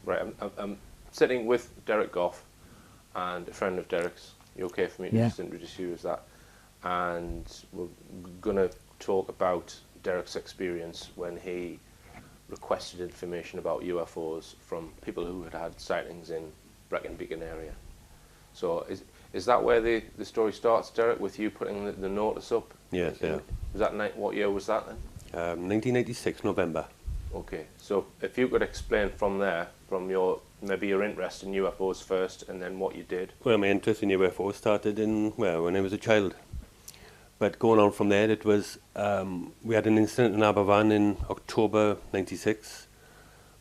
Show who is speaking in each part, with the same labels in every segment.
Speaker 1: Right, I'm sitting with Derek Gough and a friend of Derek's. You okay for me to just introduce you as that? And we're going to talk about Derek's experience when he requested information about UFOs from people who had had sightings in Brecon Beacon area. So is that where the story starts, Derek, with you putting the notice up?
Speaker 2: Yes, yeah.
Speaker 1: Was that what year was that then?
Speaker 2: 1986, November.
Speaker 1: Okay, so if you could explain from there, from maybe your interest in UFOs first, and then what you did.
Speaker 2: Well, my interest in UFOs started when I was a child. But going on from there, it was, we had an incident in Aberfan in October 96.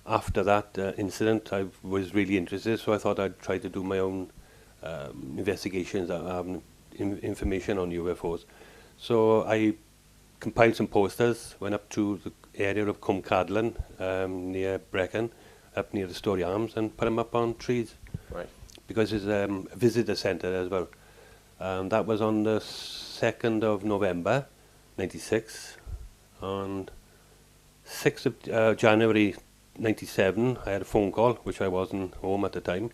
Speaker 2: After that incident, I was really interested, so I thought I'd try to do my own investigations, information on UFOs. So I compiled some posters, went up to the area of Cwmcadlan, near Brecon, up near the Story Arms, and put them up on trees.
Speaker 1: Right.
Speaker 2: Because it's a visitor centre as well. That was on the 2nd of November, 96. On 6th of January 97, I had a phone call, which I wasn't home at the time,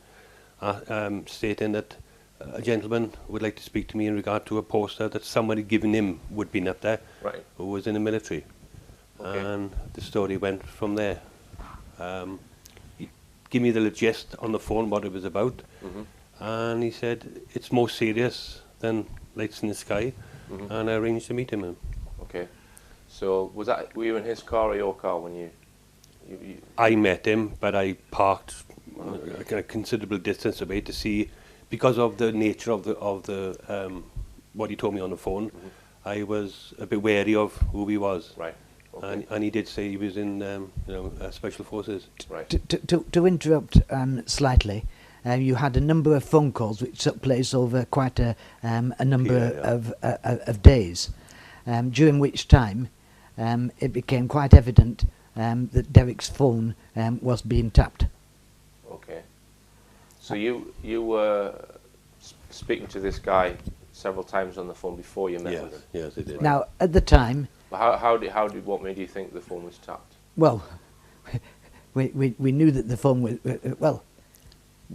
Speaker 2: stating that a gentleman would like to speak to me in regard to a poster that somebody given him would been up there,
Speaker 1: right,
Speaker 2: who was in the military. Okay. And the story went from there. He gave me the gist on the phone what it was about, and he said it's more serious than lights in the sky, and I arranged to meet him.
Speaker 1: Okay, so were you in his car or your car when you
Speaker 2: I met him, but I parked a considerable distance away to see, because of the nature of the what he told me on the phone. I was a bit wary of who he was.
Speaker 1: Right. Okay.
Speaker 2: And he did say he was in special forces.
Speaker 1: Right.
Speaker 3: To interrupt slightly, you had a number of phone calls which took place over quite a number of days, during which time it became quite evident that Derek's phone was being tapped.
Speaker 1: Okay. So you were speaking to this guy several times on the phone before you met with him?
Speaker 2: Yes, I did.
Speaker 3: Right. Now, at the time...
Speaker 1: What made you think the phone was tapped?
Speaker 3: Well, we knew that the phone was...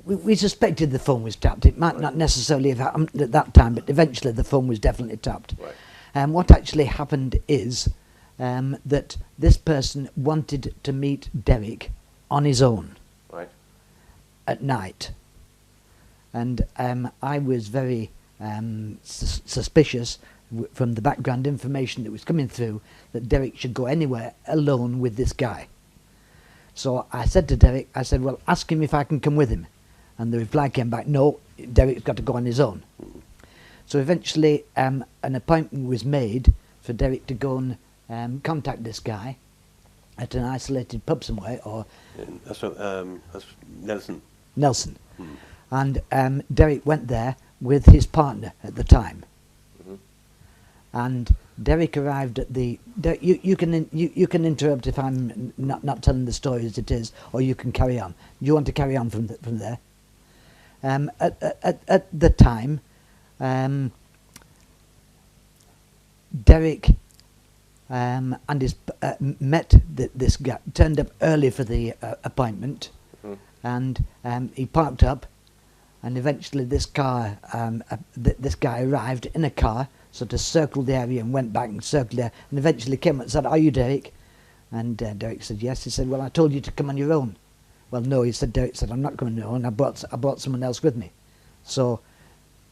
Speaker 3: we suspected the phone was tapped. It might not necessarily have happened at that time, but eventually the phone was definitely tapped.
Speaker 1: Right.
Speaker 3: And what actually happened is that this person wanted to meet Derek on his own.
Speaker 1: Right.
Speaker 3: At night. And I was very suspicious from the background information that was coming through that Derek should go anywhere alone with this guy. So I said to Derek, I said, well, ask him if I can come with him. And the reply came back, no, Derek's got to go on his own. So eventually an appointment was made for Derek to go and contact this guy at an isolated pub somewhere, or...
Speaker 2: That's Nelson.
Speaker 3: Nelson. And Derek went there with his partner at the time. And Derek arrived at the... You can interrupt if I'm not telling the story as it is, or you can carry on. You want to carry on from there? At the time, Derek and his met this guy, turned up early for the appointment, and he parked up, and eventually this guy arrived in a car, sort of circled the area and went back and circled there, and eventually came and said, "Are you Derek?" And Derek said yes. He said, "Well, I told you to come on your own." Well, no, he said. Derek said, "I'm not coming on your own. I brought someone else with me." So,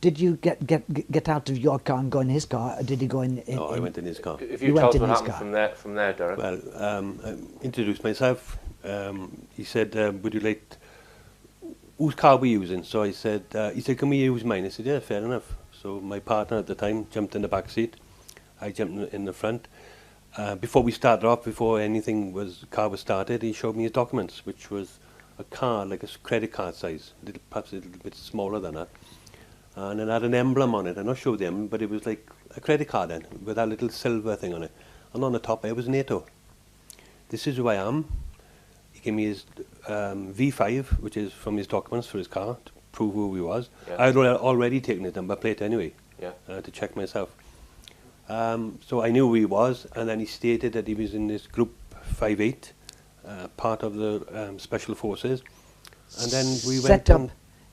Speaker 3: did you get out of your car and go in his car, or did he go in?
Speaker 2: No, I went in his car.
Speaker 1: If you tell us what happened from there, Derek.
Speaker 2: Well, I introduced myself. He said, "Would you like? Whose car were you using?" So I said, he said, "Can we use mine?" I said, "Yeah, fair enough." So my partner at the time jumped in the back seat. I jumped in the front. Before we started off, before the car was started, he showed me his documents, which was a card, like a credit card size, perhaps a little bit smaller than that. And it had an emblem on it. I'm not sure the emblem, but it was like a credit card then, with that little silver thing on it. And on the top there was NATO. This is who I am. He gave me his V5, which is from his documents for his car, to prove who he was. Yeah. I had already taken his number plate anyway, to check myself. So I knew who he was, and then he stated that he was in this group 5-8, part of the special forces, And then we
Speaker 3: set
Speaker 2: went
Speaker 3: up.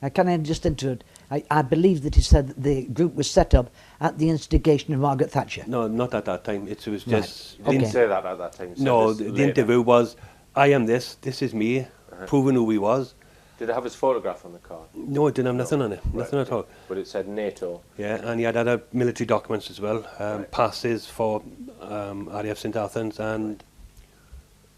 Speaker 2: on.
Speaker 3: Can I just interrupt? I believe that he said that the group was set up at the instigation of Margaret Thatcher.
Speaker 2: No, not at that time. It was
Speaker 3: Right.
Speaker 2: just.
Speaker 1: You didn't
Speaker 3: Okay.
Speaker 1: say that at that time. You said
Speaker 2: No,
Speaker 1: this
Speaker 2: the
Speaker 1: later.
Speaker 2: interview was, I am this is me, proving who he was.
Speaker 1: Did it have his photograph on the card?
Speaker 2: No, it didn't have nothing on it, nothing
Speaker 1: Right,
Speaker 2: at all.
Speaker 1: But it said NATO.
Speaker 2: Yeah, and he had other military documents as well,
Speaker 1: Right.
Speaker 2: passes for RAF St Athens and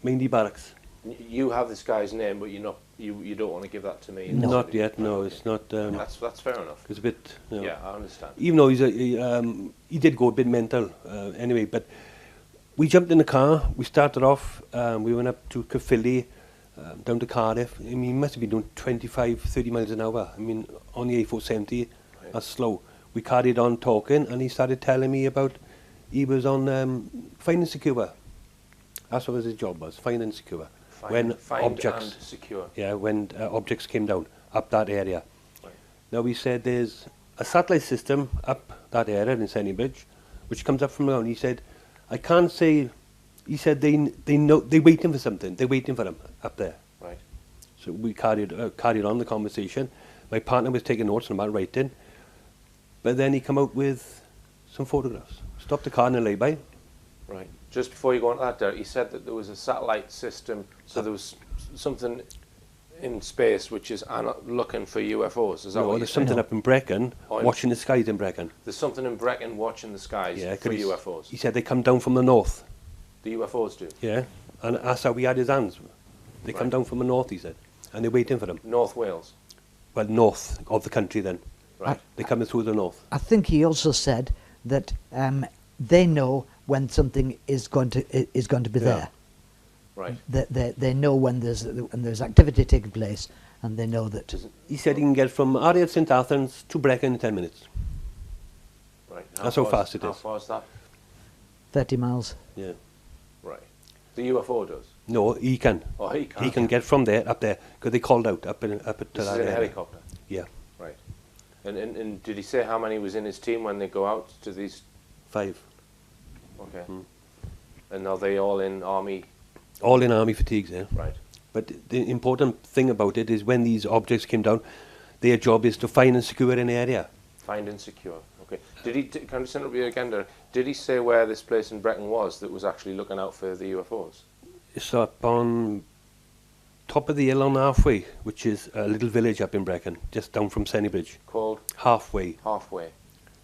Speaker 2: mainly barracks.
Speaker 1: You have this guy's name, but you're not. You don't want to give that to me.
Speaker 3: No.
Speaker 2: Not yet, no, it's not.
Speaker 1: That's fair enough.
Speaker 2: It's a bit. You know,
Speaker 1: Yeah, I understand.
Speaker 2: even though he did go a bit mental anyway, but we jumped in the car, we started off, we went up to Caerphilly, down to Cardiff. I mean, he must have been doing 25, 30 miles an hour. I mean, on the A470,
Speaker 1: Right.
Speaker 2: that's slow. We carried on talking, and he started telling me about, he was on find and secure. That's what his job was, find and secure.
Speaker 1: Find and secure.
Speaker 2: Yeah, when objects came down, up that area.
Speaker 1: Right.
Speaker 2: Now we said there's a satellite system up that area in Sennybridge, which comes up from around. He said, I can't say, he said they know, they're waiting for something, they're waiting for them up there.
Speaker 1: Right.
Speaker 2: So we carried on the conversation. My partner was taking notes and about writing, but then he come out with some photographs. Stopped the car in a lay-by.
Speaker 1: Right. Just before you go on to that, Derek, you said that there was a satellite system, so there was something in space which is looking for UFOs. Is that
Speaker 2: No,
Speaker 1: what you're
Speaker 2: there's
Speaker 1: saying?
Speaker 2: something up in Brecon,
Speaker 1: Oh,
Speaker 2: watching the skies in Brecon.
Speaker 1: There's something in Brecon watching the skies for
Speaker 2: 'cause
Speaker 1: UFOs.
Speaker 2: he said they come down from the north.
Speaker 1: The UFOs do.
Speaker 2: Yeah, and that's how we had his hands. They come
Speaker 1: Right.
Speaker 2: down from the north, he said, and they're waiting for them.
Speaker 1: North Wales.
Speaker 2: Well, north of the country then.
Speaker 1: Right.
Speaker 2: They're coming through the north.
Speaker 3: I think he also said that they know when something is going to be there.
Speaker 1: Right.
Speaker 3: They know when there's activity taking place, and they know that.
Speaker 2: He said he can get from RAF St Athens to Brecon in 10 minutes.
Speaker 1: Right.
Speaker 2: That's how fast it
Speaker 1: How
Speaker 2: is.
Speaker 1: far is that?
Speaker 3: 30 miles.
Speaker 2: Yeah.
Speaker 1: Right. The UFO does.
Speaker 2: No, he can.
Speaker 1: Oh, he can.
Speaker 2: He can get from there up there because they called out up to
Speaker 1: This
Speaker 2: that
Speaker 1: is in a
Speaker 2: area.
Speaker 1: helicopter.
Speaker 2: Yeah,
Speaker 1: Right. And did he say how many was in his team when they go out to these?
Speaker 2: 5.
Speaker 1: Okay.
Speaker 2: Hmm.
Speaker 1: And are they all in army?
Speaker 2: All in army fatigues, yeah.
Speaker 1: Right.
Speaker 2: But the important thing about it is when these objects came down, their job is to find and secure an area.
Speaker 1: Find and secure. Okay. Did he? Can I just interrupt you again, Derek? Did he say where this place in Brecon was that was actually looking out for the UFOs?
Speaker 2: It's up on top of the hill on Halfway, which is a little village up in Brecon, just down from Sennybridge.
Speaker 1: Called
Speaker 2: Halfway,
Speaker 1: Halfway.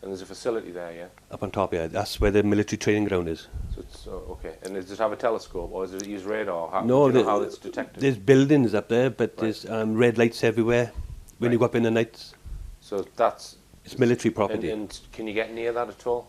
Speaker 1: And there's a facility there, yeah.
Speaker 2: up on top, yeah. That's where the military training ground is.
Speaker 1: So it's okay. And does it have a telescope, or does it use radar? How,
Speaker 2: No,
Speaker 1: do you know how it's detected?
Speaker 2: there's buildings up there, but
Speaker 1: Right.
Speaker 2: there's red lights everywhere. When you
Speaker 1: Right.
Speaker 2: go up in the nights,
Speaker 1: So that's
Speaker 2: it's military property.
Speaker 1: And can you get near that at all?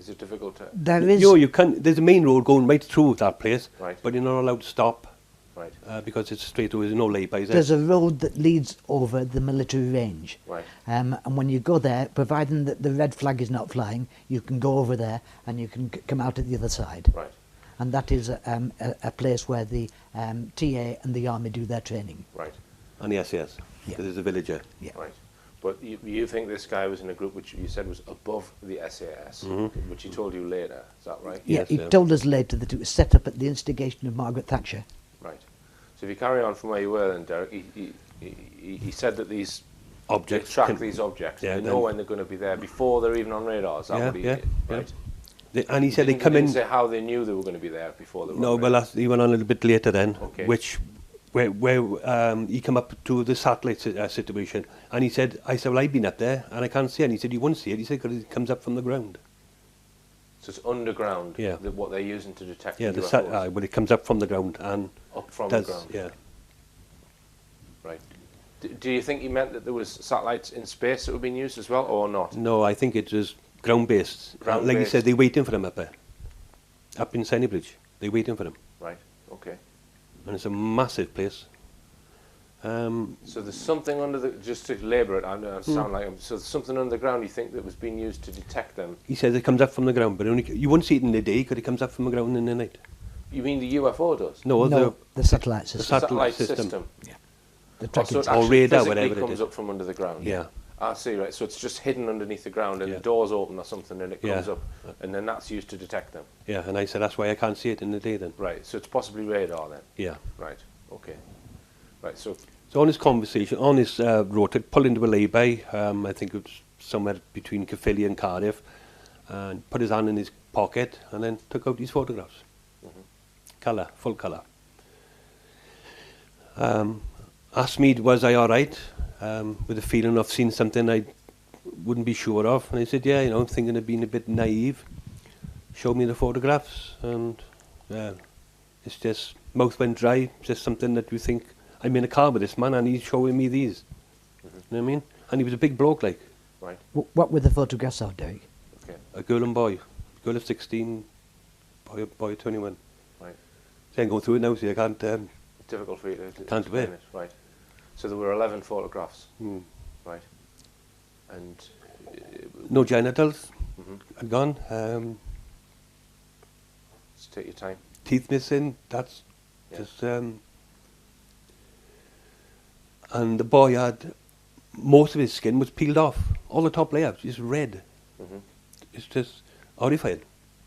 Speaker 1: Is it difficult to?
Speaker 3: There is.
Speaker 2: You can. There's a main road going right through that place,
Speaker 1: Right.
Speaker 2: but you're not allowed to stop
Speaker 1: Right.
Speaker 2: because it's straight through. There's no lay-bys there.
Speaker 3: There's a road that leads over the military range.
Speaker 1: Right.
Speaker 3: And when you go there, providing that the red flag is not flying, you can go over there and you can come out at the other side.
Speaker 1: Right.
Speaker 3: And that is a place where the TA and the army do their training.
Speaker 1: Right.
Speaker 2: And the SAS.
Speaker 3: Yeah.
Speaker 2: There's a villager.
Speaker 3: Yeah.
Speaker 1: Right. But you think this guy was in a group which you said was above the SAS, which he told you later. Is that right?
Speaker 3: Yeah,
Speaker 2: Yes,
Speaker 3: he
Speaker 2: yeah.
Speaker 3: told us later that it was set up at the instigation of Margaret Thatcher.
Speaker 1: Right. So if you carry on from where you were then, Derek, he said that these
Speaker 2: Objects.
Speaker 1: track
Speaker 2: can-
Speaker 1: these objects.
Speaker 2: Yeah,
Speaker 1: They know
Speaker 2: then-
Speaker 1: when they're going to be there before they're even on radar. Is that
Speaker 2: Yeah,
Speaker 1: what he
Speaker 2: yeah,
Speaker 1: did?
Speaker 2: yeah.
Speaker 1: Right.
Speaker 2: And he said they
Speaker 1: Didn't-
Speaker 2: come
Speaker 1: he
Speaker 2: in.
Speaker 1: didn't say how they knew they were going to be there before they were
Speaker 2: No,
Speaker 1: on
Speaker 2: well,
Speaker 1: radar.
Speaker 2: he went on a little bit later then,
Speaker 1: Okay.
Speaker 2: where he come up to the satellite situation, and he said, I said, well, I've been up there, and I can't see it. And he said, you won't see it. He said, because it comes up from the ground.
Speaker 1: So it's underground,
Speaker 2: Yeah.
Speaker 1: what they're using to detect
Speaker 2: Yeah,
Speaker 1: the
Speaker 2: the
Speaker 1: UFOs.
Speaker 2: well, it comes up from the ground and
Speaker 1: Up from
Speaker 2: does,
Speaker 1: the ground.
Speaker 2: yeah.
Speaker 1: Right. Do you think he meant that there was satellites in space that were being used as well, or not?
Speaker 2: No, I think it was ground-based. Like you
Speaker 1: Ground-based.
Speaker 2: said, they're waiting for him up there. Up in Sennybridge. They're waiting for him.
Speaker 1: Right. Okay.
Speaker 2: And it's a massive place.
Speaker 1: So there's something under the, just to labour it, I
Speaker 2: Hmm.
Speaker 1: sound like, so there's something under the ground you think that was being used to detect them.
Speaker 2: He says it comes up from the ground, but only you won't see it in the day because it comes up from the ground in the night.
Speaker 1: You mean the UFO does?
Speaker 2: No,
Speaker 3: No, the satellite
Speaker 2: the
Speaker 3: system.
Speaker 2: satellite system.
Speaker 3: The
Speaker 1: Oh,
Speaker 3: tracking
Speaker 1: so it
Speaker 3: system.
Speaker 2: Or
Speaker 1: actually
Speaker 2: radar,
Speaker 1: physically
Speaker 2: whatever it
Speaker 1: comes
Speaker 2: is.
Speaker 1: up from under the ground?
Speaker 2: Yeah.
Speaker 1: I see, right. So it's just hidden underneath the ground and
Speaker 2: Yeah.
Speaker 1: the door's open or something and it
Speaker 2: Yeah.
Speaker 1: comes up and then that's used to detect them.
Speaker 2: Yeah, and I said that's why I can't see it in the day then.
Speaker 1: Right. So it's possibly radar then?
Speaker 2: Yeah.
Speaker 1: Right. Okay. Right. So
Speaker 2: So on his conversation, on his road trip, pulled into a lay-by, I think it was somewhere between Caerphilly and Cardiff, and put his hand in his pocket and then took out these photographs. Colour, full colour. Asked me, was I all right, with the feeling of seeing something I wouldn't be sure of. And I said, yeah, you know, thinking of being a bit naive. Showed me the photographs, and it's just, mouth went dry, just something that you think, I'm in a car with this man and he's showing me these. You know what I mean? And he was a big bloke, like.
Speaker 1: Right.
Speaker 3: What were the photographs of, Derek?
Speaker 1: Okay.
Speaker 2: A girl and boy. Girl of 16, boy of 21.
Speaker 1: Right.
Speaker 2: So I can go through it now, so I can't...
Speaker 1: It's difficult for you to
Speaker 2: Can't do
Speaker 1: explain
Speaker 2: it.
Speaker 1: it. Right. So there were 11 photographs.
Speaker 2: Mm.
Speaker 1: Right. And...
Speaker 2: No genitals
Speaker 1: Mhm.
Speaker 2: had gone.
Speaker 1: Just take your time.
Speaker 2: Teeth missing, that's
Speaker 1: Yeah.
Speaker 2: just... and the boy had... Most of his skin was peeled off. All the top layer, just red.
Speaker 1: Mhm.
Speaker 2: It's just horrifying.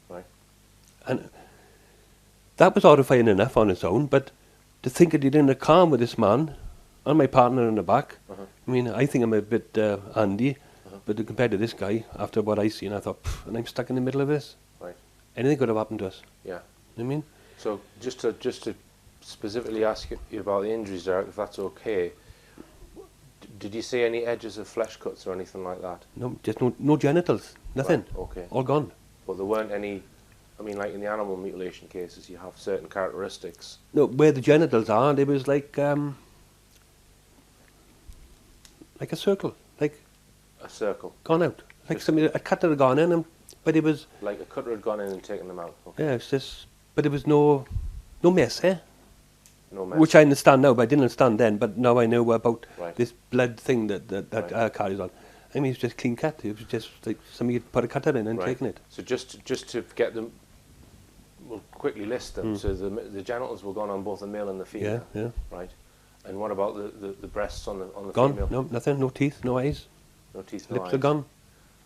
Speaker 1: Right.
Speaker 2: And that was horrifying enough on its own, but to think that you're in a car with this man and my partner in the back,
Speaker 1: Uh-huh.
Speaker 2: I mean, I think I'm a bit handy, but compared to this guy, after what I seen, I thought, and I'm stuck in the middle of this.
Speaker 1: Right.
Speaker 2: Anything could have happened to us.
Speaker 1: Yeah.
Speaker 2: You know what I mean?
Speaker 1: So just to specifically ask you about the injuries, Derek, if that's okay, did you see any edges of flesh cuts or anything like that?
Speaker 2: No, just no genitals, nothing.
Speaker 1: Right, okay.
Speaker 2: All gone.
Speaker 1: But there weren't any, I mean, like in the animal mutilation cases, you have certain characteristics.
Speaker 2: No, where the genitals are, there was like a circle, like
Speaker 1: A circle.
Speaker 2: gone out. Like
Speaker 1: Just-
Speaker 2: somebody, a cutter had gone in, but it was,
Speaker 1: Like a cutter had gone in and taken them out. Okay.
Speaker 2: yeah, it's just, but there was no mess, eh?
Speaker 1: No mess.
Speaker 2: Which I understand now, but I didn't understand then. But now I know about
Speaker 1: Right.
Speaker 2: this blood thing that
Speaker 1: Right.
Speaker 2: carries on. I mean, it's just clean cut. It was just like somebody had put a cutter in and
Speaker 1: Right.
Speaker 2: taken it.
Speaker 1: So just to get them, we'll quickly list them. So the genitals were gone on both the male and the female.
Speaker 2: Yeah.
Speaker 1: Right. And what about the breasts on the
Speaker 2: Gone.
Speaker 1: female?
Speaker 2: No, nothing. No teeth. No eyes.
Speaker 1: No teeth, no
Speaker 2: Lips
Speaker 1: eyes.
Speaker 2: are gone.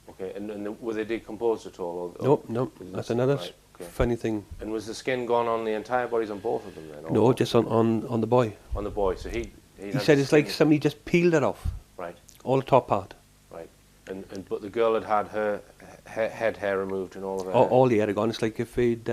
Speaker 1: Okay. And were they decomposed at all? Or
Speaker 2: No.
Speaker 1: did
Speaker 2: That's
Speaker 1: this-
Speaker 2: another
Speaker 1: right, okay.
Speaker 2: funny thing.
Speaker 1: And was the skin gone on the entire bodies on both of them then?
Speaker 2: No,
Speaker 1: or
Speaker 2: just on the boy.
Speaker 1: on the boy. So he
Speaker 2: He said it's like somebody just peeled it off,
Speaker 1: right,
Speaker 2: all the top part.
Speaker 1: right. And but the girl had her head hair removed and all of her.
Speaker 2: All the hair had gone. It's like if it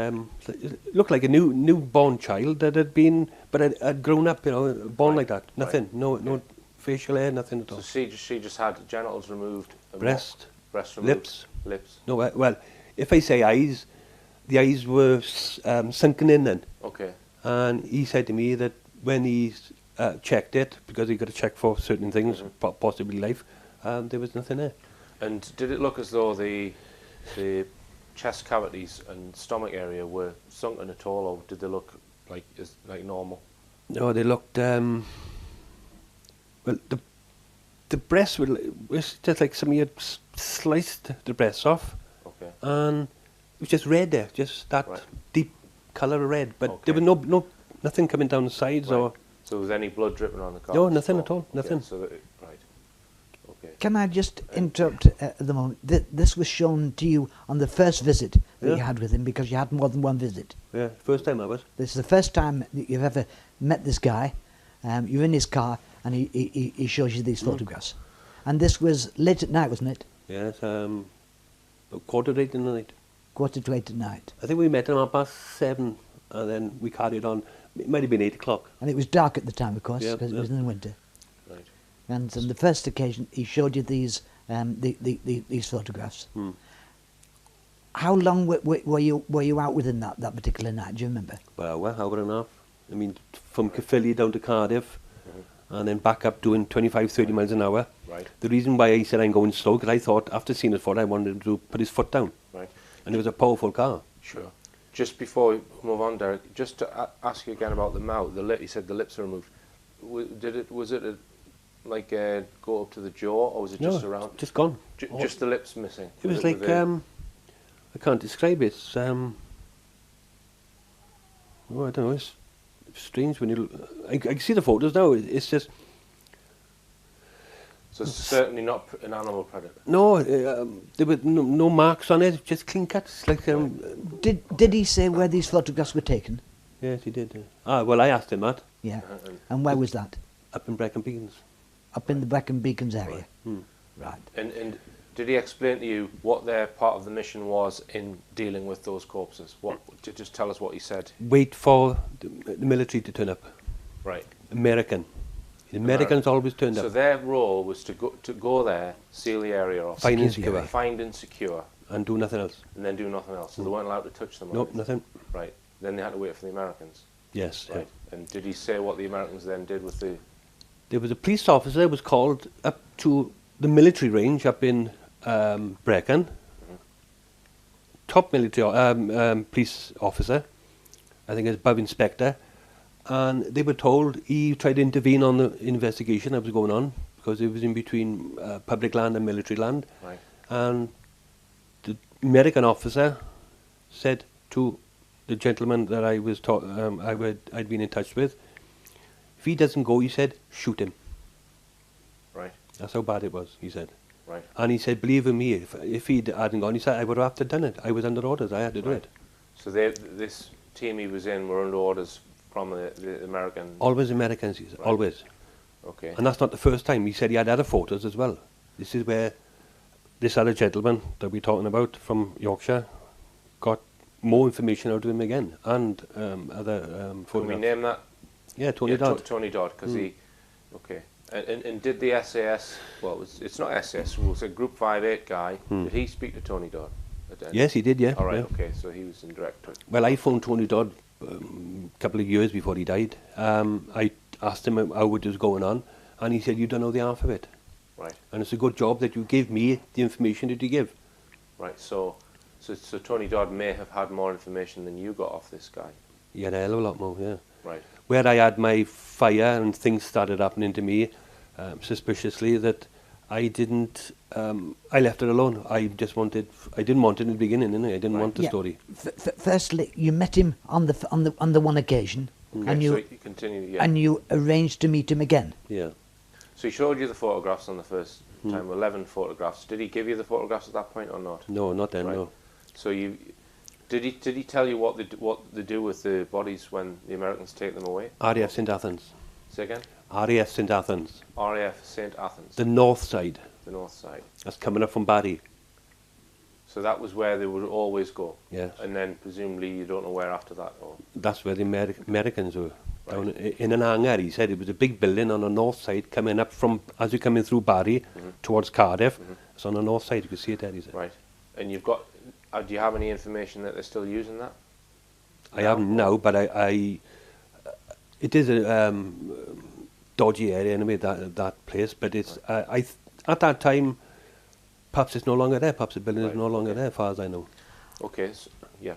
Speaker 2: looked like a newborn child that had been, but had grown up, you know, born
Speaker 1: Right,
Speaker 2: like that. Nothing.
Speaker 1: right,
Speaker 2: No
Speaker 1: okay.
Speaker 2: facial hair, nothing at all.
Speaker 1: So she just had genitals removed. And
Speaker 2: Breast,
Speaker 1: breast removed.
Speaker 2: lips.
Speaker 1: Lips.
Speaker 2: No, well, if I say eyes, the eyes were sunken in then.
Speaker 1: Okay.
Speaker 2: And he said to me that when he checked it, because he got to check for certain things, possibly life, there was nothing there.
Speaker 1: And did it look as though the chest cavities and stomach area were sunken at all, or did they look like normal?
Speaker 2: No, they looked, well, the breast was just like somebody had sliced the breasts off,
Speaker 1: Okay.
Speaker 2: and it was just red there, just that
Speaker 1: Right.
Speaker 2: deep colour of red, but
Speaker 1: Okay.
Speaker 2: there was nothing coming down the sides
Speaker 1: Right.
Speaker 2: or...
Speaker 1: So was any blood dripping on the carpet?
Speaker 2: No, nothing
Speaker 1: or-
Speaker 2: at all,
Speaker 1: okay,
Speaker 2: nothing.
Speaker 1: So that right. Okay.
Speaker 3: Can I just interrupt at the moment? This was shown to you on the first visit that you
Speaker 2: Yeah.
Speaker 3: had with him, because you had more than one visit.
Speaker 2: Yeah, first time I was.
Speaker 3: This is the first time that you've ever met this guy. You're in his car, and he shows you these photographs. And this was late at night, wasn't it?
Speaker 2: Yes, about 8:15 in the night.
Speaker 3: 8:45 at night.
Speaker 2: I think we met him at 7:30, and then we carried on. It might have been 8 o'clock.
Speaker 3: And it was dark at the time, of course,
Speaker 2: Yeah,
Speaker 3: because it was in the winter.
Speaker 1: Right.
Speaker 3: And on the first occasion, he showed you these these photographs.
Speaker 2: Hmm.
Speaker 3: How long were you out with him that particular night? Do you remember?
Speaker 2: Well, hour and a half. I mean, from Caerphilly down to Cardiff, and then back up doing 25, 30 miles an hour.
Speaker 1: Right.
Speaker 2: The reason why I said I'm going slow, because I thought, after seeing his foot, I wanted him to put his foot down.
Speaker 1: Right.
Speaker 2: And it was a powerful car.
Speaker 1: Sure. Just before we move on, Derek, just to ask you again about the mouth, the lip. You said the lips are removed. Was it go up to the jaw, or was it just around?
Speaker 2: Just gone.
Speaker 1: Just the lips missing.
Speaker 2: It was
Speaker 1: were
Speaker 2: like,
Speaker 1: they-
Speaker 2: I can't describe it. It's, I don't know, it's strange when you I can see the photos now. It's just,
Speaker 1: So it's certainly not an animal predator.
Speaker 2: no, there were no marks on it, just clean cut. It's like,
Speaker 3: Did he say where these photographs were taken?
Speaker 2: yes, he did. Well, I asked him that.
Speaker 3: Yeah.
Speaker 1: And
Speaker 3: And where was that?
Speaker 2: Up in Brecon Beacons.
Speaker 3: Up in the Brecon Beacons area.
Speaker 2: Hmm.
Speaker 3: Right.
Speaker 1: And did he explain to you what their part of the mission was in dealing with those corpses? Just tell us what he said.
Speaker 2: Wait for the military to turn up.
Speaker 1: Right.
Speaker 2: American. The Americans always turned
Speaker 1: So
Speaker 2: up.
Speaker 1: their role was to go there, seal the area off,
Speaker 2: Find and
Speaker 3: secure.
Speaker 2: secure.
Speaker 1: find and secure,
Speaker 2: And do nothing else.
Speaker 1: and then do nothing else. So they weren't allowed to touch them. or
Speaker 2: Nope,
Speaker 1: anything.
Speaker 2: nothing.
Speaker 1: Right. Then they had to wait for the Americans.
Speaker 2: Yes.
Speaker 1: Right. And did he say what the Americans then did with the?
Speaker 2: There was a police officer was called up to the military range up in Brecon. Top military police officer, I think it's above inspector, and they were told he tried to intervene on the investigation that was going on because it was in between public land and military land.
Speaker 1: Right.
Speaker 2: And the American officer said to the gentleman that I was I'd been in touch with, if he doesn't go, he said, shoot him.
Speaker 1: Right.
Speaker 2: That's how bad it was, he said.
Speaker 1: Right.
Speaker 2: And he said, believe in me, if he hadn't gone, he said, I would have to done it. I was under orders, I had to do
Speaker 1: Right.
Speaker 2: it.
Speaker 1: So this team he was in were under orders from the American.
Speaker 2: Always Americans, he said,
Speaker 1: Right.
Speaker 2: always.
Speaker 1: Okay.
Speaker 2: And that's not the first time. He said he had other photos as well. This is where this other gentleman that we're talking about from Yorkshire got more information out of him again, and other
Speaker 1: Can we
Speaker 2: photographs.
Speaker 1: name that?
Speaker 2: Yeah, Tony
Speaker 1: Yeah,
Speaker 2: Dodd.
Speaker 1: Tony Dodd, because he. Okay. And did the SAS? Well, it's not SAS. We'll say Group 5-8 guy. Did he speak to Tony Dodd?
Speaker 2: Yes, he did, yeah.
Speaker 1: All right.
Speaker 2: yeah.
Speaker 1: Okay. So he was in direct touch.
Speaker 2: Well, I phoned Tony Dodd a couple of years before he died. I asked him how it was going on, and he said, you don't know the half of it.
Speaker 1: Right.
Speaker 2: And it's a good job that you gave me the information that you give.
Speaker 1: Right. So Tony Dodd may have had more information than you got off this guy.
Speaker 2: He had a hell of a lot more, yeah.
Speaker 1: Right.
Speaker 2: Where I had my fire and things started happening to me, suspiciously, that I didn't, I left it alone. I didn't want it in the beginning, innit? I didn't
Speaker 1: Right.
Speaker 2: want the
Speaker 3: Yeah.
Speaker 2: story.
Speaker 3: Firstly, you met him on the one occasion,
Speaker 1: Okay,
Speaker 3: and
Speaker 1: so
Speaker 3: you
Speaker 1: you continue. Yeah.
Speaker 3: and you arranged to meet him again.
Speaker 2: Yeah.
Speaker 1: So he showed you the photographs on the first time, 11 photographs. Did he give you the photographs at that point or not?
Speaker 2: No, not then,
Speaker 1: Right.
Speaker 2: no.
Speaker 1: So did he tell you what they do with the bodies when the Americans take them away?
Speaker 2: RAF St Athens.
Speaker 1: Say again?
Speaker 2: RAF St Athens.
Speaker 1: RAF St Athens,
Speaker 2: The north side.
Speaker 1: the north side.
Speaker 2: That's coming up from Barry.
Speaker 1: So that was where they would always go.
Speaker 2: Yes.
Speaker 1: And then presumably you don't know where after that. Or
Speaker 2: That's where the Americans were.
Speaker 1: Right.
Speaker 2: Down in an hangar, he said. It was a big building on the north side coming up from, as you're coming through Barry towards Cardiff. It's on the north side, you can see it there, he said.
Speaker 1: right. And you've got. Do you have any information that they're still using that?
Speaker 2: I haven't now, but it is a dodgy area anyway, that place. But it's at that time, perhaps it's no longer there. Perhaps the building
Speaker 1: Right,
Speaker 2: is no longer
Speaker 1: okay.
Speaker 2: there, as far as I know.
Speaker 1: Okay. So, yeah.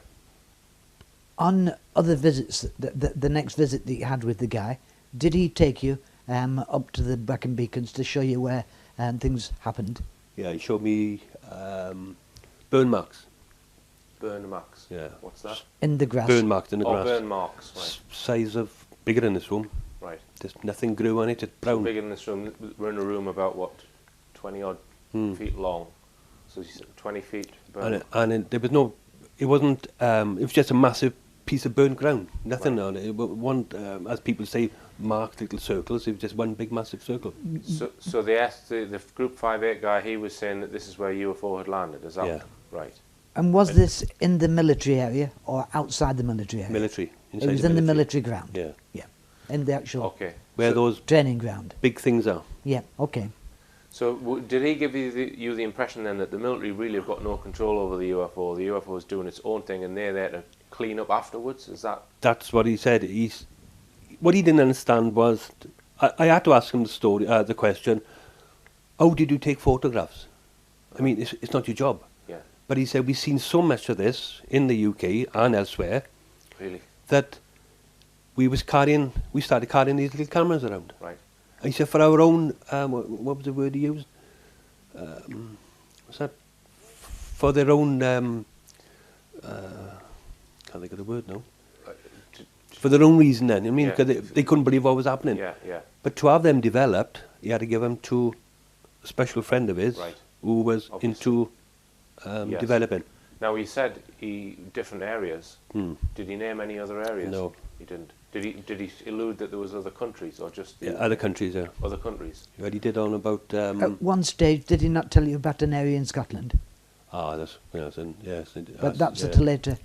Speaker 3: On other visits, the next visit that you had with the guy, did he take you up to the Brecon Beacons to show you where things happened?
Speaker 2: Yeah, he showed me burn marks.
Speaker 1: Burn marks.
Speaker 2: Yeah.
Speaker 1: What's that?
Speaker 3: In the grass.
Speaker 2: Burn marks in the
Speaker 1: Oh,
Speaker 2: grass.
Speaker 1: burn marks. Right.
Speaker 2: Size of bigger than this room.
Speaker 1: Right.
Speaker 2: There's nothing grew on it. It's
Speaker 1: So
Speaker 2: brown.
Speaker 1: bigger than this room. We're in a room about what, 20 odd feet long. So you said 20 feet. Burn.
Speaker 2: There was no. It wasn't. It was just a massive piece of burnt ground. Nothing on it. It wasn't, as people say, marked little circles. It was just one big massive circle.
Speaker 1: So they asked the Group 5-8 guy. He was saying that this is where UFO had landed. Is that
Speaker 2: Yeah.
Speaker 1: right?
Speaker 3: And was this in the military area or outside the military area?
Speaker 2: Military.
Speaker 3: It
Speaker 2: Inside
Speaker 3: was in the military ground.
Speaker 2: Yeah.
Speaker 3: Yeah. In the actual
Speaker 1: Okay.
Speaker 2: Where
Speaker 1: so,
Speaker 2: those
Speaker 3: training ground.
Speaker 2: big things are.
Speaker 3: Yeah. Okay.
Speaker 1: So did he give you the impression then that the military really have got no control over the UFO? The UFO is doing its own thing, and they're there to clean up afterwards. Is that
Speaker 2: That's what he said. What he didn't understand was, I had to ask him the question, how did you take photographs? I mean, it's not your job.
Speaker 1: yeah?
Speaker 2: But he said, we've seen so much of this in the UK and elsewhere
Speaker 1: Really?
Speaker 2: that we started carrying these little cameras around.
Speaker 1: Right.
Speaker 2: And he said, for our own, what was the word he used? What's that? For their own, can't think of the word now. For their own reason then, I mean,
Speaker 1: Yeah.
Speaker 2: because they couldn't believe what was happening.
Speaker 1: Yeah. Yeah.
Speaker 2: But to have them developed, he had to give them to a special friend of his
Speaker 1: Right.
Speaker 2: who was
Speaker 1: Obviously.
Speaker 2: into
Speaker 1: Yes.
Speaker 2: developing.
Speaker 1: Now he said different areas.
Speaker 2: Hmm.
Speaker 1: Did he name any other areas?
Speaker 2: No.
Speaker 1: He didn't. Did he allude that there was other countries or just the
Speaker 2: other countries, yeah.
Speaker 1: other countries?
Speaker 2: Yeah, he did on about...
Speaker 3: At one stage, did he not tell you about an area in Scotland?
Speaker 2: that's... Yes.
Speaker 3: But that's at a later...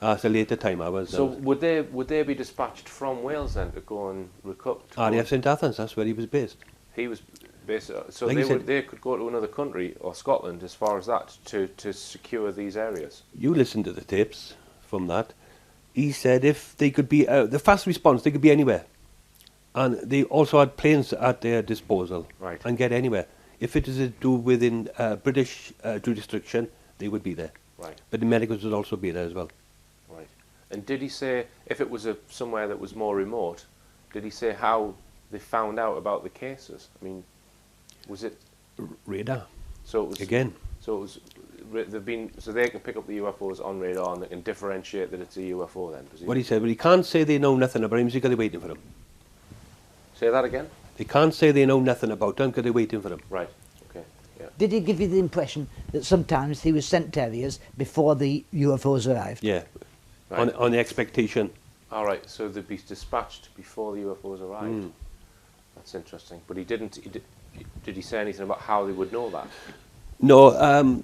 Speaker 2: It's a later time I was...
Speaker 1: So would they be dispatched from Wales then to go and recover?
Speaker 2: RAF St Athens, that's where he was based.
Speaker 1: He was based... So
Speaker 2: Like
Speaker 1: they could go to another country or Scotland as far as that to secure these areas?
Speaker 2: You listen to the tapes from that. He said if they could be... the fast response, they could be anywhere. And they also had planes at their disposal.
Speaker 1: Right.
Speaker 2: And get anywhere. If it is to do within British jurisdiction, they would be there.
Speaker 1: Right.
Speaker 2: But the Americans would also be there as well.
Speaker 1: Right. And did he say, if it was somewhere that was more remote, did he say how they found out about the cases? I mean, was it...
Speaker 2: Radar.
Speaker 1: So it was...
Speaker 2: Again.
Speaker 1: So it was... So they can pick up the UFOs on radar and they can differentiate that it's a UFO then, presumably?
Speaker 2: What he said, but he can't say they know nothing about him because they're waiting for him.
Speaker 1: Say that again?
Speaker 2: They can't say they know nothing about him because they're waiting for him.
Speaker 1: Right. Okay. Yeah.
Speaker 3: Did he give you the impression that sometimes he was sent to areas before the UFOs arrived?
Speaker 2: Yeah.
Speaker 1: Right.
Speaker 2: On the expectation.
Speaker 1: All right. So they'd be dispatched before the UFOs arrived. That's interesting. But he didn't... Did he say anything about how they would know that?
Speaker 2: No,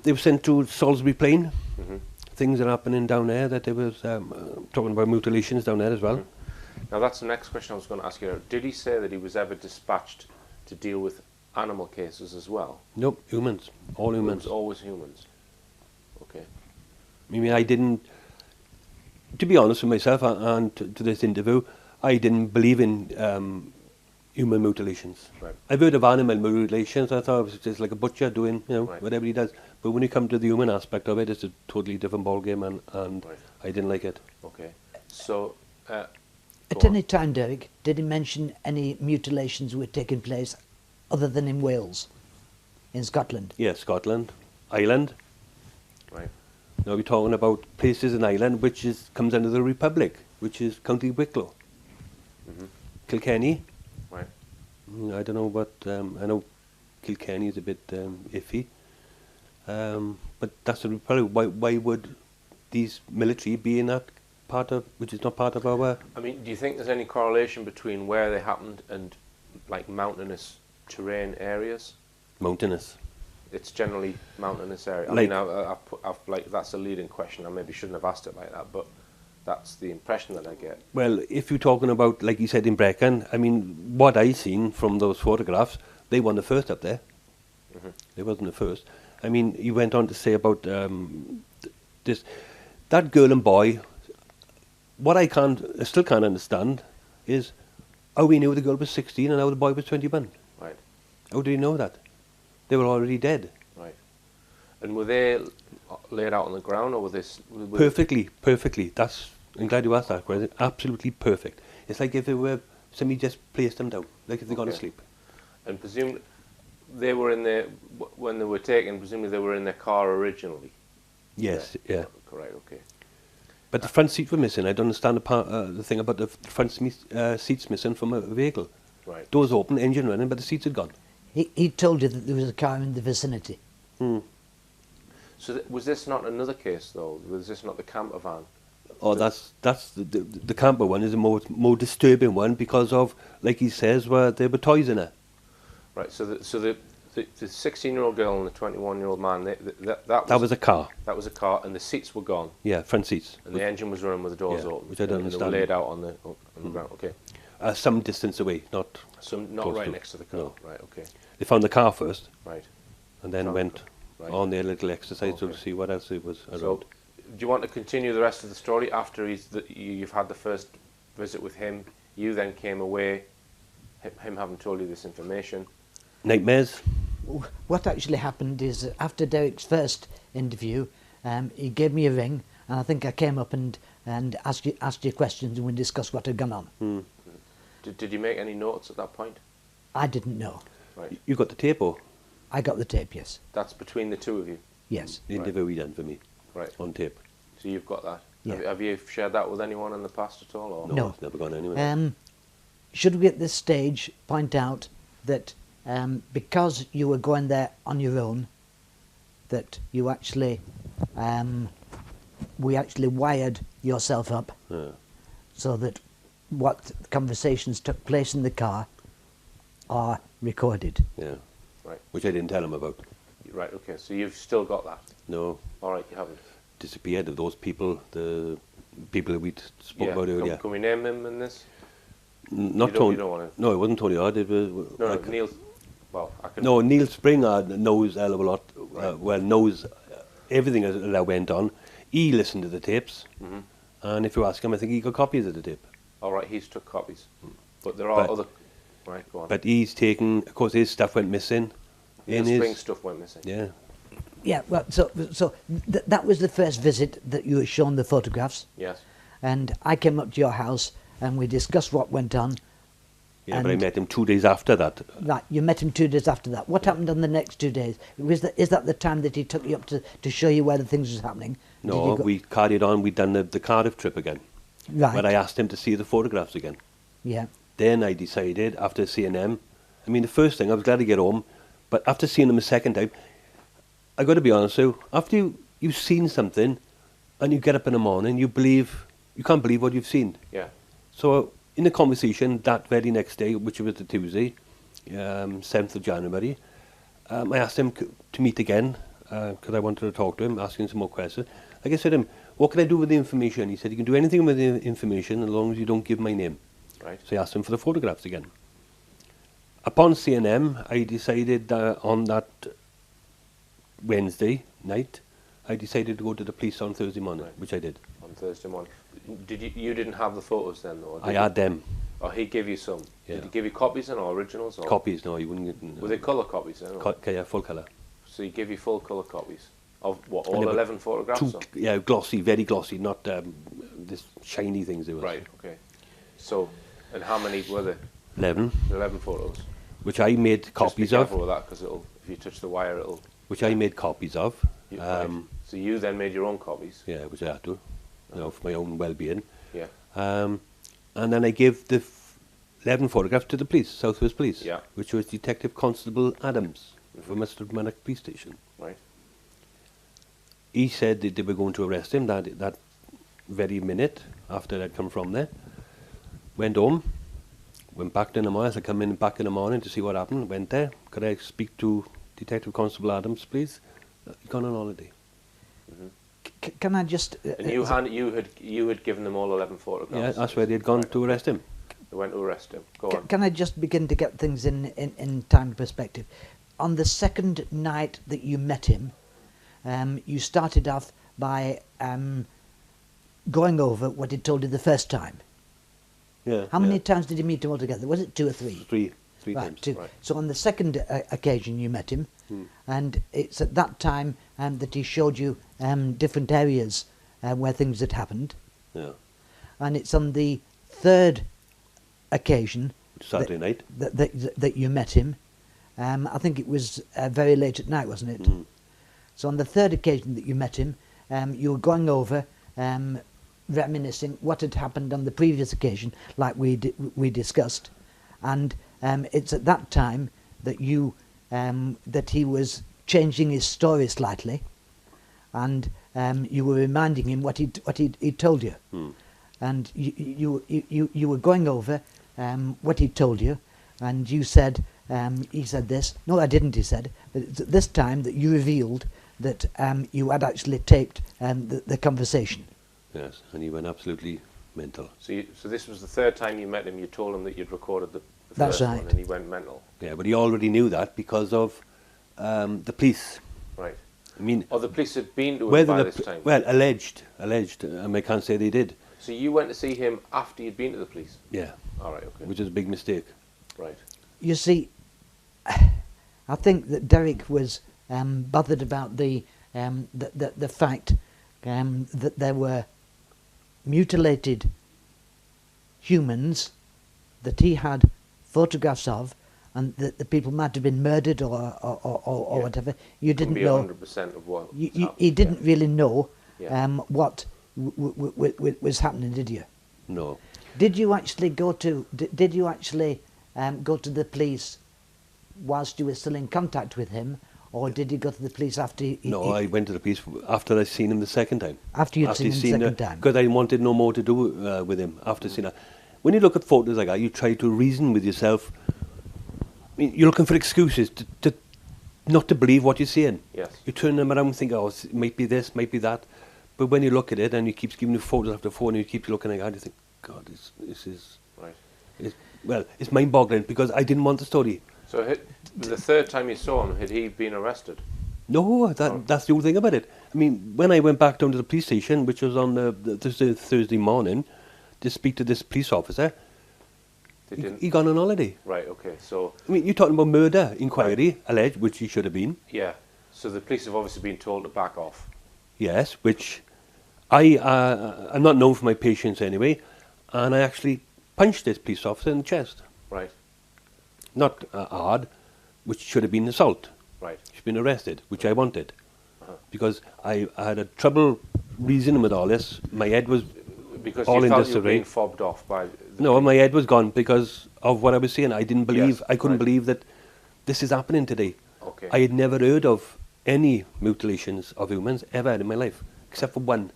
Speaker 2: they were sent to Salisbury Plain.
Speaker 1: Mm-hmm.
Speaker 2: Things are happening down there that they was talking about mutilations down there as well.
Speaker 1: Now that's the next question I was going to ask you. Did he say that he was ever dispatched to deal with animal cases as well?
Speaker 2: Nope, humans. All humans.
Speaker 1: Always humans. Okay.
Speaker 2: I mean, I didn't... To be honest with myself and to this interview, I didn't believe in human mutilations.
Speaker 1: Right.
Speaker 2: I've heard of animal mutilations. I thought it was just like a butcher doing,
Speaker 1: Right.
Speaker 2: whatever he does. But when you come to the human aspect of it, it's a totally different ballgame, and
Speaker 1: Right.
Speaker 2: I didn't like it.
Speaker 1: Okay. So...
Speaker 3: At
Speaker 1: go on.
Speaker 3: any time, Derek, did he mention any mutilations were taking place other than in Wales, in Scotland?
Speaker 2: Yeah, Scotland, Ireland.
Speaker 1: Right.
Speaker 2: Now we're talking about places in Ireland which comes under the Republic, which is County Wicklow,
Speaker 1: Mm-hmm.
Speaker 2: Kilkenny.
Speaker 1: Right.
Speaker 2: I don't know what... I know Kilkenny is a bit iffy. But that's the Republic. Why would these military be in that part of... which is not part of our...
Speaker 1: I mean, do you think there's any correlation between where they happened and, like, mountainous terrain areas?
Speaker 2: mountainous?
Speaker 1: It's generally mountainous area. I
Speaker 2: Like-
Speaker 1: mean, I've like that's a leading question. I maybe shouldn't have asked it like that, but that's the impression that I get.
Speaker 2: Well, if you're talking about, like you said, in Brecon, I mean, what I seen from those photographs, they won the first up there.
Speaker 1: Mhm.
Speaker 2: They wasn't the first. I mean, he went on to say about this, that girl and boy. What I still can't understand is how he knew the girl was 16 and how the boy was 21.
Speaker 1: Right,
Speaker 2: How did he know that? They were already dead.
Speaker 1: right. And were they laid out on the ground, or were this
Speaker 2: Perfectly. I'm glad you asked that question. Absolutely perfect. It's like if it were somebody just placed them down, like if they gone to
Speaker 1: Okay.
Speaker 2: sleep.
Speaker 1: And presumably they were in their when they were taken. Presumably they were in their car originally.
Speaker 2: Yes, yeah.
Speaker 1: Correct. Okay.
Speaker 2: But the front seats were missing. I don't understand the thing about the front seats missing from a vehicle.
Speaker 1: Right.
Speaker 2: Doors open, engine running, but the seats had gone.
Speaker 3: He told you that there was a car in the vicinity.
Speaker 2: Hmm.
Speaker 1: So was this not another case though? Was this not the camper van?
Speaker 2: Oh, that's the camper one is a more disturbing one because of, like he says, where there were toys in it.
Speaker 1: Right. So the 16-year-old girl and the 21-year-old man,
Speaker 2: That was a car.
Speaker 1: that was a car, and the seats were gone,
Speaker 2: Yeah, front seats.
Speaker 1: and the engine was running with the doors
Speaker 2: Yeah,
Speaker 1: open,
Speaker 2: which I don't
Speaker 1: and they
Speaker 2: understand.
Speaker 1: were laid out on the ground. Okay.
Speaker 2: Some distance away, not.
Speaker 1: So not
Speaker 2: Close
Speaker 1: right
Speaker 2: to-
Speaker 1: next to the car.
Speaker 2: no.
Speaker 1: Right. Okay.
Speaker 2: They found the car first
Speaker 1: Right.
Speaker 2: and then
Speaker 1: Found
Speaker 2: went
Speaker 1: the car. Right.
Speaker 2: on their little exercise to
Speaker 1: Okay.
Speaker 2: see what else it was around.
Speaker 1: So, do you want to continue the rest of the story after you've had the first visit with him? You then came away, him having told you this information.
Speaker 2: Nightmares.
Speaker 3: What actually happened is that after Derek's first interview, he gave me a ring, and I think I came up and asked you questions, and we discussed what had gone on.
Speaker 2: Hmm.
Speaker 1: Did you make any notes at that point?
Speaker 3: I didn't know.
Speaker 1: Right.
Speaker 2: You got the tape, or
Speaker 3: I got the tape, yes.
Speaker 1: That's between the two of you.
Speaker 3: Yes.
Speaker 2: the
Speaker 1: Right.
Speaker 2: interview he done for me
Speaker 1: Right.
Speaker 2: on tape?
Speaker 1: So you've got that.
Speaker 3: Yeah.
Speaker 1: Have you shared that with anyone in the past at all? Or?
Speaker 3: No.
Speaker 2: It's never gone anywhere.
Speaker 3: Should we at this stage point out that because you were going there on your own, that you actually, we actually wired yourself up
Speaker 2: Yeah.
Speaker 3: so that what conversations took place in the car are recorded.
Speaker 2: Yeah.
Speaker 1: Right.
Speaker 2: Which I didn't tell him about.
Speaker 1: Right, okay, so you've still got that?
Speaker 2: No.
Speaker 1: All right, you haven't?
Speaker 2: Disappeared of those people, the people that we spoke about earlier.
Speaker 1: Can we name them in this?
Speaker 2: Not
Speaker 1: you
Speaker 2: Tony.
Speaker 1: You don't want to?
Speaker 2: No, it wasn't Tony Hard. It was
Speaker 1: No, Neil. Well, I can.
Speaker 2: No, Neil Springer knows a hell of a lot.
Speaker 1: Right.
Speaker 2: Well, knows everything that went on. He listened to the tapes, and if you ask him, I think he got copies of the tape.
Speaker 1: All right, he's took copies, but there are other. Right, go on.
Speaker 2: But he's taken. Of course, his stuff went missing.
Speaker 1: Neil Spring stuff went missing.
Speaker 2: Yeah.
Speaker 3: Yeah, well, that was the first visit that you were shown the photographs.
Speaker 1: Yes.
Speaker 3: And I came up to your house and we discussed what went on.
Speaker 2: Yeah, but I met him 2 days after that.
Speaker 3: Right, you met him 2 days after that. What happened on the next 2 days? Is that the time that he took you up to show you where the things was happening?
Speaker 2: No, we carried on. We'd done the Cardiff trip again.
Speaker 3: Right.
Speaker 2: Where I asked him to see the photographs again.
Speaker 3: Yeah.
Speaker 2: Then I decided, after seeing them, I mean, the first thing, I was glad to get home, but after seeing them a second time, I got to be honest with you, after you've seen something and you get up in the morning, you can't believe what you've seen.
Speaker 1: Yeah.
Speaker 2: So in the conversation that very next day, which was the Tuesday, 7th of January, I asked him to meet again because I wanted to talk to him, asking some more questions. Like I said to him, what can I do with the information? He said, you can do anything with the information as long as you don't give my name.
Speaker 1: Right.
Speaker 2: So I asked him for the photographs again. Upon seeing them, I decided on that Wednesday night, I decided to go to the police on Thursday morning, which I did.
Speaker 1: On Thursday morning. You didn't have the photos then, though?
Speaker 2: I had them.
Speaker 1: Oh, he gave you some?
Speaker 2: Yeah.
Speaker 1: Did he give you copies and originals? Or?
Speaker 2: Copies, no, you wouldn't get...
Speaker 1: Were they colour copies then?
Speaker 2: Yeah, full colour.
Speaker 1: So he gave you full colour copies? Of what, all 11 photographs?
Speaker 2: Yeah, glossy, very glossy, not this shiny things they were.
Speaker 1: Right, okay. So, and how many were there?
Speaker 2: 11.
Speaker 1: 11 photos.
Speaker 2: Which I made copies
Speaker 1: Just be
Speaker 2: of.
Speaker 1: careful with that, because if you touch the wire, it'll...
Speaker 2: Which I made copies of.
Speaker 1: Right. So you then made your own copies?
Speaker 2: Yeah, which I had to, for my own well-being.
Speaker 1: Yeah.
Speaker 2: And then I gave the 11 photographs to the police, South Wales Police,
Speaker 1: Yeah.
Speaker 2: which was Detective Constable Adams from Mr. Manic Police Station.
Speaker 1: Right.
Speaker 2: He said that they were going to arrest him that very minute after I'd come from there. Went home, went back in the morning. I come in back in the morning to see what happened. Went there. Could I speak to Detective Constable Adams, please? He's gone on holiday.
Speaker 3: Can I just...
Speaker 1: And you had given them all 11 photographs?
Speaker 2: Yeah, that's where they'd gone to arrest him.
Speaker 1: They went to arrest him. Go on.
Speaker 3: Can I just begin to get things in time perspective? On the second night that you met him, you started off by going over what he told you the first time.
Speaker 2: Yeah.
Speaker 3: How many times did you meet him altogether? Was it 2 or 3?
Speaker 2: Three
Speaker 3: Right,
Speaker 2: times.
Speaker 3: 2.
Speaker 1: Right.
Speaker 3: So on the second occasion you met him, and it's at that time that he showed you different areas where things had happened.
Speaker 2: Yeah.
Speaker 3: And it's on the third occasion
Speaker 2: Saturday night.
Speaker 3: that you met him. I think it was very late at night, wasn't it? So on the third occasion that you met him, you were going over, reminiscing what had happened on the previous occasion, like we discussed, and it's at that time that that he was changing his story slightly, and you were reminding him what he told you, and you were going over what he told you, and you said. He said this. No, I didn't, he said. But it's at this time that you revealed that you had actually taped the conversation.
Speaker 2: Yes, and he went absolutely mental.
Speaker 1: So this was the third time you met him. You told him that you'd recorded the
Speaker 3: That's
Speaker 1: first
Speaker 3: right.
Speaker 1: one, and he went mental.
Speaker 2: Yeah, but he already knew that because of the police.
Speaker 1: Right.
Speaker 2: I mean,
Speaker 1: Oh, the police had been to him by this time.
Speaker 2: well, alleged. I can't say they did.
Speaker 1: So you went to see him after you'd been to the police.
Speaker 2: Yeah,
Speaker 1: All right. Okay.
Speaker 2: which is a big mistake.
Speaker 1: Right.
Speaker 3: You see, I think that Derek was bothered about the fact that there were mutilated humans that he had photographs of, and that the people might have been murdered or whatever. You didn't know.
Speaker 1: 100% of what.
Speaker 3: He didn't really know
Speaker 1: Yeah.
Speaker 3: what was happening, did you?
Speaker 2: No.
Speaker 3: Did you actually go to? Did you actually go to the police whilst you were still in contact with him, or did you go to the police after?
Speaker 2: No, I went to the police after I seen him the second time.
Speaker 3: After you'd seen him the second time.
Speaker 2: Because I wanted no more to do with him after seeing that. when you look at photos like that, you try to reason with yourself. I mean, you're looking for excuses to not to believe what you're seeing.
Speaker 1: Yes.
Speaker 2: You turn them around and think, oh, it might be this, might be that. But when you look at it and you keep giving you photos after photo and you keep looking at it, you think, God, this is...
Speaker 1: Right.
Speaker 2: Well, it's mind-boggling because I didn't want the story.
Speaker 1: So the third time you saw him, had he been arrested?
Speaker 2: No, that's the whole thing about it. I mean, when I went back down to the police station, which was on the Thursday morning, to speak to this police officer, he gone on holiday.
Speaker 1: Right, okay, so...
Speaker 2: I mean, you're talking about murder inquiry, alleged, which he should have been.
Speaker 1: Yeah, so the police have obviously been told to back off.
Speaker 2: Yes, which I'm not known for my patience anyway, and I actually punched this police officer in the chest.
Speaker 1: Right.
Speaker 2: Not hard, which should have been assault.
Speaker 1: Right.
Speaker 2: She's been arrested, which I wanted. Because I had a trouble reasoning with all this. My head was
Speaker 1: because
Speaker 2: all
Speaker 1: you
Speaker 2: in
Speaker 1: felt you were
Speaker 2: disarray.
Speaker 1: being fobbed off by...
Speaker 2: No, my head was gone because of what I was saying. I didn't believe,
Speaker 1: Yes,
Speaker 2: I couldn't
Speaker 1: right.
Speaker 2: believe that this is happening today.
Speaker 1: Okay.
Speaker 2: I had never heard of any mutilations of humans ever in my life, except for one.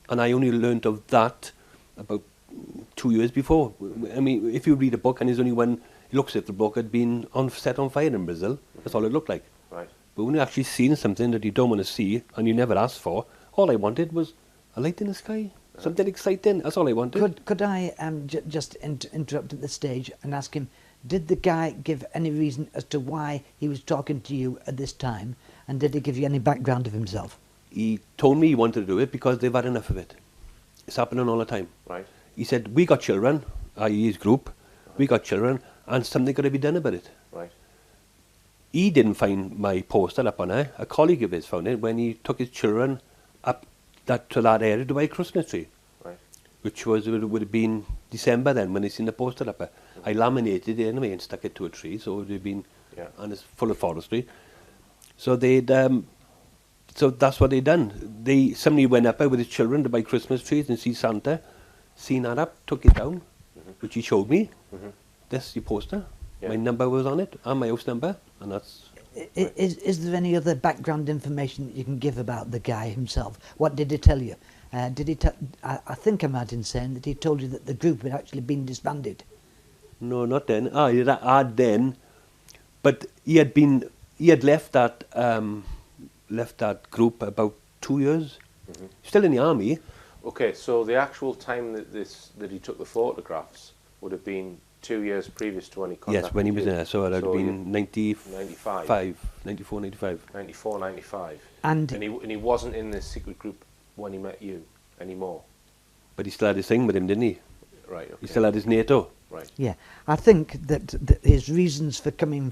Speaker 2: And I only learnt of that about 2 years before. I mean, if you read a book and there's only one, it looks as if the book had been set on fire in Brazil. That's all it looked like.
Speaker 1: Right.
Speaker 2: But when you actually seen something that you don't want to see and you never asked for, all I wanted was a light in the sky, something exciting. That's all I wanted.
Speaker 3: Could I just interrupt at this stage and ask him, did the guy give any reason as to why he was talking to you at this time, and did he give you any background of himself?
Speaker 2: He told me he wanted to do it because they've had enough of it. It's happening all the time.
Speaker 1: Right.
Speaker 2: He said, we got children, i.e. his group, we got children, and something got to be done about it.
Speaker 1: Right.
Speaker 2: He didn't find my poster up on there. A colleague of his found it when he took his children up to that area to buy a Christmas tree.
Speaker 1: Right.
Speaker 2: Which would have been December then when they seen the poster up there. I laminated it anyway and stuck it to a tree, so it would have been, and it's full of forestry. So they'd, so that's what they done. Somebody went up there with his children to buy Christmas trees and see Santa, seen that up, took it down, which he showed me. This your poster.
Speaker 1: Yeah.
Speaker 2: My number was on it, and my house number, and that's...
Speaker 3: Is there any other background information that you can give about the guy himself? What did he tell you? Did he? I think I'm right in saying that he told you that the group had actually been disbanded.
Speaker 2: No, not then. He had then, but he had left that group about 2 years. Still in the army.
Speaker 1: Okay, so the actual time that he took the photographs would have been 2 years previous to when he contacted
Speaker 2: Yes, when he was
Speaker 1: you.
Speaker 2: there. So it had been
Speaker 1: 95.
Speaker 2: 94, 95.
Speaker 1: 94, 95.
Speaker 3: And
Speaker 1: he wasn't in this secret group when he met you anymore.
Speaker 2: But he still had his thing with him, didn't he?
Speaker 1: Right, okay.
Speaker 2: He still had his NATO.
Speaker 1: Right.
Speaker 3: yeah, I think that his reasons for coming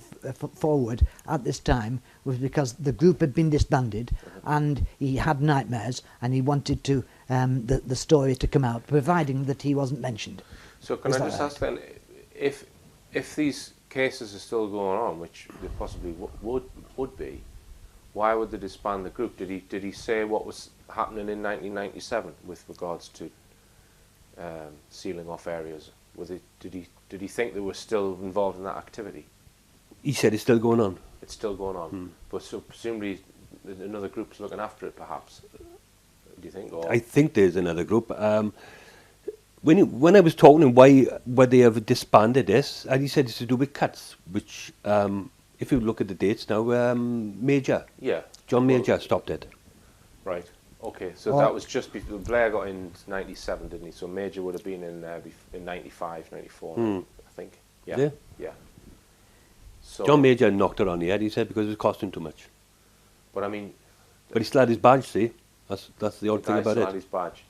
Speaker 3: forward at this time was because the group had been disbanded and he had nightmares and he wanted to the story to come out, providing that he wasn't mentioned.
Speaker 1: So can
Speaker 3: Is
Speaker 1: I
Speaker 3: that
Speaker 1: just
Speaker 3: right?
Speaker 1: ask then, if these cases are still going on, which they possibly would be, why would they disband the group? Did he say what was happening in 1997 with regards to sealing off areas? Did he think they were still involved in that activity?
Speaker 2: He said it's still going on.
Speaker 1: It's still going on, but so presumably another group's looking after it, perhaps. Do you think? Or
Speaker 2: I think there's another group. When I was talking to him why they have disbanded this, and he said it's to do with cuts, which if you look at the dates now, Major,
Speaker 1: yeah,
Speaker 2: John Major stopped it.
Speaker 1: right. Okay, so
Speaker 3: Well,
Speaker 1: that was just before Blair got in 97, didn't he? So Major would have been in in 95, 94, I think. Yeah.
Speaker 2: Yeah.
Speaker 1: Yeah. So,
Speaker 2: John Major knocked it on the head, he said, because it was costing too much.
Speaker 1: but I mean,
Speaker 2: But he still had his badge, see? That's the odd
Speaker 1: the
Speaker 2: thing
Speaker 1: guy
Speaker 2: about
Speaker 1: still
Speaker 2: it.
Speaker 1: had his badge.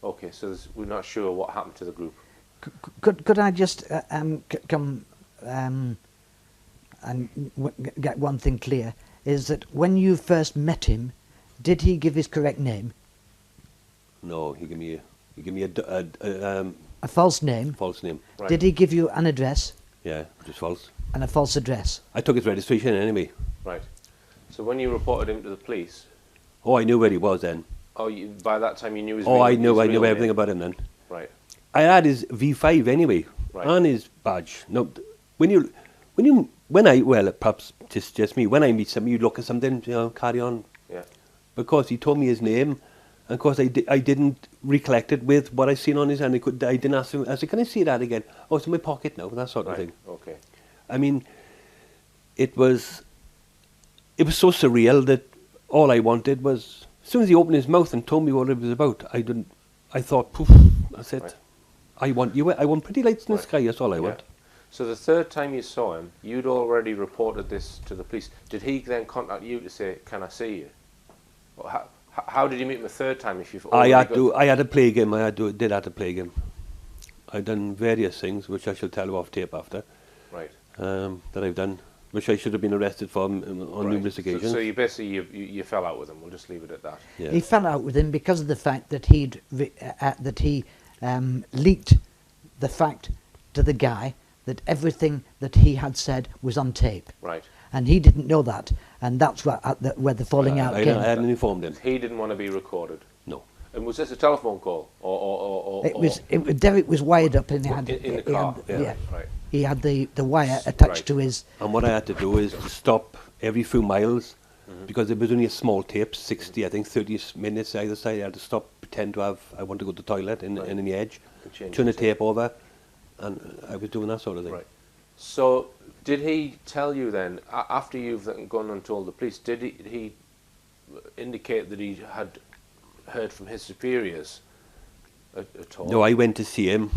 Speaker 1: Okay, so we're not sure what happened to the group.
Speaker 3: Could I just come and get one thing clear? Is that when you first met him, did he give his correct name?
Speaker 2: No, he gave me
Speaker 3: A false name?
Speaker 2: false name.
Speaker 1: Right.
Speaker 3: Did he give you an address
Speaker 2: Yeah, which is false.
Speaker 3: and a false address?
Speaker 2: I took his registration anyway.
Speaker 1: Right. So when you reported him to the police,
Speaker 2: Oh, I knew where he was then.
Speaker 1: by that time you knew his
Speaker 2: Oh,
Speaker 1: real,
Speaker 2: I knew
Speaker 1: his real
Speaker 2: everything
Speaker 1: name.
Speaker 2: about him then.
Speaker 1: Right.
Speaker 2: I had his V5 anyway,
Speaker 1: Right.
Speaker 2: and his badge. No, perhaps just me. When I meet somebody, you look at something, carry on.
Speaker 1: Yeah.
Speaker 2: Because he told me his name, and of course I didn't recollected with what I seen on his hand. I didn't ask him. I said, "Can I see that again?" "Oh, it's in my pocket now." That sort of thing.
Speaker 1: Okay.
Speaker 2: I mean, it was so surreal that all I wanted was, as soon as he opened his mouth and told me what it was about, I thought, poof, that's it.
Speaker 1: Right.
Speaker 2: I want pretty lights in the sky, that's all I want.
Speaker 1: So the third time you saw him, you'd already reported this to the police. Did he then contact you to say, "Can I see you"? Or how did you meet him the third time if you've already
Speaker 2: I had to play him. Did have to play him. I've done various things, which I shall tell you off tape after.
Speaker 1: Right.
Speaker 2: That I've done, which I should have been arrested for on numerous occasions.
Speaker 1: So you basically you fell out with him. We'll just leave it at that.
Speaker 2: Yeah.
Speaker 3: He fell out with him because of the fact that he leaked the fact to the guy that everything that he had said was on tape.
Speaker 1: Right.
Speaker 3: And he didn't know that, and that's where the falling out came.
Speaker 2: I hadn't informed him.
Speaker 1: He didn't want to be recorded.
Speaker 2: No.
Speaker 1: And was this a telephone call, or
Speaker 3: Derek was wired up and he had
Speaker 1: in the car? Right.
Speaker 3: He had the wire attached to his.
Speaker 2: And what I had to do is to stop every few miles, because it was only a small tape, 60, I think 30 minutes either side. I had to stop, pretend I want to go to the toilet in the edge, turn the tape over, and I was doing that sort of thing.
Speaker 1: Right. So did he tell you then, after you've gone and told the police, did he indicate that he had heard from his superiors at all?
Speaker 2: No, I went to see him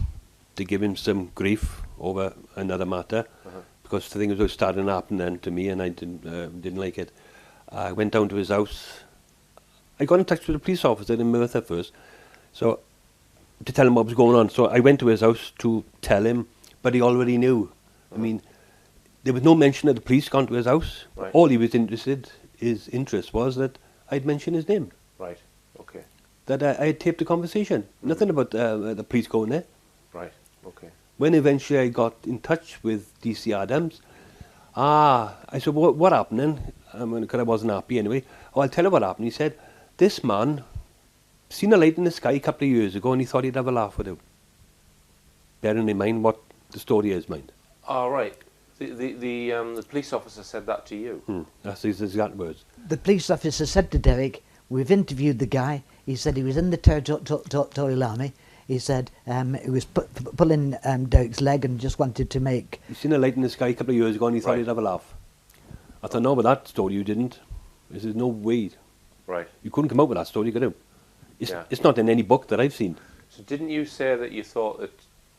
Speaker 2: to give him some grief over another matter, because the thing was starting to happen then to me, and I didn't like it. I went down to his house. I got in touch with the police officer in Merthyr first, so to tell him what was going on. So I went to his house to tell him, but he already knew. I mean, there was no mention of the police gone to his house.
Speaker 1: Right.
Speaker 2: All he was his interest was that I'd mentioned his name.
Speaker 1: Right. Okay.
Speaker 2: That I had taped the conversation. Nothing about the police going there.
Speaker 1: Right. Okay.
Speaker 2: When eventually I got in touch with DC Adams, I said, what happened then? Because I wasn't happy anyway. Oh, I'll tell you what happened. He said, this man seen a light in the sky a couple of years ago and he thought he'd have a laugh with him. Bearing in mind what the story is, mind.
Speaker 1: All right. The police officer said that to you?
Speaker 2: That's his exact words.
Speaker 3: The police officer said to Derek, "We've interviewed the guy." He said he was in the Territorial Army. He said he was pulling Derek's leg and just wanted to make...
Speaker 2: He seen a light in the sky a couple of years ago and he thought he'd have a laugh. I thought, no, but that story you didn't. There's no way.
Speaker 1: Right.
Speaker 2: You couldn't come up with that story, could you? It's not in any book that I've seen.
Speaker 1: So didn't you say that you thought that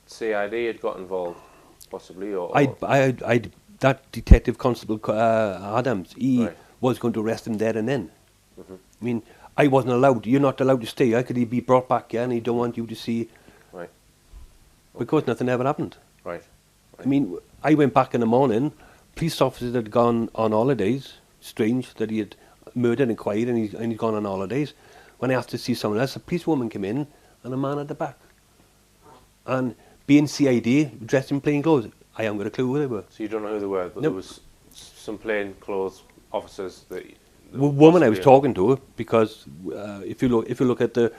Speaker 1: CID had got involved, possibly? Or
Speaker 2: that Detective Constable Adams, he was going to arrest him there and then. I mean, I wasn't allowed. You're not allowed to stay. How could he be brought back here and he don't want you to see?
Speaker 1: Right.
Speaker 2: Because nothing ever happened.
Speaker 1: Right.
Speaker 2: I mean, I went back in the morning. Police officers had gone on holidays. Strange that he had murdered and quiet and he'd gone on holidays. When I asked to see someone else, a policewoman came in and a man at the back. And being CID, dressed in plain clothes, I haven't got a clue who they were.
Speaker 1: So you don't know who they were, but there was some plain clothes officers that...
Speaker 2: Woman I was talking to, because if you look at the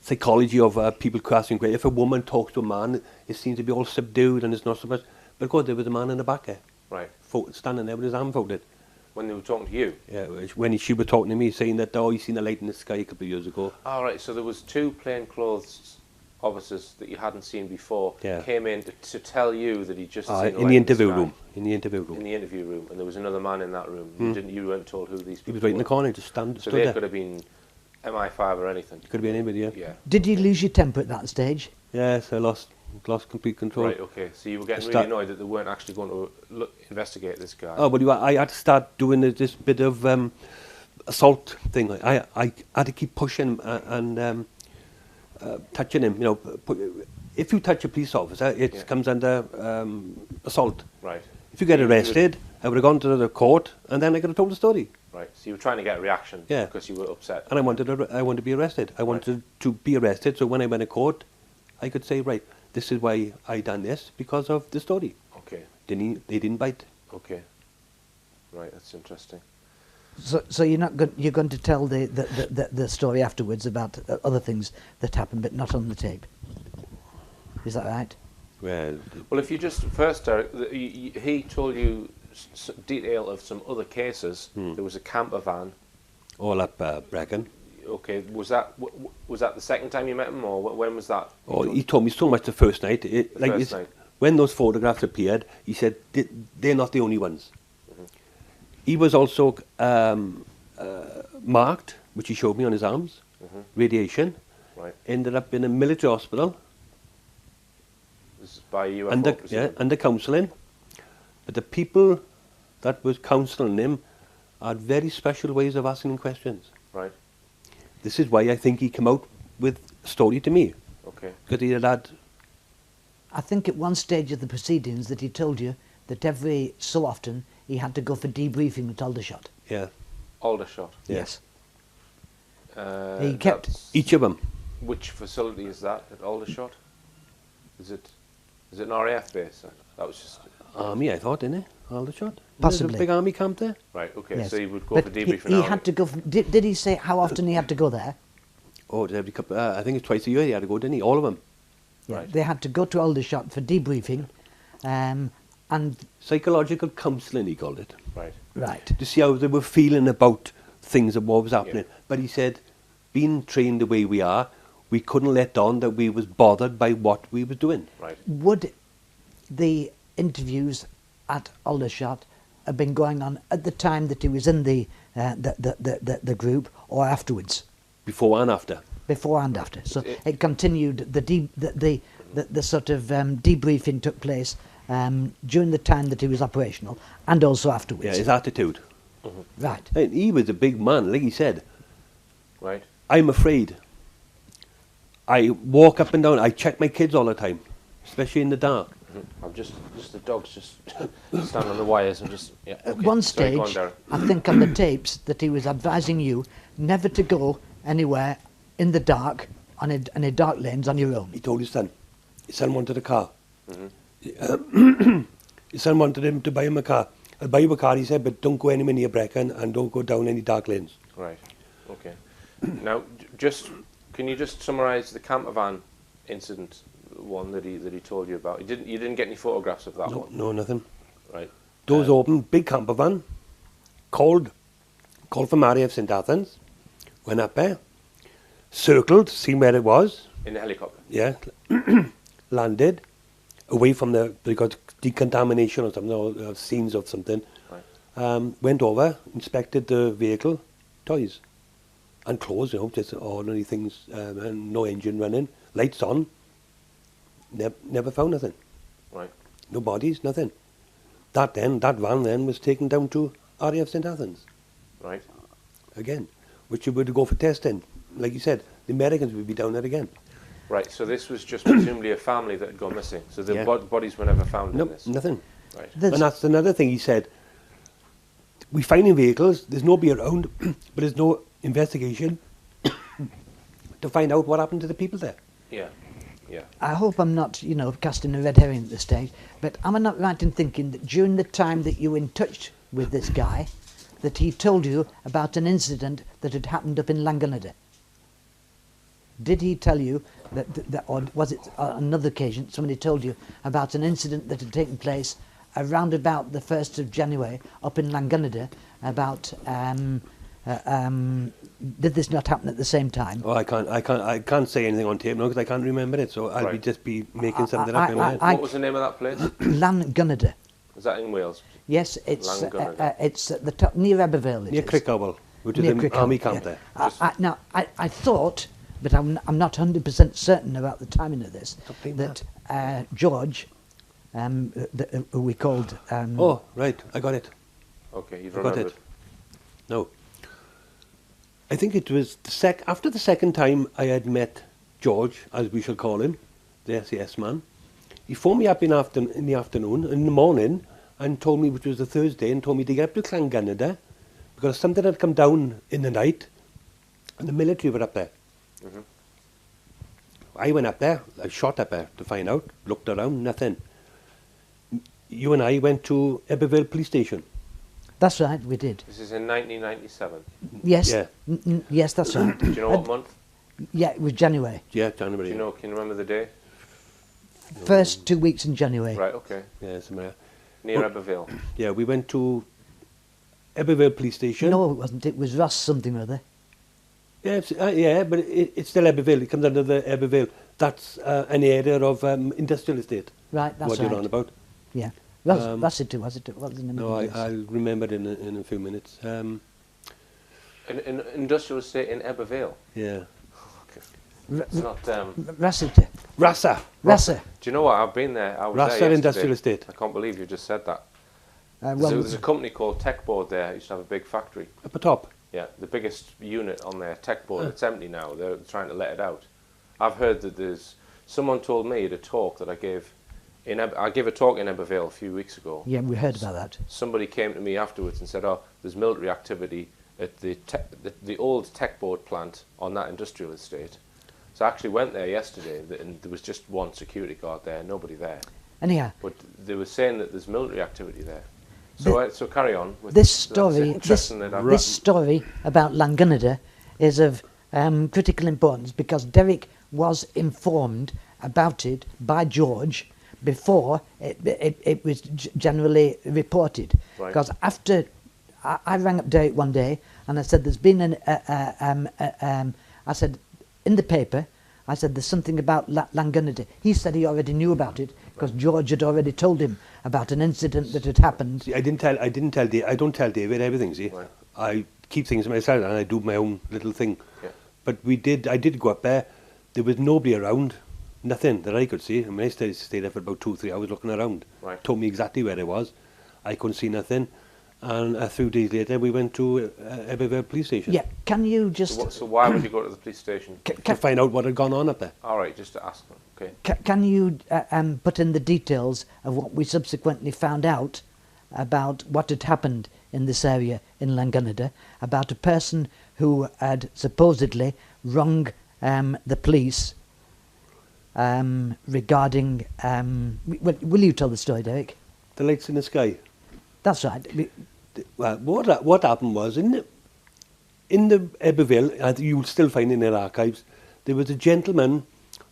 Speaker 2: psychology of people crossing grade, if a woman talks to a man, it seems to be all subdued and it's not so much. But of course, there was a man in the back there,
Speaker 1: right,
Speaker 2: standing there with his arm folded.
Speaker 1: When they were talking to you?
Speaker 2: Yeah, when she was talking to me, saying that, oh, he's seen a light in the sky a couple of years ago.
Speaker 1: All right, so there was two plainclothes officers that you hadn't seen before came in to tell you that he'd just seen a light
Speaker 2: in the interview room. In the interview room.
Speaker 1: In the interview room, and there was another man in that room. You weren't told who these people were?
Speaker 2: He was right in the corner, just stood
Speaker 1: there. So
Speaker 2: there.
Speaker 1: they could have been MI5 or anything.
Speaker 2: Could have been anybody,
Speaker 1: yeah.
Speaker 3: Did you lose your temper at that stage?
Speaker 2: Yes, I lost complete control.
Speaker 1: Right, okay. So you were getting really annoyed that they weren't actually going to investigate this guy.
Speaker 2: Oh, but I had to start doing this bit of assault thing. I had to keep pushing and touching him. You know, if you touch a police officer, it comes under assault.
Speaker 1: Right.
Speaker 2: If you get arrested, I would have gone to the court, and then I could have told the story.
Speaker 1: Right. So you were trying to get a reaction because you were upset.
Speaker 2: And I wanted to be arrested. I wanted to be arrested, so when I went to court, I could say, right, this is why I done this, because of the story.
Speaker 1: Okay.
Speaker 2: They didn't bite.
Speaker 1: Okay. Right, that's interesting.
Speaker 3: So you're not you're going to tell the story afterwards about other things that happened, but not on the tape. Is that right?
Speaker 2: Well,
Speaker 1: if you just first, Derek, he told you detail of some other cases. There was a camper van.
Speaker 2: All up Brecon.
Speaker 1: Okay, was that the second time you met him, or when was that?
Speaker 2: Oh, he told me so much the first night.
Speaker 1: First night.
Speaker 2: When those photographs appeared, he said they're not the only ones. He was also marked, which he showed me on his arms, radiation.
Speaker 1: Right.
Speaker 2: Ended up in a military hospital
Speaker 1: This is by UFO.
Speaker 2: under counselling. But the people that was counselling him had very special ways of asking him questions.
Speaker 1: Right.
Speaker 2: This is why I think he came out with a story to me.
Speaker 1: Okay.
Speaker 2: Because he had
Speaker 3: I think at one stage of the proceedings that he told you that every so often he had to go for debriefing at Aldershot.
Speaker 2: yeah.
Speaker 1: Aldershot.
Speaker 3: Yes. He kept-
Speaker 1: That's-
Speaker 2: Each of them.
Speaker 1: Which facility is that at Aldershot? Is it an RAF base? That was just
Speaker 2: Army, I thought, didn't it? Aldershot?
Speaker 3: Possibly.
Speaker 2: There's a big army camp there.
Speaker 1: right. Okay,
Speaker 3: Yes.
Speaker 1: so he would go
Speaker 3: But
Speaker 1: for debriefing.
Speaker 3: he
Speaker 1: now.
Speaker 3: had to go. Did he say how often he had to go there?
Speaker 2: Oh, every couple, I think it's twice a year he had to go, didn't he? All of them.
Speaker 3: Yeah,
Speaker 1: Right.
Speaker 3: they had to go to Aldershot for debriefing, and
Speaker 2: Psychological counselling, he called it.
Speaker 1: Right.
Speaker 3: right.
Speaker 2: To see how they were feeling about things and what was happening. But he said, being trained the way we are, we couldn't let on that we was bothered by what we were doing.
Speaker 1: Right.
Speaker 3: Would the interviews at Aldershot have been going on at the time that he was in the group, or afterwards,
Speaker 2: Before and after.
Speaker 3: before and after? So
Speaker 1: It-
Speaker 3: it continued. The sort of debriefing took place during the time that he was operational, and also afterwards.
Speaker 2: Yeah, his attitude.
Speaker 3: Right.
Speaker 2: And he was a big man, like he said.
Speaker 1: Right.
Speaker 2: I'm afraid. I walk up and down, I check my kids all the time, especially in the dark.
Speaker 1: I'm just the dogs just stand on the wires and just yeah.
Speaker 3: At
Speaker 1: okay.
Speaker 3: one
Speaker 1: Sorry, go on,
Speaker 3: stage,
Speaker 1: Derek.
Speaker 3: I think on the tapes that he was advising you never to go anywhere in the dark on a dark lanes on your own.
Speaker 2: He told his son. His son wanted a car.
Speaker 1: Mm-hmm.
Speaker 2: His son wanted him to buy him a car. I'll buy you a car, he said, but don't go anywhere near Brecon and don't go down any dark lanes.
Speaker 1: Right. Okay. Now, can you just summarise the camper van incident, the one that he told you about? You didn't get any photographs of that
Speaker 2: No,
Speaker 1: one,
Speaker 2: no, nothing.
Speaker 1: right?
Speaker 2: Doors open, big camper van, called from RAF St Athens, went up there, circled, seen where it was,
Speaker 1: In the helicopter.
Speaker 2: yeah, landed, away from because decontamination or something, or scenes of something,
Speaker 1: Right.
Speaker 2: went over, inspected the vehicle, toys, and clothes, just ordinary things, and no engine running, lights on, never found nothing,
Speaker 1: Right.
Speaker 2: no bodies, nothing. That van then was taken down to RAF St Athens
Speaker 1: Right.
Speaker 2: again, which would go for testing. Like you said, the Americans would be down there again.
Speaker 1: Right. So this was just presumably a family that had gone missing. So the
Speaker 2: Yeah.
Speaker 1: bodies were never found
Speaker 2: No,
Speaker 1: in this.
Speaker 2: nothing.
Speaker 1: Right.
Speaker 3: There's-
Speaker 2: And that's another thing he said. We find in vehicles, there's nobody around, but there's no investigation to find out what happened to the people there.
Speaker 1: Yeah. Yeah.
Speaker 3: I hope I'm not, casting a red herring at this stage, but am I not right in thinking that during the time that you were in touch with this guy, that he told you about an incident that had happened up in Langanada? Did he tell you that or was it on another occasion somebody told you about an incident that had taken place around about the 1st of January up in Langanada about did this not happen at the same time?
Speaker 2: Oh, I can't say anything on tape now because I can't remember it. So I'll
Speaker 1: Right.
Speaker 2: just be making something up in my head.
Speaker 3: I-
Speaker 1: What was the name of that place?
Speaker 3: Langanada.
Speaker 1: Was that in Wales?
Speaker 3: Yes, it's
Speaker 1: Langanada.
Speaker 3: it's at the top near Aberville.
Speaker 2: Near Crickhowell, which is
Speaker 3: Near
Speaker 2: an
Speaker 3: Crickhowell,
Speaker 2: army camp
Speaker 3: yeah.
Speaker 2: there.
Speaker 3: Now, I thought, but I'm not 100% certain about the timing of this,
Speaker 2: Something
Speaker 3: that George, who we called...
Speaker 2: Oh, right, I got it.
Speaker 1: Okay, you've
Speaker 2: I got
Speaker 1: remembered.
Speaker 2: it. No. I think it was after the second time I had met George, as we shall call him, the SAS man. He phoned me up in the afternoon, in the morning, and told me, which was a Thursday, and told me to get up to Clanganada because something had come down in the night, and the military were up there.
Speaker 1: Mm-hmm.
Speaker 2: I went up there, I shot up there to find out, looked around, nothing. You and I went to Eberville police station.
Speaker 3: That's right, we did.
Speaker 1: This is in 1997.
Speaker 3: Yes,
Speaker 2: Yeah.
Speaker 3: yes, that's right.
Speaker 1: Do you know what month?
Speaker 3: Yeah, it was January.
Speaker 2: Yeah,
Speaker 1: Do
Speaker 2: January.
Speaker 1: you know? Can you remember the day?
Speaker 3: First 2 weeks in January.
Speaker 1: Right. Okay.
Speaker 2: Yeah, somewhere.
Speaker 1: Near
Speaker 2: Well-
Speaker 1: Eberville.
Speaker 2: Yeah, we went to Eberville police station.
Speaker 3: No, it wasn't. It was Ross something or other.
Speaker 2: Yeah, yeah, but it's still Abbeville. It comes under the Abbeville. That's an area of industrial estate.
Speaker 3: Right, that's
Speaker 2: what
Speaker 3: right.
Speaker 2: you're on about.
Speaker 3: Yeah. Rossiter, was it? What was the name
Speaker 2: No,
Speaker 3: of the place?
Speaker 2: I'll remember it in a few minutes.
Speaker 1: An industrial estate in Abbeville.
Speaker 2: Yeah.
Speaker 1: It's not.
Speaker 3: Rossiter.
Speaker 2: Rasa.
Speaker 3: Rasa.
Speaker 1: Do you know what? I've been there. I was
Speaker 2: Rasa
Speaker 1: there yesterday.
Speaker 2: Industrial Estate.
Speaker 1: I can't believe you just said that.
Speaker 3: Well,
Speaker 1: There's a company called Techboard there. It used to have a big factory.
Speaker 2: Up the top.
Speaker 1: Yeah, the biggest unit on there, Techboard. It's empty now. They're trying to let it out. I've heard that there's. Someone told me at a talk that I gave. I gave a talk in Abbeville a few weeks ago.
Speaker 3: yeah, we heard about that.
Speaker 1: Somebody came to me afterwards and said, "Oh, there's military activity at the old Techboard plant on that industrial estate." So I actually went there yesterday, and there was just one security guard there, nobody there.
Speaker 3: Anyhow,
Speaker 1: But they were saying that there's military activity there. So so carry on. With
Speaker 3: this
Speaker 1: that's
Speaker 3: story,
Speaker 1: interesting that I've-
Speaker 3: this story about Langunada is of critical importance because Derek was informed about it by George before it was generally reported.
Speaker 1: Right.
Speaker 3: Because after I rang up Derek one day and I said, "There's been I said in the paper." I said, "There's something about Langunada." He said he already knew about it because George had already told him about an incident that had happened.
Speaker 2: See, I didn't tell David. I don't tell David everything. See,
Speaker 1: Right.
Speaker 2: I keep things to myself and I do my own little thing.
Speaker 1: Yeah.
Speaker 2: But I did go up there. There was nobody around, nothing that I could see. I mean, I stayed there for about 2 or 3 hours looking around.
Speaker 1: Right.
Speaker 2: Told me exactly where it was. I couldn't see nothing. And a few days later, we went to Abbeville police station.
Speaker 3: Yeah, can you just
Speaker 1: So why would you go to the police station?
Speaker 2: To find out what had gone on up there.
Speaker 1: All right, just to ask them. Okay.
Speaker 3: Can you put in the details of what we subsequently found out about what had happened in this area in Langunada, about a person who had supposedly wronged the police regarding... will you tell the story, Derek?
Speaker 2: The lights in the sky.
Speaker 3: That's right.
Speaker 2: Well, what happened was in the Abbeville, and you'll still find in their archives, there was a gentleman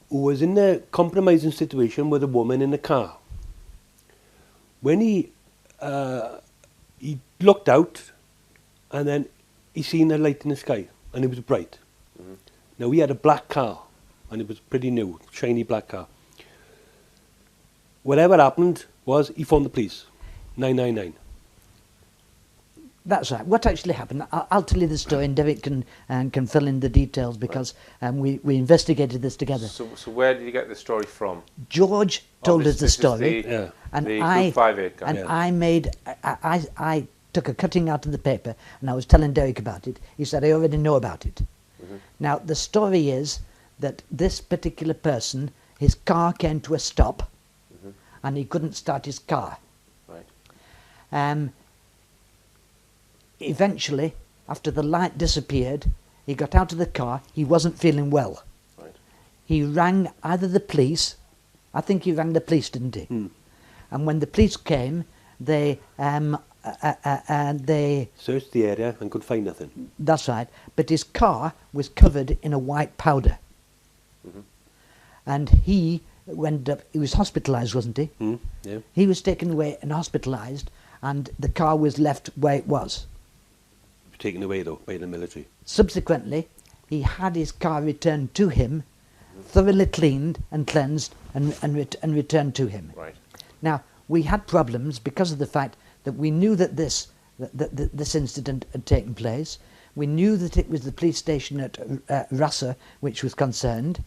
Speaker 2: who was in a compromising situation with a woman in a car. When he looked out, and then he seen a light in the sky, and it was bright.
Speaker 1: Mhm.
Speaker 2: Now he had a black car, and it was pretty new, shiny black car. Whatever happened was he phoned the police, 999.
Speaker 3: That's right. What actually happened? I'll tell you the story, and Derek can fill in the details because we investigated this together.
Speaker 1: So where did you get the story from?
Speaker 3: George told us the
Speaker 1: This is
Speaker 3: story,
Speaker 2: Yeah.
Speaker 3: and
Speaker 1: the
Speaker 3: I
Speaker 1: Group 5-8 guy.
Speaker 3: and
Speaker 2: Yeah.
Speaker 3: I took a cutting out of the paper, and I was telling Derek about it. He said, "I already know about it."
Speaker 1: Mhm.
Speaker 3: Now the story is that this particular person, his car came to a stop,
Speaker 1: Mhm.
Speaker 3: and he couldn't start his car.
Speaker 1: Right.
Speaker 3: Eventually, after the light disappeared, he got out of the car. He wasn't feeling well.
Speaker 1: Right.
Speaker 3: He rang either the police, I think he rang the police, didn't he?
Speaker 2: Hmm.
Speaker 3: And when the police came, they
Speaker 2: Searched the area and could find nothing.
Speaker 3: that's right, but his car was covered in a white powder.
Speaker 1: Mhm.
Speaker 3: And he was hospitalised, wasn't he?
Speaker 2: Hmm. Yeah.
Speaker 3: He was taken away and hospitalised, and the car was left where it was.
Speaker 2: Taken away though by the military.
Speaker 3: Subsequently, he had his car returned to him, thoroughly cleaned and cleansed, and returned to him.
Speaker 1: Right.
Speaker 3: Now, we had problems because of the fact that we knew that this incident had taken place. We knew that it was the police station at Rasa which was concerned.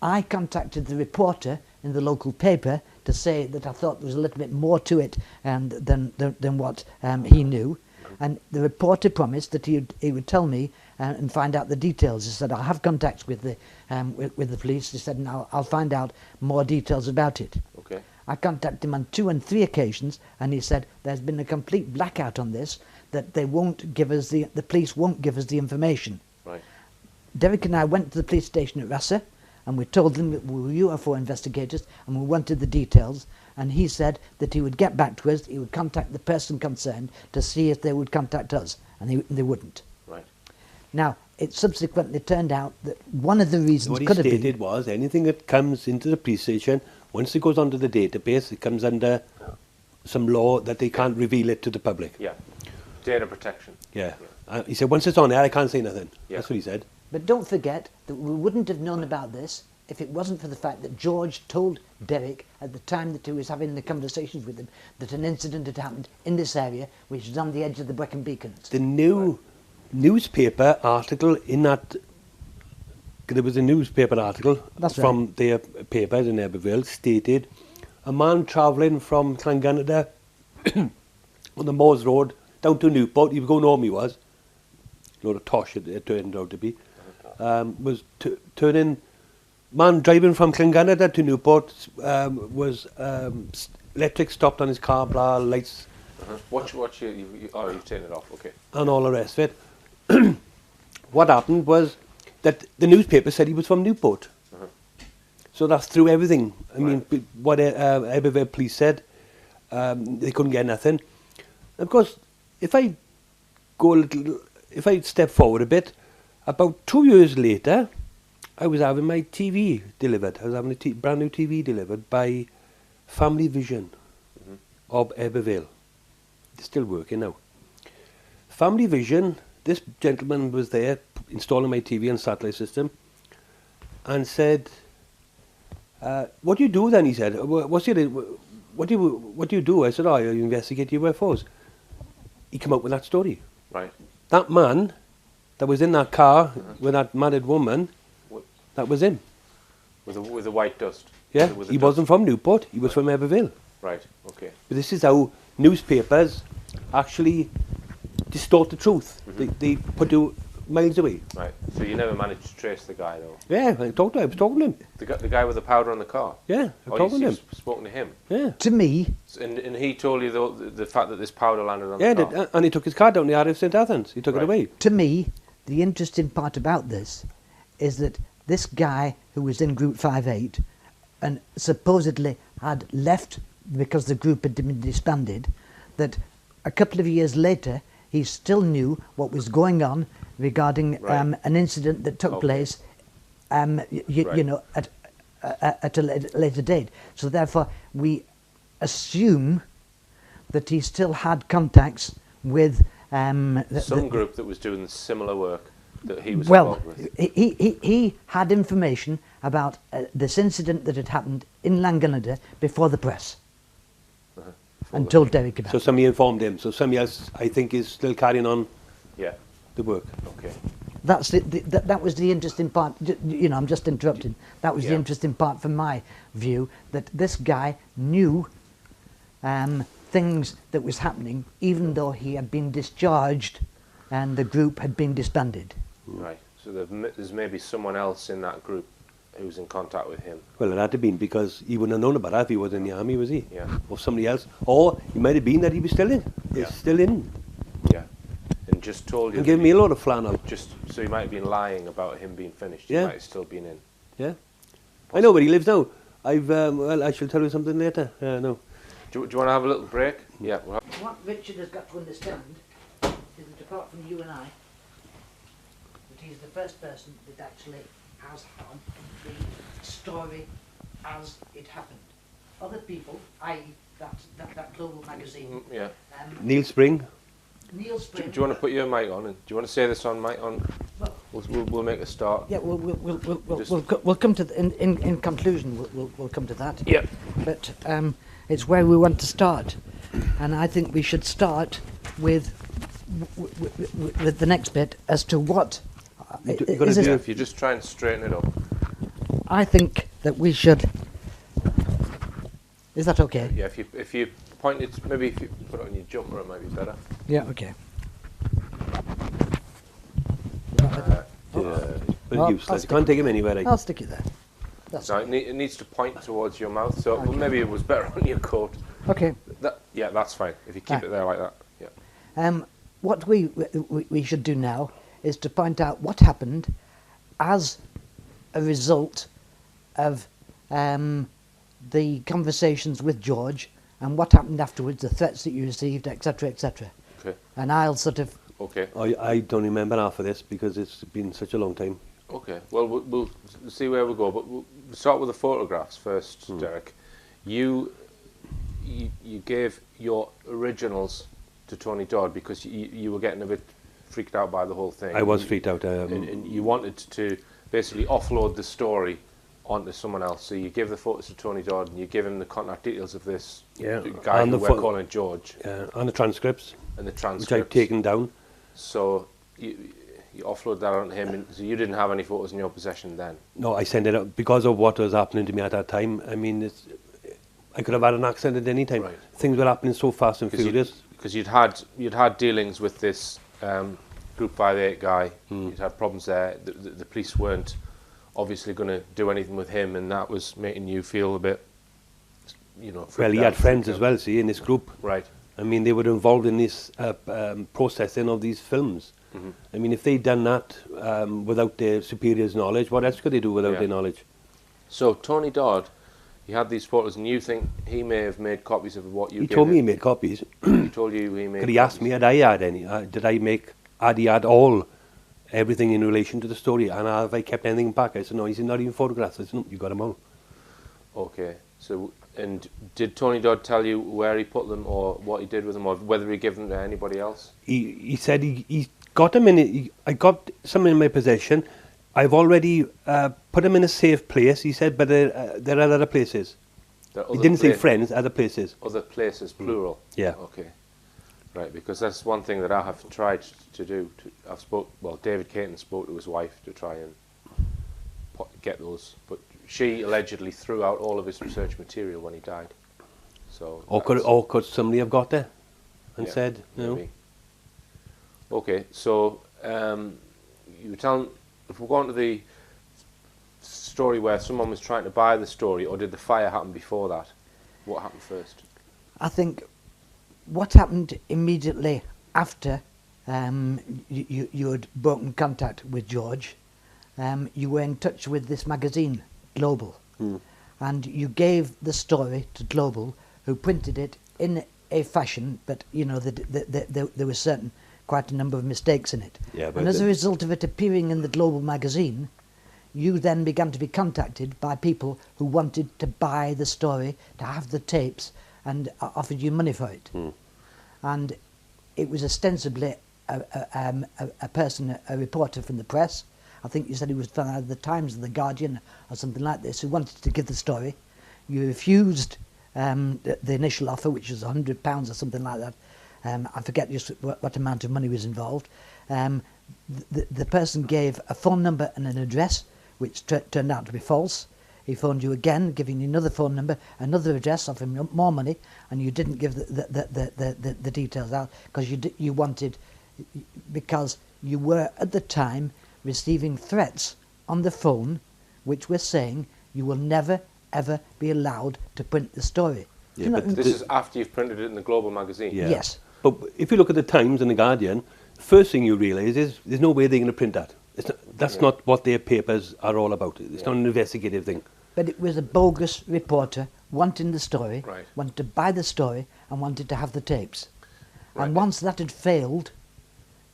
Speaker 3: I contacted the reporter in the local paper to say that I thought there was a little bit more to it than what he knew. And the reporter promised that he would tell me and find out the details. He said, "I'll have contacts with the police." He said, "Now I'll find out more details about it."
Speaker 1: Okay.
Speaker 3: I contacted him on 2 and 3 occasions, and he said, "There's been a complete blackout on this, that they won't give us the police won't give us the information."
Speaker 1: Right.
Speaker 3: Derek and I went to the police station at Rasa, and we told them that we were UFO investigators, and we wanted the details. And he said that he would get back to us, he would contact the person concerned to see if they would contact us, and they wouldn't.
Speaker 1: Right.
Speaker 3: Now, it subsequently turned out that one of the reasons
Speaker 2: What he
Speaker 3: could have been...
Speaker 2: stated was anything that comes into the police station, once it goes onto the database, it comes under some law that they can't reveal it to the public.
Speaker 1: Yeah. Data protection.
Speaker 2: Yeah. He said, once it's on there, I can't say nothing.
Speaker 1: Yeah.
Speaker 2: That's what he said.
Speaker 3: But don't forget that we wouldn't have known about this if it wasn't for the fact that George told Derek at the time that he was having the conversations with him that an incident had happened in this area, which is on the edge of the Brecon Beacons.
Speaker 2: The new newspaper article in that, there was a newspaper article
Speaker 3: That's
Speaker 2: from their papers in Aberville stated a man travelling from Llanganada on the Moors Road down to Newport, he was going home, he was, a lot of tosh it turned out to be, was turning, man driving from Llanganada to Newport was electric stopped on his car, blah, lights.
Speaker 1: Watch you've taken it off, okay.
Speaker 2: And all the rest of it. What happened was that the newspaper said he was from Newport. So that's through everything. I mean, what Aberville police said, they couldn't get nothing. Of course, if I step forward a bit, about 2 years later, I was having my TV delivered. I was having a brand new TV delivered by Family Vision of Aberville. They're still working now. Family Vision, this gentleman was there installing my TV and satellite system and said, what do you do then? He said, what do you do? I said, I investigate UFOs. He came out with that story.
Speaker 1: Right.
Speaker 2: That man that was in that car with that married woman, that was him.
Speaker 1: With the white dust?
Speaker 2: Yeah, he wasn't from Newport, he was from Aberville.
Speaker 1: Right, okay.
Speaker 2: But this is how newspapers actually distort the truth. They put you miles away.
Speaker 1: Right, so you never managed to trace the guy though?
Speaker 2: Yeah, I was talking to him.
Speaker 1: The guy with the powder on the car?
Speaker 2: Yeah, I talked to him.
Speaker 1: Spoken to him?
Speaker 2: Yeah.
Speaker 3: To me...
Speaker 1: And he told you the fact that this powder landed on the car?
Speaker 2: Yeah, and he took his car down the Area of St Athens. He took it away.
Speaker 3: To me, the interesting part about this is that this guy who was in Group 5-8 and supposedly had left because the group had been disbanded, that a couple of years later he still knew what was going on regarding an incident that took place you know, at a later date. So therefore we assume that he still had contacts with
Speaker 1: some group that was doing the similar work that he was
Speaker 3: well,
Speaker 1: involved with.
Speaker 3: He had information about this incident that had happened in Llanganada before the press. And told Derek about
Speaker 2: So somebody informed him. So somebody else, I think, is still carrying on the work.
Speaker 1: Okay.
Speaker 3: That's that was the interesting part. You know, I'm just interrupting. That was the interesting part from my view, that this guy knew things that was happening, even though he had been discharged and the group had been disbanded.
Speaker 1: Right. So there's maybe someone else in that group who's in contact with him.
Speaker 2: Well, it had to be because he wouldn't have known about that if he was in the army, was he?
Speaker 1: Yeah.
Speaker 2: Or somebody else. Or he might have been that he was still in.
Speaker 1: Yeah.
Speaker 2: Still in.
Speaker 1: Yeah. And just told you.
Speaker 2: And gave me a lot of flannel.
Speaker 1: Just so he might have been lying about him being finished.
Speaker 2: Yeah.
Speaker 1: He might have still been in.
Speaker 2: Yeah. I know where he lives now. Well, I shall tell you something later. No.
Speaker 1: Do you want to have a little break? Yeah.
Speaker 3: What Richard has got to understand is that apart from you and I, that he's the first person that actually has had the story as it happened. Other people, i.e. that global magazine.
Speaker 1: Yeah.
Speaker 2: Neil Spring.
Speaker 3: Neil
Speaker 1: Do
Speaker 3: Spring.
Speaker 1: you want to put your mic on? And do you want to say this on mic? We'll make a start.
Speaker 3: Yeah, we'll come to in conclusion. We'll come to that.
Speaker 1: Yeah.
Speaker 3: But it's where we want to start, and I think we should start with the next bit as to what.
Speaker 1: If you just try and straighten it up.
Speaker 3: I think that we should. Is that okay?
Speaker 1: Yeah. If you point it, maybe if you put it on your jumper, it might be better.
Speaker 3: Yeah. Okay.
Speaker 2: Well, useless. You can't take him anywhere.
Speaker 3: I'll stick it there. That's
Speaker 1: No, it needs to point towards your mouth. So maybe it was better on your coat.
Speaker 3: okay.
Speaker 1: Yeah, that's fine. If you keep it there like that. Yeah.
Speaker 3: What we should do now is to point out what happened as a result of the conversations with George and what happened afterwards, the threats that you received, etc., etc.
Speaker 1: Okay.
Speaker 3: And I'll sort of.
Speaker 1: Okay.
Speaker 2: I don't remember half of this because it's been such a long time.
Speaker 1: Okay. Well, we'll see where we go, but we'll start with the photographs first, Derek. You gave your originals to Tony Dodd because you were getting a bit freaked out by the whole thing.
Speaker 2: I was freaked out.
Speaker 1: And you wanted to basically offload the story onto someone else. So you give the photos to Tony Dodd and you give him the contact details of this guy
Speaker 2: and
Speaker 1: who we're calling George.
Speaker 2: And the transcripts.
Speaker 1: And the transcripts.
Speaker 2: Which I've taken down.
Speaker 1: So you offload that onto him, and so you didn't have any photos in your possession then?
Speaker 2: No, I sent it out because of what was happening to me at that time. I mean, I could have had an accident at any time.
Speaker 1: Right.
Speaker 2: Things were happening so fast and furious.
Speaker 1: Because you'd had dealings with this Group 58 guy. You'd had problems there. The police weren't obviously going to do anything with him, and that was making you feel a bit,
Speaker 2: Well, he had friends as well, see, in this group.
Speaker 1: Right.
Speaker 2: I mean, they were involved in this processing of these films. I mean, if they'd done that without their superiors' knowledge, what else could they do without their knowledge?
Speaker 1: So Tony Dodd, he had these photos, and you think he may have made copies of what you gave
Speaker 2: He told me he
Speaker 1: him?
Speaker 2: made copies.
Speaker 1: He told you he made
Speaker 2: But he asked me, had I had any? Had he had everything in relation to the story? And have I kept anything back? I said, no. He said, not even photographs. I said, no, you got them all.
Speaker 1: Okay. So, and did Tony Dodd tell you where he put them, or what he did with them, or whether he gave them to anybody else?
Speaker 2: He said he got them in. I got some in my possession. I've already put them in a safe place. He said, but there are other places. He didn't say friends, other places.
Speaker 1: Other places, plural.
Speaker 2: Yeah.
Speaker 1: Okay. Right, because that's one thing that I have tried to do. David Caton spoke to his wife to try and get those, but she allegedly threw out all of his research material when he died. So.
Speaker 2: Or could somebody have got there and said, no.
Speaker 1: Maybe. Okay, so you were telling, if we're going to the story where someone was trying to buy the story, or did the fire happen before that? What happened first?
Speaker 3: I think what happened immediately after you had broken contact with George, you were in touch with this magazine, Global, and you gave the story to Global, who printed it in a fashion, but there was quite a number of mistakes in it.
Speaker 2: Yeah,
Speaker 3: and as a result of it appearing in the Global magazine, you then began to be contacted by people who wanted to buy the story, to have the tapes, and offered you money for it. And it was ostensibly a person, a reporter from the press. I think you said he was from either the Times or the Guardian or something like this, who wanted to give the story. You refused the initial offer, which was £100 or something like that. I forget just what amount of money was involved. The person gave a phone number and an address, which turned out to be false. He phoned you again, giving you another phone number, another address, offering more money, and you didn't give the details out because you wanted, because you were at the time receiving threats on the phone, which were saying you will never ever be allowed to print the story.
Speaker 2: Yeah, but
Speaker 1: this is after you've printed it in the Global magazine.
Speaker 2: Yeah.
Speaker 3: Yes.
Speaker 2: But if you look at the Times and the Guardian, first thing you realise is there's no way they're going to print that. That's not what their papers are all about. It's not an investigative thing.
Speaker 3: But it was a bogus reporter wanting the story,
Speaker 1: Right.
Speaker 3: wanted to buy the story, and wanted to have the tapes.
Speaker 1: Right.
Speaker 3: And once that had failed,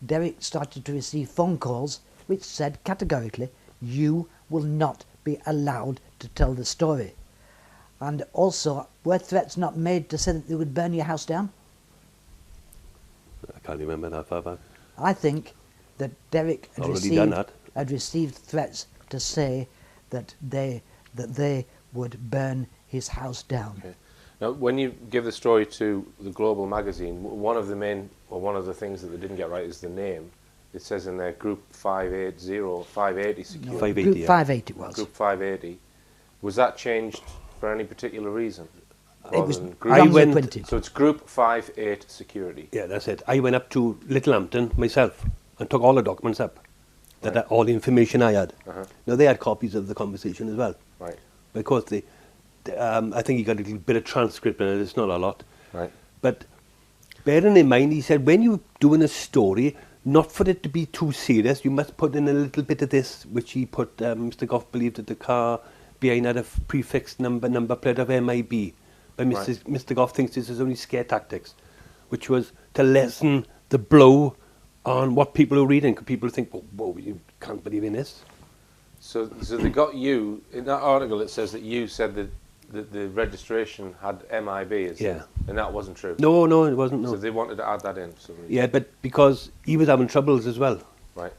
Speaker 3: Derek started to receive phone calls which said categorically, you will not be allowed to tell the story. And also, were threats not made to say that they would burn your house down?
Speaker 2: I can't remember that far back.
Speaker 3: I think that Derek had received threats to say that they would burn his house down.
Speaker 1: Okay. Now, when you give the story to the Global magazine, one of the things that they didn't get right is the name. It says in there Group 580 security.
Speaker 2: 580,
Speaker 3: Group
Speaker 2: yeah.
Speaker 3: 580 was.
Speaker 1: Group 580. Was that changed for any particular reason?
Speaker 3: It was
Speaker 2: went-
Speaker 3: printed.
Speaker 1: So it's Group 58 security.
Speaker 2: Yeah, that's it. I went up to Littlehampton myself and took all the documents up, all the information I had. Now, they had copies of the conversation as well.
Speaker 1: Right.
Speaker 2: Because I think he got a little bit of transcript in it. It's not a lot.
Speaker 1: Right.
Speaker 2: But bearing in mind, he said, when you're doing a story, not for it to be too serious, you must put in a little bit of this, which he put, Mr. Gough believed that the car behind had a prefixed number plate of MIB. But Mr. Gough thinks this is only scare tactics, which was to lessen the blow on what people are reading. People think, whoa, you can't believe in this.
Speaker 1: So they got you, in that article it says that you said that the registration had MIB, and that wasn't true.
Speaker 2: No, it wasn't. No.
Speaker 1: So they wanted to add that in. For some reason.
Speaker 2: Yeah, but because he was having troubles as well.
Speaker 1: Right.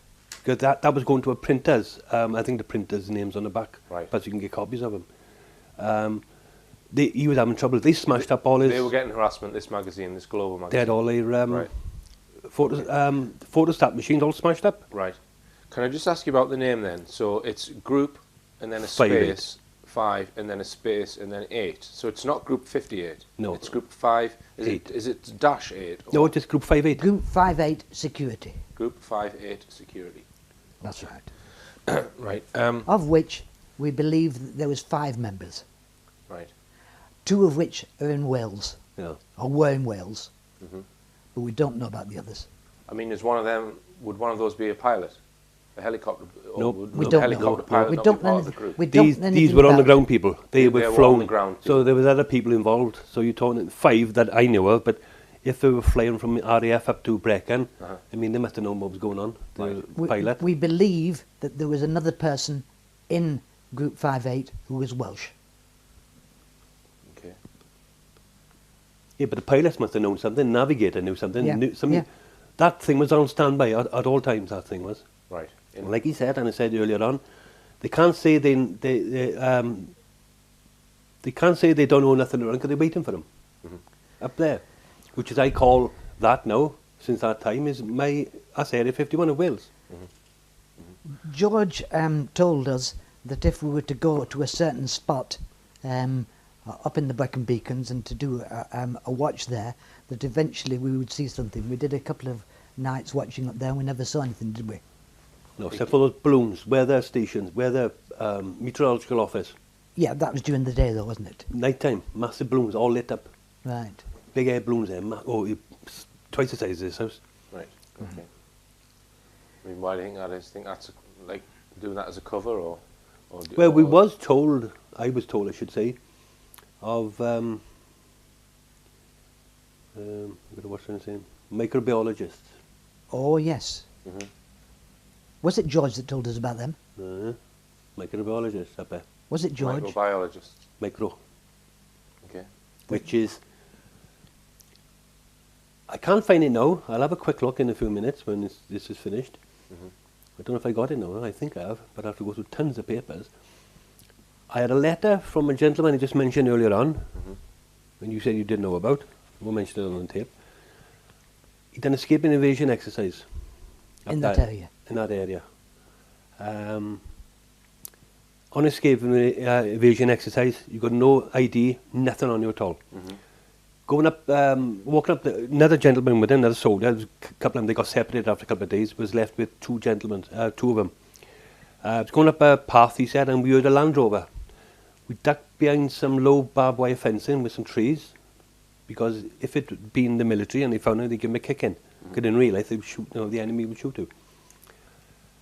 Speaker 2: Because that was going to a printer's. I think the printer's name's on the back.
Speaker 1: Right.
Speaker 2: But you can get copies of him. He was having trouble. They smashed up all his.
Speaker 1: They were getting harassment. This magazine, this global magazine.
Speaker 2: They had all their
Speaker 1: right.
Speaker 2: photostat machines all smashed up.
Speaker 1: Right. Can I just ask you about the name then? So it's group and then a
Speaker 2: 5-8.
Speaker 1: space 5 and then a space and then 8. So it's not group 58.
Speaker 2: No.
Speaker 1: It's group 5. Is
Speaker 2: 8.
Speaker 1: it -8?
Speaker 2: No, it's just group 5-8.
Speaker 3: Group 5-8 security.
Speaker 1: Group 5-8 security.
Speaker 3: That's right.
Speaker 1: Right.
Speaker 3: Of which we believe that there was 5 members.
Speaker 1: Right.
Speaker 3: 2 of which are in Wales,
Speaker 2: Yeah.
Speaker 3: or were in Wales,
Speaker 1: hmm
Speaker 3: but we don't know about the others.
Speaker 1: I mean, is one of them? Would one of those be a pilot? A helicopter? Or
Speaker 2: Nope.
Speaker 1: would
Speaker 3: We
Speaker 1: the
Speaker 3: don't
Speaker 1: helicopter
Speaker 3: know.
Speaker 1: pilot
Speaker 3: We
Speaker 1: not
Speaker 3: don't
Speaker 1: be part
Speaker 3: know
Speaker 1: of the
Speaker 3: anything-
Speaker 1: group?
Speaker 3: we don't
Speaker 2: These
Speaker 3: know anything
Speaker 2: were on the
Speaker 3: about-
Speaker 2: ground people. They were
Speaker 1: were on
Speaker 2: flown.
Speaker 1: the ground
Speaker 2: So
Speaker 1: people.
Speaker 2: there was other people involved. So you're talking 5 that I knew of, but if they were flying from RAF up to Brecon,
Speaker 1: Uh-huh.
Speaker 2: I mean, they must have known what was going on. The
Speaker 1: Right.
Speaker 2: pilot.
Speaker 3: We believe that there was another person in Group 5-8 who was Welsh.
Speaker 1: Okay.
Speaker 2: Yeah, but the pilots must have known something. Navigator knew something.
Speaker 3: Yeah,
Speaker 2: Knew something.
Speaker 3: yeah.
Speaker 2: That thing was on standby at all times. That thing was.
Speaker 1: Right.
Speaker 2: And like he said, and I said earlier on, they can't say they can't say they don't know nothing around because they're waiting for them up there, which is I call that now since that time is that's Area 51 of Wales.
Speaker 3: George told us that if we were to go to a certain spot up in the Brecon Beacons and to do a watch there, that eventually we would see something. We did a couple of nights watching up there and we never saw anything, did we?
Speaker 2: No, except for those balloons, weather stations, weather meteorological office.
Speaker 3: Yeah, that was during the day though, wasn't it?
Speaker 2: Nighttime, massive balloons, all lit up.
Speaker 3: Right.
Speaker 2: Big air balloons there, twice the size of this house.
Speaker 1: Right. Okay. I mean, why do you think that is? Think that's like doing that as a cover, or
Speaker 2: Well, we was told, I was told, I should say, of what's his name? Microbiologists.
Speaker 3: Oh, yes.
Speaker 1: Mhm.
Speaker 3: Was it George that told us about them?
Speaker 2: Microbiologists up there.
Speaker 3: Was it George?
Speaker 1: Microbiologist.
Speaker 2: Micro.
Speaker 1: Okay.
Speaker 2: Which is, I can't find it now. I'll have a quick look in a few minutes when this is finished.
Speaker 1: Mhm.
Speaker 2: I don't know if I got it now. I think I have, but I have to go through tons of papers. I had a letter from a gentleman I just mentioned earlier on, and you said you didn't know about. We'll mention it on the tape. He'd done escape and evasion exercise. up
Speaker 3: In that
Speaker 2: there,
Speaker 3: area?
Speaker 2: In that area. On escape and evasion exercise, you got no ID, nothing on you at all. Going up, walking up, another gentleman with him, another soldier, there was a couple of them, they got separated after a couple of days, was left with 2 gentlemen, 2 of them. Going up a path, he said, and we heard a Land Rover. We ducked behind some low barbed wire fencing with some trees, because if it had been the military and they found it, they'd give them a kick in. They didn't realise they would shoot, the enemy would shoot you.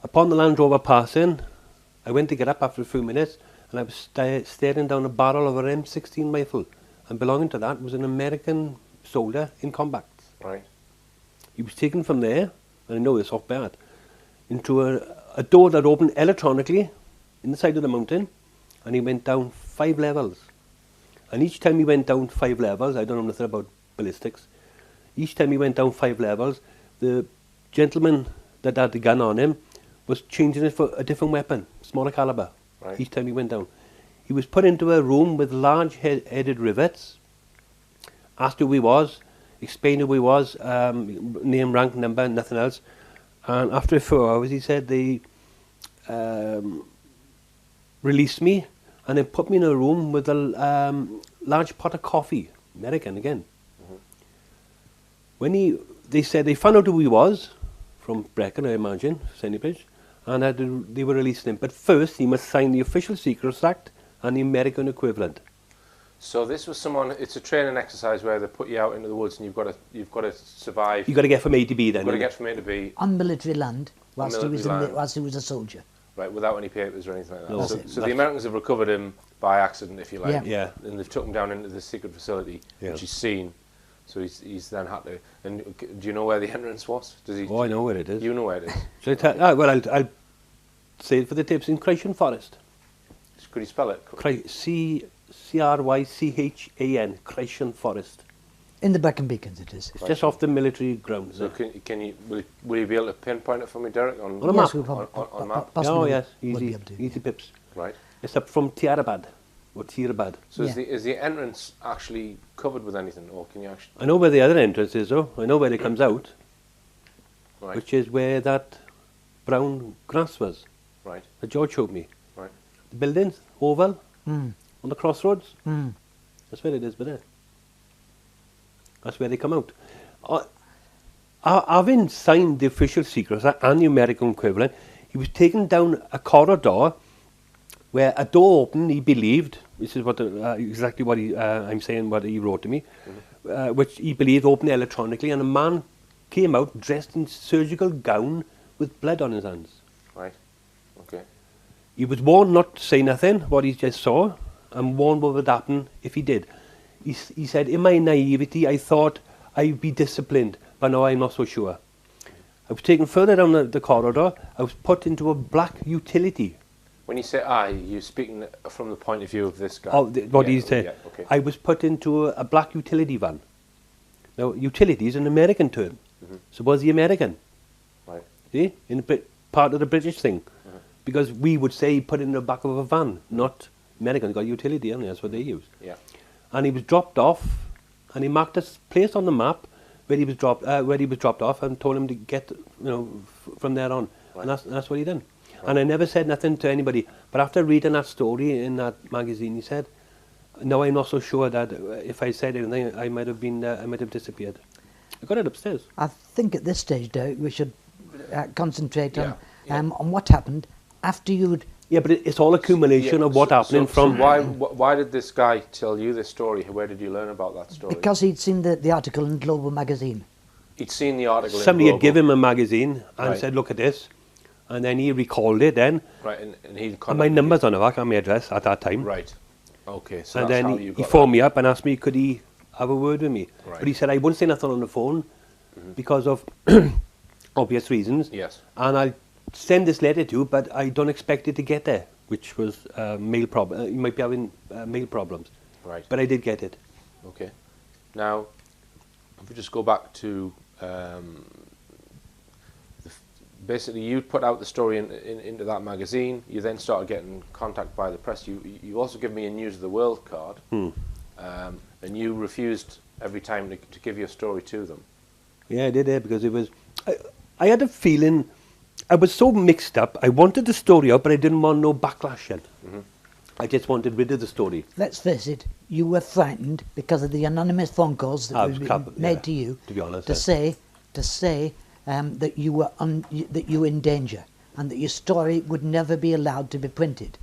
Speaker 2: Upon the Land Rover passing, I went to get up after a few minutes, and I was staring down a barrel of an M16 rifle, and belonging to that was an American soldier in combat.
Speaker 1: Right.
Speaker 2: He was taken from there, and I know this off bad, into a door that opened electronically in the side of the mountain, and he went down 5 levels. And each time he went down 5 levels, I don't know nothing about ballistics, each time he went down 5 levels, the gentleman that had the gun on him was changing it for a different weapon, smaller caliber,
Speaker 1: Right.
Speaker 2: each time he went down. He was put into a room with large headed rivets, asked who he was, explained who he was, name, rank, number, nothing else. And after 4 hours, he said they released me and then put me in a room with a large pot of coffee, American again. When they said they found out who he was, from Brecon, I imagine, Sennybridge, and they were releasing him. But first, he must sign the Official Secrets Act and the American equivalent.
Speaker 1: So this was someone. It's a training exercise where they put you out into the woods and you've got to survive.
Speaker 2: You've got to get from A to B then.
Speaker 1: You've got to
Speaker 2: innit?
Speaker 1: get from A to B.
Speaker 3: On military land, whilst he was
Speaker 1: military land.
Speaker 3: whilst he was a soldier.
Speaker 1: Right, without any papers or anything like that.
Speaker 2: No.
Speaker 1: So,
Speaker 3: That's
Speaker 1: so the Americans have recovered him by accident, if you like.
Speaker 3: Yeah.
Speaker 2: Yeah.
Speaker 1: And they've took him down into the secret facility,
Speaker 2: Yeah.
Speaker 1: which he's seen. So he's then had to. And do you know where the entrance was? Does he?
Speaker 2: Oh, I know where it is.
Speaker 1: You know where it is.
Speaker 2: Shall I tell? Well, I'll say it for the tips. In Christian Forest.
Speaker 1: Could you spell it?
Speaker 2: Crychan, Crychan Forest.
Speaker 3: In the Brecon Beacons it is.
Speaker 2: It's just off the military grounds.
Speaker 1: So will you be able to pinpoint it for me, Derek, on
Speaker 2: On a map?
Speaker 3: we
Speaker 1: on map?
Speaker 3: possibly
Speaker 2: Oh yes,
Speaker 3: would be
Speaker 2: easy,
Speaker 3: able to,
Speaker 2: easy
Speaker 3: yeah.
Speaker 2: pips.
Speaker 1: Right.
Speaker 2: It's up from Tirabad, or Tirabad.
Speaker 1: So
Speaker 3: Yeah.
Speaker 1: is the entrance actually covered with anything, or can you actually?
Speaker 2: I know where the other entrance is though. I know where it comes out,
Speaker 1: Right.
Speaker 2: which is where that brown grass was
Speaker 1: Right.
Speaker 2: that George showed me.
Speaker 1: Right.
Speaker 2: The buildings, oval,
Speaker 3: Mm.
Speaker 2: on the crossroads.
Speaker 3: Mm.
Speaker 2: That's where it is, but there. That's where they come out. Having signed the official secrets and the American equivalent, he was taken down a corridor where a door opened, he believed, this is what exactly what I'm saying, what he wrote to me, which he believed opened electronically, and a man came out dressed in surgical gown with blood on his hands.
Speaker 1: Right. Okay.
Speaker 2: He was warned not to say nothing, what he just saw, and warned what would happen if he did. He said, in my naivety, I thought I'd be disciplined, but now I'm not so sure. I was taken further down the corridor. I was put into a black utility.
Speaker 1: When you say you're speaking from the point of view of this guy.
Speaker 2: What he said.
Speaker 1: Yeah, okay.
Speaker 2: I was put into a black utility van. Now, utility is an American term. So was he American?
Speaker 1: Right.
Speaker 2: See? Part of the British thing. Because we would say put in the back of a van, not Americans got utility, and that's what they use.
Speaker 1: Yeah.
Speaker 2: And he was dropped off, and he marked a place on the map where he was dropped off, and told him to get, from there on.
Speaker 1: Right.
Speaker 2: And that's what he done. Right. And I never said nothing to anybody. But after reading that story in that magazine, he said, "No, I'm not so sure that if I said anything, I might have disappeared." I got it upstairs.
Speaker 3: I think at this stage, Derek, we should concentrate
Speaker 1: Yeah,
Speaker 3: on what happened after you'd...
Speaker 2: Yeah, but it's all accumulation of what happening from...
Speaker 1: So why did this guy tell you this story? Where did you learn about that story?
Speaker 3: Because he'd seen the article in Global magazine.
Speaker 1: He'd seen the article
Speaker 2: Somebody
Speaker 1: in
Speaker 2: had given him a magazine and
Speaker 1: Right.
Speaker 2: said, look at this. And then he recalled it then.
Speaker 1: Right, and he
Speaker 2: And my number's on the back and my address at that time.
Speaker 1: Right. Okay, so
Speaker 2: And
Speaker 1: that's
Speaker 2: then
Speaker 1: how
Speaker 2: he
Speaker 1: you got
Speaker 2: phoned me up and asked me, could he have a word with me?
Speaker 1: Right.
Speaker 2: But he said, I wouldn't say nothing on the phone because of obvious reasons.
Speaker 1: Yes.
Speaker 2: And I'll send this letter to you, but I don't expect it to get there, which was mail problem. You might be having mail problems.
Speaker 1: Right.
Speaker 2: But I did get it.
Speaker 1: Okay. Now, if we just go back to basically you put out the story into that magazine. You then started getting contact by the press. You also give me a News of the World card, and you refused every time to give your story to them.
Speaker 2: Yeah, I did it because it was... I had a feeling... I was so mixed up. I wanted the story out, but I didn't want no backlash yet. I just wanted rid of the story.
Speaker 3: Let's face it, you were frightened because of the anonymous phone calls that were made to you,
Speaker 2: to be honest,
Speaker 3: to say that you were in danger and that your story would never be allowed to be printed.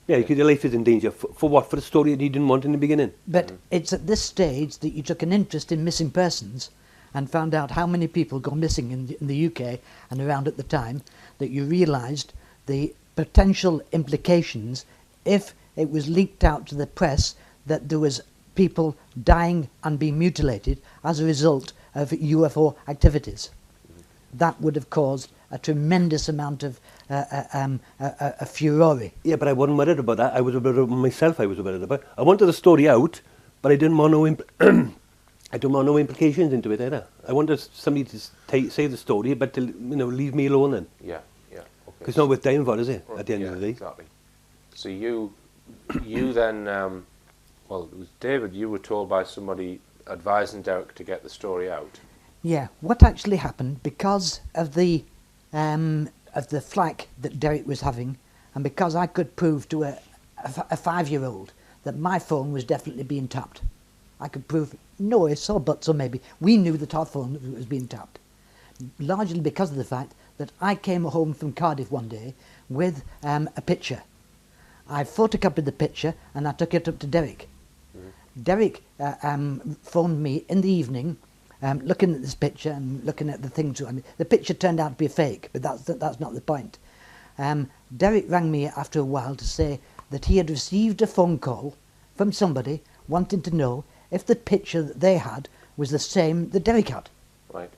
Speaker 2: Yeah, because your life is in danger. For what? For the story that you didn't want in the beginning.
Speaker 3: But it's at this stage that you took an interest in missing persons and found out how many people go missing in the UK and around at the time, that you realised the potential implications if it was leaked out to the press that there was people dying and being mutilated as a result of UFO activities. That would have caused a tremendous amount of furore.
Speaker 2: Yeah, but I wasn't worried about that. I was worried about myself. I was worried about. I wanted the story out, but I didn't want no I don't want no implications into it either. I wanted somebody to say the story, but to leave me alone then.
Speaker 1: Yeah, yeah. Okay.
Speaker 2: Because it's not worth dying for, is it? At the end
Speaker 1: Yeah,
Speaker 2: of the day.
Speaker 1: exactly. So you then, well, it was David. You were told by somebody advising Derek to get the story out.
Speaker 3: Yeah, what actually happened, because of the flack that Derek was having, and because I could prove to a 5-year-old that my phone was definitely being tapped. I could prove no ifs or buts or maybe. We knew that our phone was being tapped. Largely because of the fact that I came home from Cardiff one day with a picture. I photocopied the picture and I took it up to Derek. Derek phoned me in the evening, looking at this picture and looking at the things. I mean, the picture turned out to be fake, but that's not the point. Derek rang me after a while to say that he had received a phone call from somebody wanting to know if the picture that they had was the same that Derek had.
Speaker 1: Right.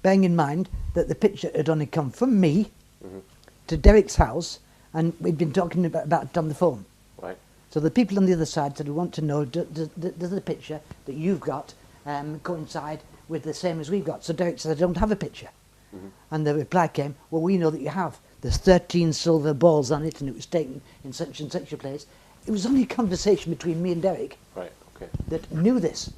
Speaker 3: Bearing in mind that the picture had only come from me to Derek's house, and we'd been talking about it on the phone.
Speaker 1: Right.
Speaker 3: So the people on the other side said, we want to know, does the picture that you've got coincide with the same as we've got? So Derek said, I don't have a picture. And the reply came, well, we know that you have. There's 13 silver balls on it, and it was taken in such and such a place. It was only a conversation between me and Derek that knew this.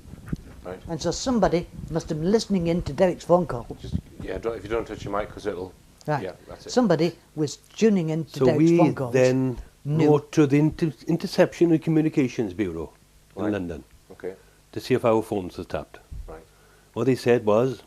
Speaker 1: Right.
Speaker 3: And so somebody must have been listening in to Derek's phone call.
Speaker 1: Just, if you don't touch your mic, because it'll...
Speaker 3: Right.
Speaker 1: Yeah, that's it.
Speaker 3: Somebody was tuning in to
Speaker 2: So
Speaker 3: Derek's
Speaker 2: we
Speaker 3: phone calls.
Speaker 2: then
Speaker 3: knew.
Speaker 2: wrote to the Interception and Communications Bureau in
Speaker 1: Right.
Speaker 2: London
Speaker 1: Okay.
Speaker 2: to see if our phones were tapped.
Speaker 1: Right.
Speaker 2: What they said was,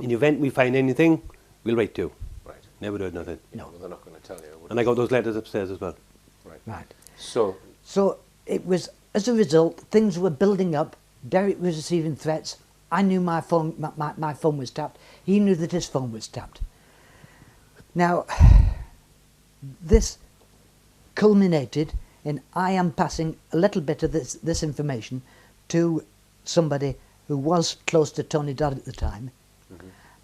Speaker 2: in the event we find anything, we'll write to you.
Speaker 1: Right.
Speaker 2: Never heard nothing.
Speaker 1: No. Well, they're not going to tell you. would
Speaker 2: And I got those letters upstairs as well.
Speaker 1: Right.
Speaker 3: Right.
Speaker 1: So,
Speaker 3: So it was, as a result, things were building up. Derek was receiving threats. I knew my phone was tapped. He knew that his phone was tapped. Now, this culminated in I am passing a little bit of this information to somebody who was close to Tony Dodd at the time,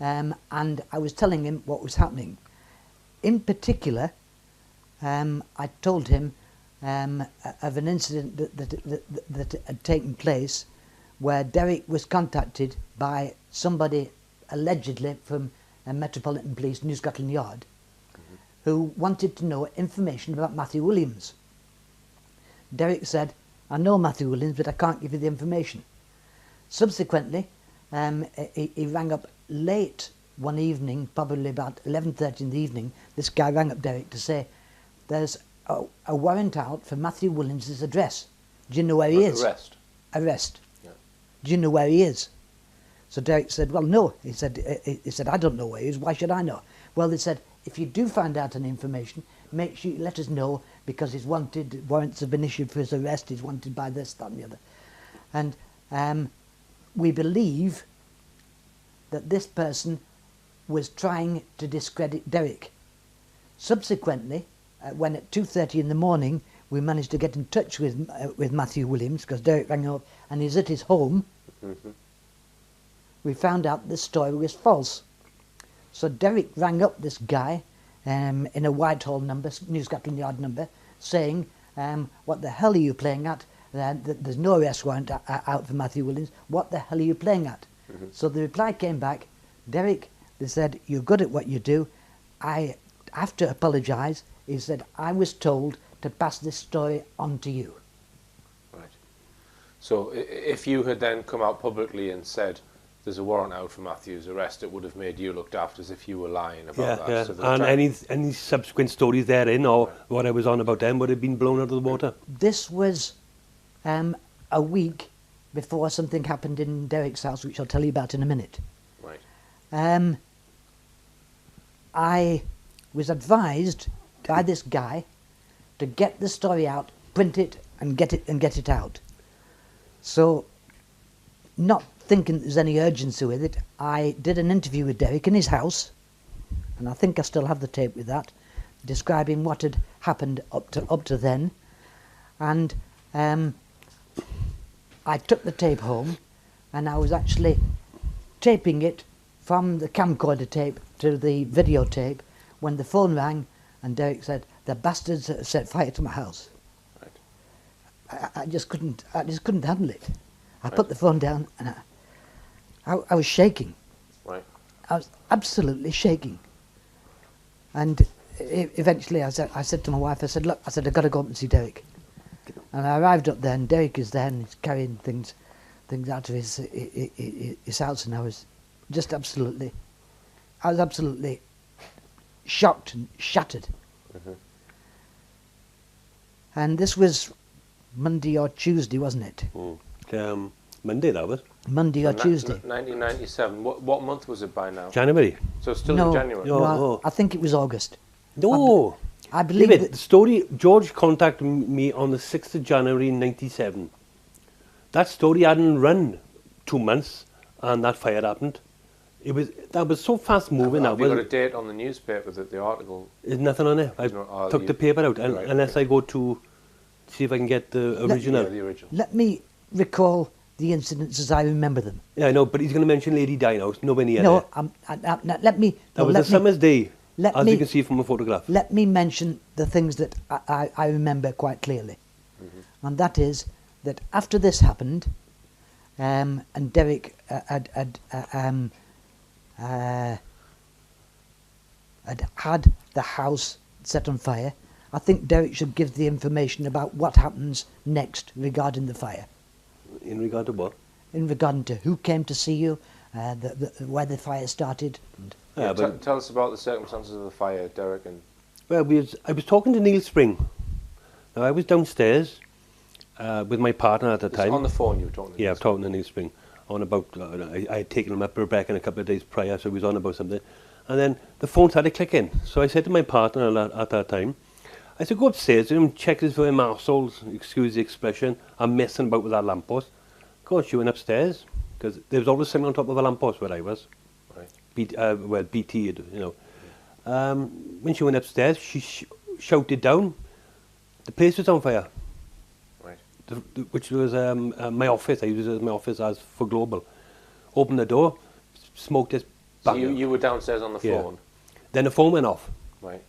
Speaker 3: and I was telling him what was happening. In particular, I told him of an incident that had taken place where Derek was contacted by somebody allegedly from Metropolitan Police, New Scotland Yard, who wanted to know information about Matthew Williams. Derek said, I know Matthew Williams, but I can't give you the information. Subsequently, he rang up late one evening, probably about 11:30 in the evening. This guy rang up Derek to say, there's a warrant out for Matthew Williams' address. Do you know where he is? Arrest.
Speaker 1: Yeah.
Speaker 3: Do you know where he is? So Derek said, well, no. He said, I don't know where he is. Why should I know? Well, they said, if you do find out any information, make sure you let us know, because he's wanted, warrants have been issued for his arrest, he's wanted by this, that and the other. And we believe that this person was trying to discredit Derek. Subsequently, when at 2:30 in the morning we managed to get in touch with Matthew Williams, because Derek rang up and he's at his home, we found out this story was false. So Derek rang up this guy in a Whitehall number, New Scotland Yard number, saying, what the hell are you playing at? There's no arrest warrant out for Matthew Williams. What the hell are you playing at? So the reply came back, Derek, they said, you're good at what you do. I have to apologise. He said, I was told to pass this story on to you.
Speaker 1: Right. So if you had then come out publicly and said there's a warrant out for Matthew's arrest, it would have made you look daft, as if you were lying about that.
Speaker 2: Yeah.
Speaker 1: So
Speaker 2: And any subsequent stories therein, or what I was on about them, would have been blown out of the water.
Speaker 3: This was a week before something happened in Derek's house, which I'll tell you about in a minute.
Speaker 1: Right.
Speaker 3: I was advised by this guy to get the story out, print it, and get it out. So, not thinking there's any urgency with it, I did an interview with Derek in his house, and I think I still have the tape with that, describing what had happened up to then, and I took the tape home, and I was actually taping it from the camcorder tape to the videotape when the phone rang, and Derek said, the bastards set fire to my house.
Speaker 1: Right.
Speaker 3: I just couldn't handle it. I put the phone down, and I was shaking.
Speaker 1: Right.
Speaker 3: I was absolutely shaking. And eventually I said to my wife, I said, look, I've got to go up and see Derek. And I arrived up there, and Derek is there, and he's carrying things out of his house, and I was absolutely shocked and shattered. And this was Monday or Tuesday, wasn't it?
Speaker 2: Monday, that was.
Speaker 3: Monday or Tuesday.
Speaker 1: 1997. What month was it by now?
Speaker 2: January.
Speaker 1: So it's still
Speaker 3: No,
Speaker 1: in January.
Speaker 2: No.
Speaker 3: I think it was August.
Speaker 2: No.
Speaker 3: I believe
Speaker 2: David,
Speaker 3: that
Speaker 2: the story, George contacted me on the 6th of January 97. That story hadn't run 2 months, and that fire happened. That was so fast moving.
Speaker 1: Have you got a date on the newspaper that the article...
Speaker 2: There's nothing on it. I took the paper out,
Speaker 1: Right,
Speaker 2: unless
Speaker 1: okay.
Speaker 2: I go to see if I can get the original.
Speaker 1: Yeah, the original.
Speaker 3: Let me recall the incidents as I remember them.
Speaker 2: Yeah, I know, but he's going to mention Lady Dinos. Nobody near
Speaker 3: No,
Speaker 2: there.
Speaker 3: let me...
Speaker 2: That was a summer's day,
Speaker 3: let
Speaker 2: as
Speaker 3: me-
Speaker 2: you can see from a photograph.
Speaker 3: Let me mention the things that I remember quite clearly. and that is that after this happened, and Derek had had the house set on fire, I think Derek should give the information about what happens next regarding the fire.
Speaker 2: In regard to what?
Speaker 3: In regard to who came to see you, where the fire started.
Speaker 1: Yeah, tell us about the circumstances of the fire, Derek. And
Speaker 2: Well, I was talking to Neil Spring. Now, I was downstairs with my partner at the time.
Speaker 1: On the phone you were talking to?
Speaker 2: Yeah, I was talking to Neil Spring. On about, I had taken him up Rebecca a couple of days prior, so he was on about something. And then the phone started clicking. So I said to my partner at that time, I said, go upstairs and check this for him arseholes, excuse the expression, I'm messing about with that lamppost. Go on, she went upstairs, because there was always something on top of a lamppost where I was.
Speaker 1: Right.
Speaker 2: Well, BT, you know. When she went upstairs, she shouted down, the place was on fire.
Speaker 1: Right.
Speaker 2: Which was my office. I used it as my office as for Global. Opened the door, smoke just
Speaker 1: So
Speaker 2: bang.
Speaker 1: you were downstairs on the phone?
Speaker 2: Then the phone went off.
Speaker 1: Right.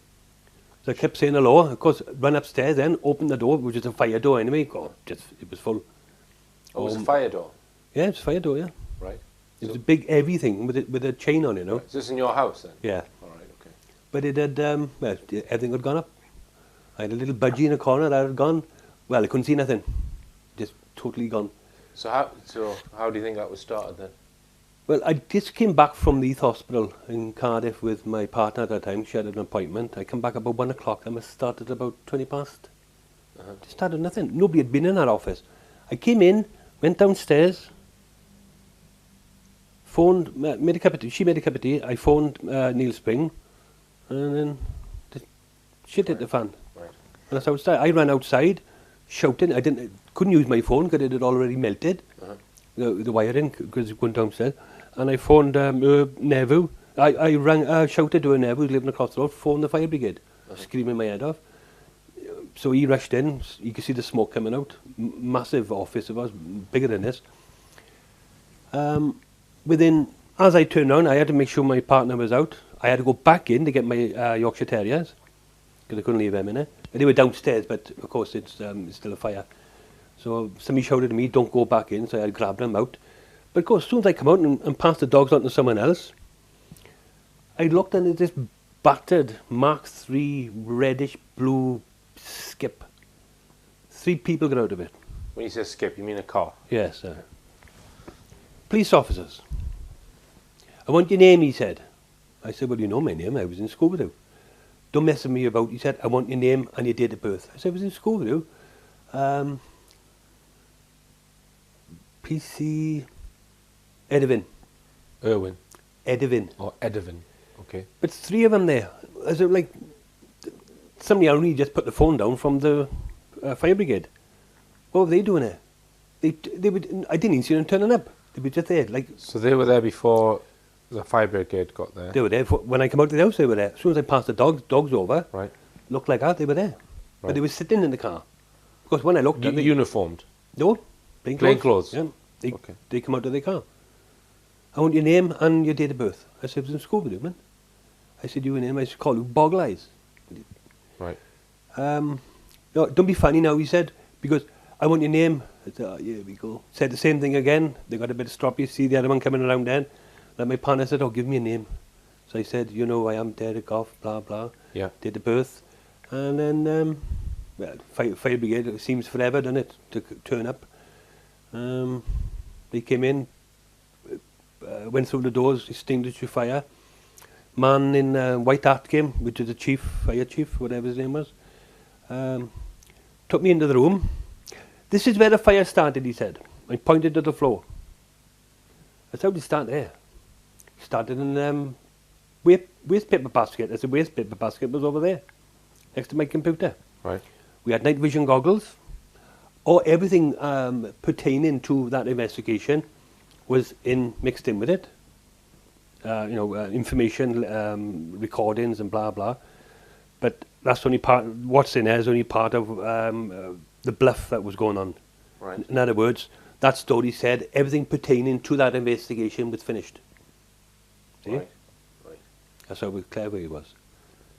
Speaker 2: So I kept saying hello. Of course, run upstairs then, opened the door, which is a fire door anyway. God, it was full.
Speaker 1: Oh, it was a fire door?
Speaker 2: Yeah, it's a fire door, yeah.
Speaker 1: Right.
Speaker 2: It was a big heavy thing with a chain on it, you know.
Speaker 1: Right. Is this in your house then?
Speaker 2: Yeah.
Speaker 1: All right, okay.
Speaker 2: But it had, well, everything had gone up. I had a little budgie in a corner that had gone. Well, I couldn't see nothing. Just totally gone.
Speaker 1: So how do you think that was started then?
Speaker 2: Well, I just came back from the East Hospital in Cardiff with my partner at that time. She had an appointment. I come back about 1 o'clock. I must have started about 20 past. Just started nothing. Nobody had been in that office. I came in, went downstairs, phoned, made a cup of tea. She made a cup of tea. I phoned Neil Spring, and then the shit hit the fan.
Speaker 1: Right.
Speaker 2: And that's outside. I ran outside, shouting. Couldn't use my phone because it had already melted. The wiring, because it went downstairs. And I phoned Nevu. I rang, shouted to a Nevu who's living across the road, phoned the fire brigade, screaming my head off. So he rushed in. You could see the smoke coming out. Massive office it was, bigger than this. As I turned around, I had to make sure my partner was out. I had to go back in to get my Yorkshire Terriers, because I couldn't leave them in there. They were downstairs, but of course it's still a fire. So somebody shouted at me, don't go back in, so I grabbed them out. But of course, as soon as I come out and passed the dogs on to someone else, I looked and there's this battered Mark III reddish blue skip. 3 people got out of it.
Speaker 1: When you say skip, you mean a car?
Speaker 2: Yes. Police officers. I want your name, he said. I said, well, you know my name, I was in school with you. Don't mess with me about, he said, I want your name and your date of birth. I said, I was in school with you. PC Edwin.
Speaker 1: Irwin.
Speaker 2: Edwin.
Speaker 1: Or Edwin. Okay.
Speaker 2: But 3 of them there. I said, like, somebody only just put the phone down from the fire brigade. What were they doing there? They would. I didn't even see them turning up. They were just there. Like,
Speaker 1: So they were there before the fire brigade got there?
Speaker 2: they were there. When I come out of the house, they were there. As soon as I passed the dogs over,
Speaker 1: Right.
Speaker 2: looked like that, they were there. But
Speaker 1: Right.
Speaker 2: they were sitting in the car. Because when I looked at them,
Speaker 1: Uniformed?
Speaker 2: no, plain
Speaker 1: Plain
Speaker 2: clothes.
Speaker 1: clothes?
Speaker 2: Yeah.
Speaker 1: Okay.
Speaker 2: They come out of their car. I want your name and your date of birth. I said, I was in school with you, man. I said, your name, I should call you Boggle Eyes.
Speaker 1: Right.
Speaker 2: No, don't be funny now, he said, because I want your name. I said, oh, here we go. Said the same thing again. They got a bit of strop. You see the other one coming around then. Then my partner said, oh, give me a name. So I said, you know, I am Derek Gough, blah, blah.
Speaker 1: Yeah.
Speaker 2: Date of birth. And then, well, fire brigade, it seems forever, doesn't it, to turn up. They came in, went through the doors, extinguished the fire. Man in white hat came, which is the chief, fire chief, whatever his name was. Took me into the room. This is where the fire started, he said. I pointed to the floor. That's how it started there. Started in waste paper basket. There's a waste paper basket was over there, next to my computer.
Speaker 1: Right.
Speaker 2: We had night vision goggles. Or everything pertaining to that investigation was mixed in with it. Information, recordings and blah, blah. But that's only part, what's in there is only part of the bluff that was going on.
Speaker 1: Right.
Speaker 2: In other words, that story said everything pertaining to that investigation was finished. See?
Speaker 1: Right. Right.
Speaker 2: That's how clever he was.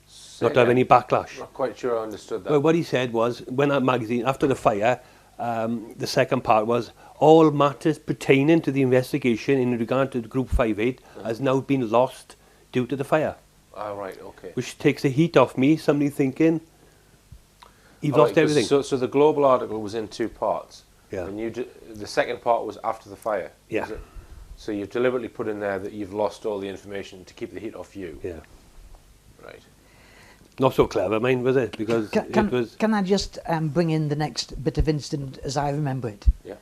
Speaker 1: Say
Speaker 2: Not to have
Speaker 1: again.
Speaker 2: any backlash.
Speaker 1: Not quite sure I understood that.
Speaker 2: Well, what he said was, when that magazine, after the fire, the second part was, all matters pertaining to the investigation in regard to Group 58 has now been lost due to the fire.
Speaker 1: Ah, right, okay.
Speaker 2: Which takes the heat off me, somebody thinking, you've lost everything.
Speaker 1: So the Global article was in 2 parts.
Speaker 2: Yeah.
Speaker 1: And the second part was after the fire.
Speaker 2: Yeah.
Speaker 1: Was it? So you've deliberately put in there that you've lost all the information to keep the heat off you.
Speaker 2: Yeah.
Speaker 1: Right.
Speaker 2: Not so clever, mine, was it? Because it was...
Speaker 3: Can I just bring in the next bit of incident as I remember it?
Speaker 1: Yeah.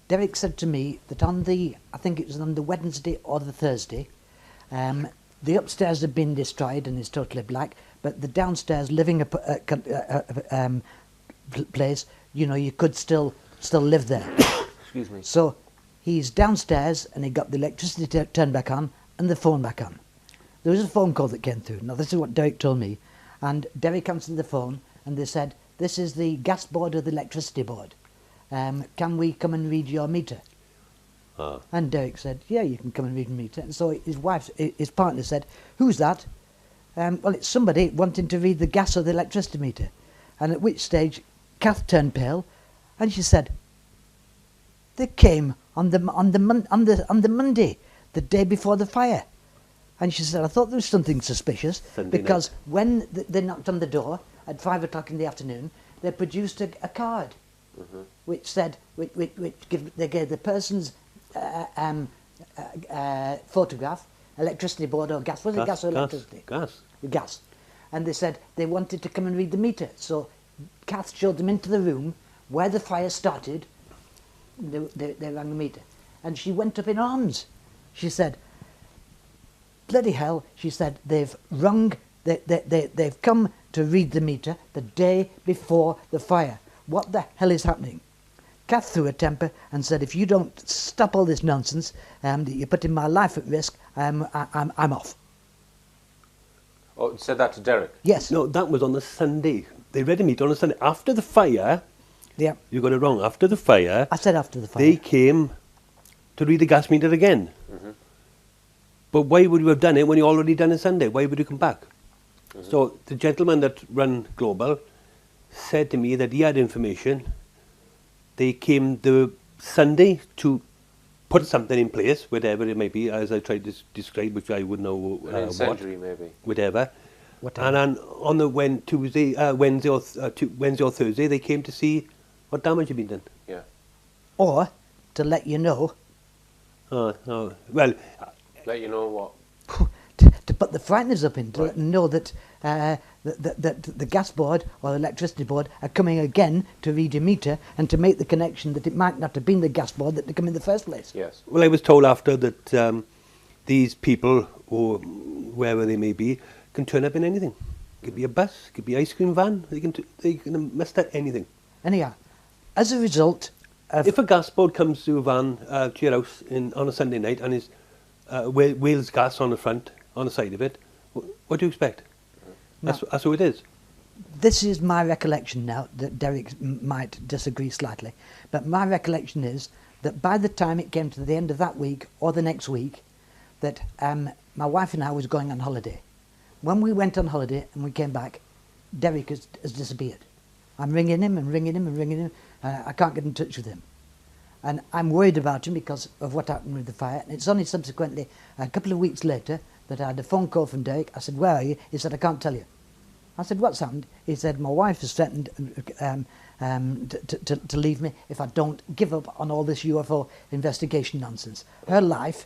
Speaker 3: Derek said to me that on the, I think it was on the Wednesday or the Thursday, the upstairs had been destroyed and is totally black, but the downstairs living place, you know, you could still live there.
Speaker 1: Excuse me.
Speaker 3: So he's downstairs and he got the electricity turned back on and the phone back on. There was a phone call that came through. Now this is what Derek told me. And Derek answered the phone and they said, this is the gas board or the electricity board. Can we come and read your meter? And Derek said, yeah, you can come and read the meter. And so his partner said, who's that? Well, it's somebody wanting to read the gas or the electricity meter. And at which stage Kath turned pale and she said, they came on the Monday, the day before the fire. And she said, I thought there was something suspicious because when they knocked on the door at 5 o'clock in the afternoon, they produced a card which said, they gave the person's photograph, electricity board or gas. Was it gas or electricity?
Speaker 2: Gas.
Speaker 3: Gas. And they said they wanted to come and read the meter. So Kath showed them into the room where the fire started. They rang the meter. And she went up in arms. She said, bloody hell, she said, they've come to read the meter the day before the fire. What the hell is happening? Kath threw a temper and said, if you don't stop all this nonsense, that you're putting my life at risk, I'm off.
Speaker 1: Oh, said that to Derek?
Speaker 3: Yes.
Speaker 2: No, that was on the Sunday. They read a meter on a Sunday. After the fire,
Speaker 3: yeah,
Speaker 2: you got it wrong. After the fire,
Speaker 3: I said after the fire.
Speaker 2: They came to read the gas meter again. But why would you have done it when you already done it Sunday? Why would you come back? So the gentleman that run Global said to me that he had information. They came the Sunday to put something in place, whatever it may be, as I tried to describe, which I wouldn't know
Speaker 1: an incendiary maybe.
Speaker 2: Whatever. And then on the Wednesday or Thursday, they came to see what damage had been done.
Speaker 1: Yeah.
Speaker 3: Or to let you know.
Speaker 2: Oh, well.
Speaker 1: Let you know what?
Speaker 3: To put the frighteners up in, to let them know that the gas board or the electricity board are coming again to read your meter and to make the connection that it might not have been the gas board that they come in the first place.
Speaker 1: Yes.
Speaker 2: Well, I was told after that these people, or wherever they may be, can turn up in anything. It could be a bus, it could be an ice cream van, they can muster anything.
Speaker 3: Anyhow, as a result of...
Speaker 2: If a gas board comes to a van to your house on a Sunday night and is Wales gas on the front, on the side of it, what do you expect? That's how it is.
Speaker 3: This is my recollection now, that Derek might disagree slightly, but my recollection is that by the time it came to the end of that week or the next week, that my wife and I was going on holiday. When we went on holiday and we came back, Derek has disappeared. I'm ringing him and ringing him and ringing him, and I can't get in touch with him. And I'm worried about him because of what happened with the fire. And it's only subsequently, a couple of weeks later, that I had a phone call from Derek. I said, where are you? He said, I can't tell you. I said, what's happened? He said, my wife has threatened to leave me if I don't give up on all this UFO investigation nonsense. Her life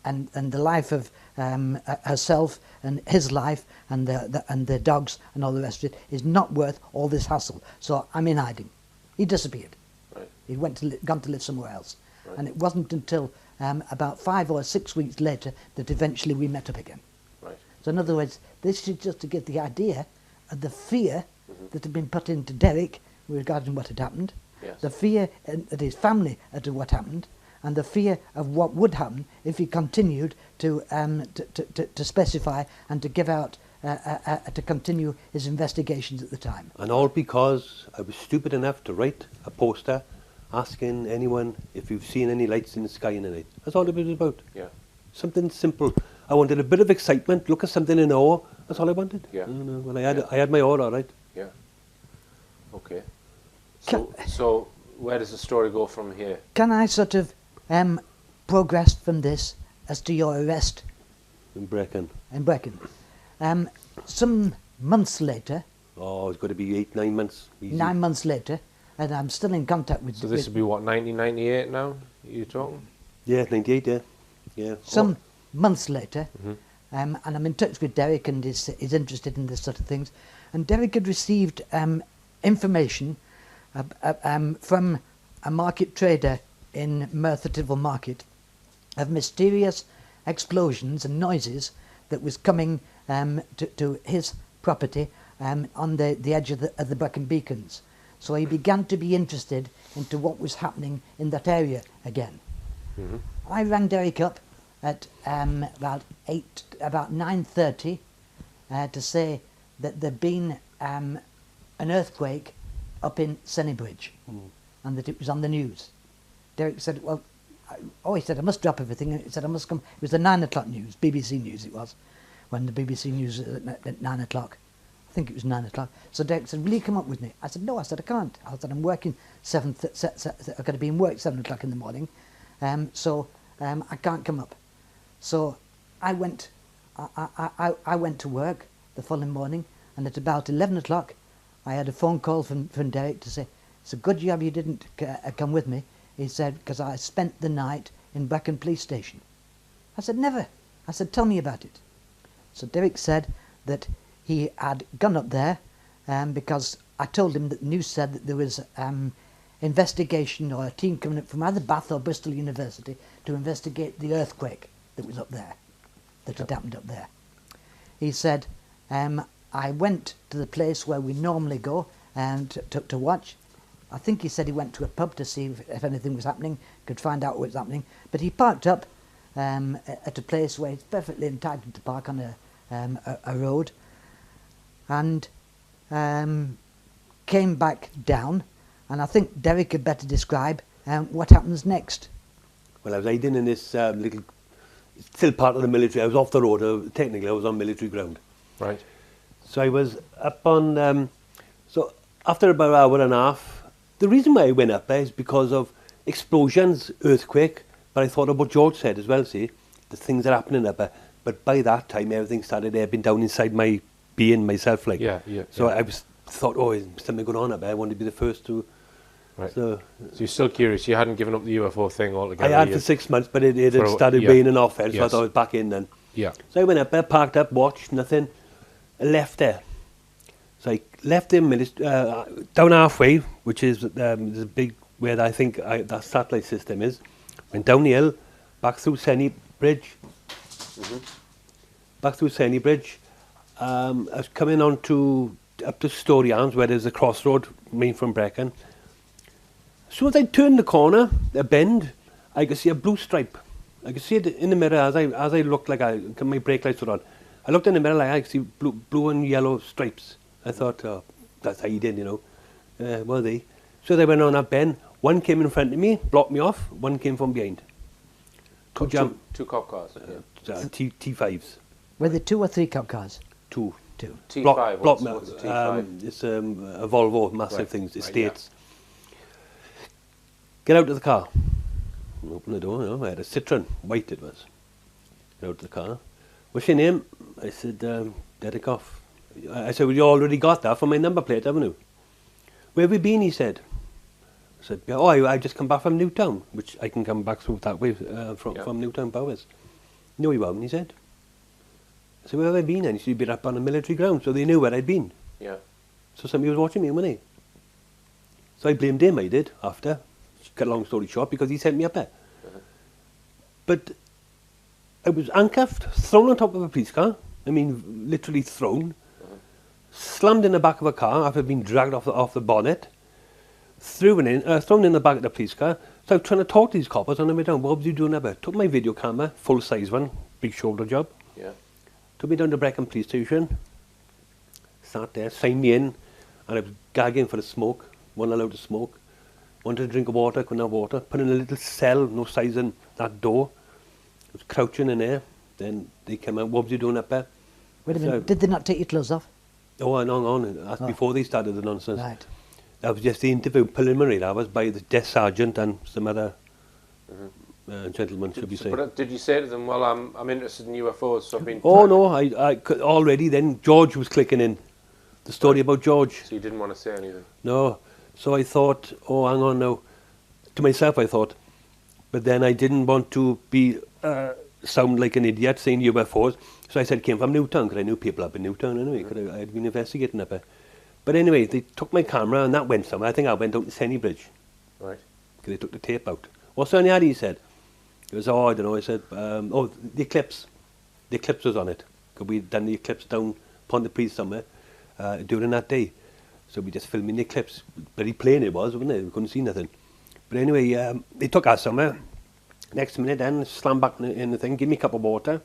Speaker 3: and the life of herself and his life and the dogs and all the rest of it is not worth all this hassle. So I'm in hiding. He disappeared.
Speaker 1: Right.
Speaker 3: He'd gone to live somewhere else.
Speaker 1: Right.
Speaker 3: And it wasn't until about 5 or 6 weeks later that eventually we met up again.
Speaker 1: Right.
Speaker 3: So in other words, this is just to get the idea of the fear that had been put into Derek regarding what had happened,
Speaker 1: Yes.
Speaker 3: the fear that his family had of what happened, and the fear of what would happen if he continued to specify and to give out, to continue his investigations at the time.
Speaker 2: And all because I was stupid enough to write a poster asking anyone if you've seen any lights in the sky in the night. That's all it was about.
Speaker 1: Yeah.
Speaker 2: Something simple. I wanted a bit of excitement, look at something in awe. That's all I wanted.
Speaker 1: Yeah.
Speaker 2: Well, I had my awe, all right.
Speaker 1: Yeah. Okay. So where does the story go from here?
Speaker 3: Can I sort of progress from this as to your arrest
Speaker 2: In Brecon.
Speaker 3: in Brecon? Some months later,
Speaker 2: Oh, it's got to be 8, 9 months. Easy.
Speaker 3: 9 months later, and I'm still in contact with...
Speaker 1: So this would be what, 1998 now? You're talking?
Speaker 2: Yeah, 98, yeah. Yeah.
Speaker 3: Some months later, and I'm in touch with Derek, and is interested in this sort of things. And Derek had received information from a market trader in Merthyr Market of mysterious explosions and noises that was coming to his property on the edge of the Brecon Beacons. So he began to be interested into what was happening in that area again. I rang Derek up at about 9:30 to say that there'd been an earthquake up in Sennybridge and that it was on the news. Derek said, well, he said, I must drop everything. He said, I must come. It was the 9 o'clock news, BBC News it was, when the BBC News at 9 o'clock. I think it was 9 o'clock. So Derek said, will you come up with me? I said, no. I said, I can't. I said, I'm working I've got to be in work 7 o'clock in the morning, so I can't come up. So I went to work the following morning, and at about 11 o'clock, I had a phone call from Derek to say, it's a good job you didn't come with me. He said, because I spent the night in Brecon Police Station. I said, never. I said, tell me about it. So Derek said that he had gone up there because I told him that the news said that there was investigation or a team coming up from either Bath or Bristol University to investigate the earthquake that was up there, that had happened up there. He said, I went to the place where we normally go to watch. I think he said he went to a pub to see if anything was happening, could find out what was happening. But he parked up at a place where he's perfectly entitled to park on a road, and came back down. And I think Derek had better describe what happens next.
Speaker 2: Well, I was hiding in this little, still part of the military. I was off the road. Technically, I was on military ground.
Speaker 1: Right.
Speaker 2: So I was up on, so after about an hour and a half, the reason why I went up there is because of explosions, earthquake, but I thought of what George said as well, see, the things that are happening up there. But by that time, everything started ebbing down inside my being, myself, like.
Speaker 1: Yeah.
Speaker 2: So I thought, oh, is something going on up there? I wanted to be the first to.
Speaker 1: Right.
Speaker 2: So
Speaker 1: you're still curious. You hadn't given up the UFO thing altogether.
Speaker 2: I had for 6 months, but it had started raining off there, so I thought I was back in then.
Speaker 1: Yeah.
Speaker 2: So I went up there, parked up, watched, nothing. I left there. So I left him down halfway, which is the big where I think that satellite system is. Went down the hill, back through Senny Bridge. Back through Senny Bridge. I was coming on up to Story Arms, where there's a crossroad, main from Brecon. As soon as I turned the corner, a bend, I could see a blue stripe. I could see it in the mirror as I looked, like my brake lights were on. I looked in the mirror, like I could see blue and yellow stripes. I thought, oh, that's how you did, you know. Were they? So they went on that bend. One came in front of me, blocked me off. One came from behind.
Speaker 1: Two cop cars.
Speaker 2: T5s.
Speaker 3: Were there 2 or 3 cop cars?
Speaker 2: 2.
Speaker 1: T5.
Speaker 2: What's
Speaker 1: a T5?
Speaker 2: It's a Volvo, massive things, estates.
Speaker 1: Yeah.
Speaker 2: Get out of the car. Open the door, you know. I had a Citroen, white it was. Get out of the car. What's your name? I said, Derek Gough. I said, well, you already got that from my number plate, haven't you? Where have you been, he said. I said, oh, I just come back from Newtown, which I can come back through that way from Newtown Powers. No, you haven't, he said. I said, where have I been? And he said, you'd been up on a military ground, so they knew where I'd been.
Speaker 1: Yeah.
Speaker 2: So somebody was watching me, wasn't he? So I blamed him, I did, after. Cut a long story short, because he sent me up there. But I was handcuffed, thrown on top of a police car. I mean, literally thrown. Slammed in the back of a car after being dragged off the bonnet. Thrown in the back of the police car. So I was trying to talk to these coppers on the way down. What was you doing up there? Took my video camera, full size one, big shoulder job.
Speaker 1: Yeah.
Speaker 2: Took me down to Brecon Police Station. Sat there, signed me in, and I was gagging for the smoke. Wasn't allowed to smoke. Wanted to drink of water, couldn't have water. Put in a little cell, no size in that door. I was crouching in there. Then they came out. What was you doing up there?
Speaker 3: Wait a minute, did they not take your clothes off?
Speaker 2: Oh, hang on. That's before they started the nonsense.
Speaker 3: Right.
Speaker 2: That was just the interview preliminary. That was by the desk sergeant and some other gentleman, should we say.
Speaker 1: But did you say to them, well, I'm interested in UFOs, so I've been...
Speaker 2: Oh, no, already then George was clicking in. The story about George.
Speaker 1: So you didn't want to say anything?
Speaker 2: No. So I thought, oh, hang on now. To myself, I thought. But then I didn't want to sound like an idiot saying UFOs. So I said, came from Newtown, because I knew people up in Newtown anyway, because I had been investigating up there. But anyway, they took my camera and that went somewhere. I think I went out to Senny Bridge.
Speaker 1: Right.
Speaker 2: Because they took the tape out. What's on the he said? It was, oh, I don't know. I said, oh, the eclipse. The eclipse was on it. Because we'd done the eclipse down Pontypridd somewhere during that day. So we just filming the eclipse. Very plain it was, wasn't it? We couldn't see nothing. But anyway, they took us somewhere. Next minute then, slammed back in the thing, give me a cup of water.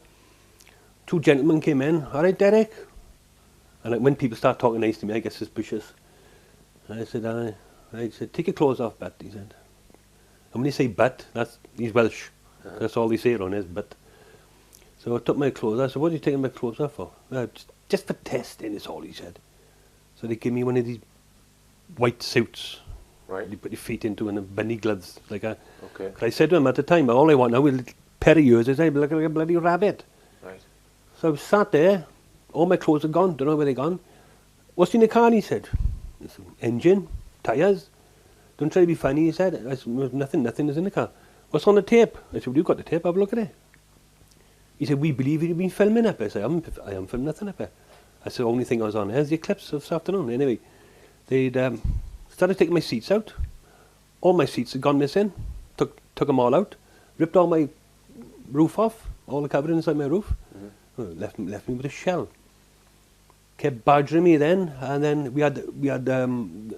Speaker 2: 2 gentlemen came in. All right, Derek? And when people start talking nice to me, I get suspicious. And I said, take your clothes off, but, he said. And when they say but, he's Welsh. That's all they say around is but. So I took my clothes off. I said, what are you taking my clothes off for? Just for testing, is all he said. So they give me one of these white suits.
Speaker 1: Right.
Speaker 2: You put your feet into and bunny gloves like that.
Speaker 1: Okay.
Speaker 2: But I said to him at the time, all I want now is a pair of ears. I said, look like a bloody rabbit.
Speaker 1: Right.
Speaker 2: So I was sat there. All my clothes are gone. Don't know where they're gone. What's in the car? He said. Engine, tyres. Don't try to be funny. He said. I said, nothing is in the car. What's on the tape? I said, well, you've got the tape. Have a look at it. He said, we believe you've been filming up. I said, I haven't filmed nothing up there. I said, the only thing I was on there is the eclipse of this afternoon. Anyway, they'd started taking my seats out. All my seats had gone missing. Took them all out. Ripped all my roof off. All the covering inside my roof. Left me with a shell. Kept badgering me then, and then we had the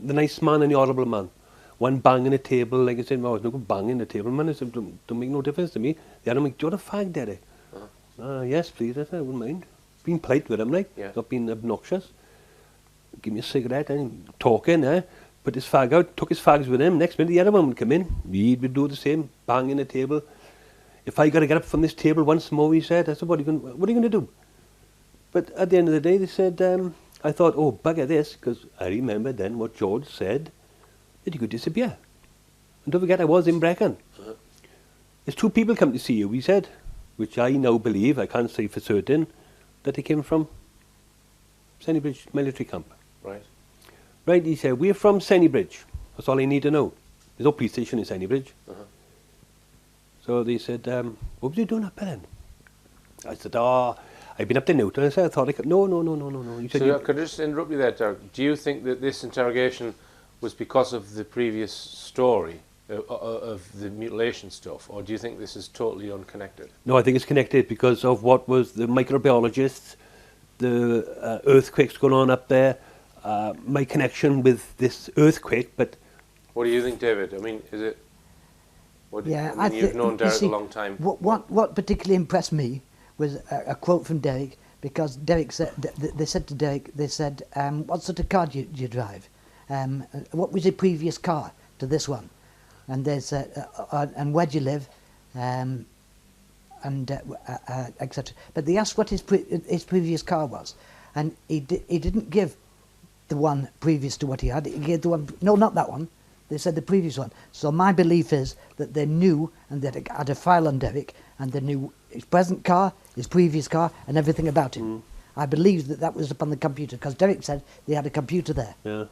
Speaker 2: nice man and the horrible man. One banging a table, like I said, well, I was no good banging the table, man. I said, don't make no difference to me. The other one, do you want a fag, Derek? Yes, please. I said, I wouldn't mind. Being polite with him, like, not being obnoxious. Give me a cigarette and talking, put his fag out, took his fags with him. Next minute, the other one would come in. He would do the same, banging the table. If I got to get up from this table once more, he said, I said, what are you going to do? But at the end of the day, they said, I thought, oh, bugger this, because I remembered then what George said, that he could disappear. And don't forget, I was in Brecon. There's 2 people come to see you, he said, which I now believe, I can't say for certain, that they came from Sennybridge military camp.
Speaker 1: Right.
Speaker 2: Right, he said, we're from Sennybridge. That's all I need to know. There's no police station in Sennybridge. So they said, what were you doing up there then? I said, I've been up to Newton. I said, I thought I could. No. He said,
Speaker 1: so could I just interrupt you there, Derek? Do you think that this interrogation was because of the previous story of the mutilation stuff, or do you think this is totally unconnected?
Speaker 2: No, I think it's connected because of what was the microbiologists, the earthquakes going on up there, my connection with this earthquake. But
Speaker 1: what do you think, David? I mean, is it? You've known Derek a long time.
Speaker 3: What particularly impressed me was a quote from Derek, because Derek said, they said to Derek, what sort of car do you drive? What was your previous car to this one? And they said, and where do you live? And etc. But they asked what his previous car was, and he didn't give the one previous to what he had. He gave the one, no, not that one. They said the previous one. So my belief is that they knew, and they had a file on Derek, and they knew his present car, his previous car, and everything about him. I believe that was upon the computer, because Derek said they had a computer there.
Speaker 2: Yeah.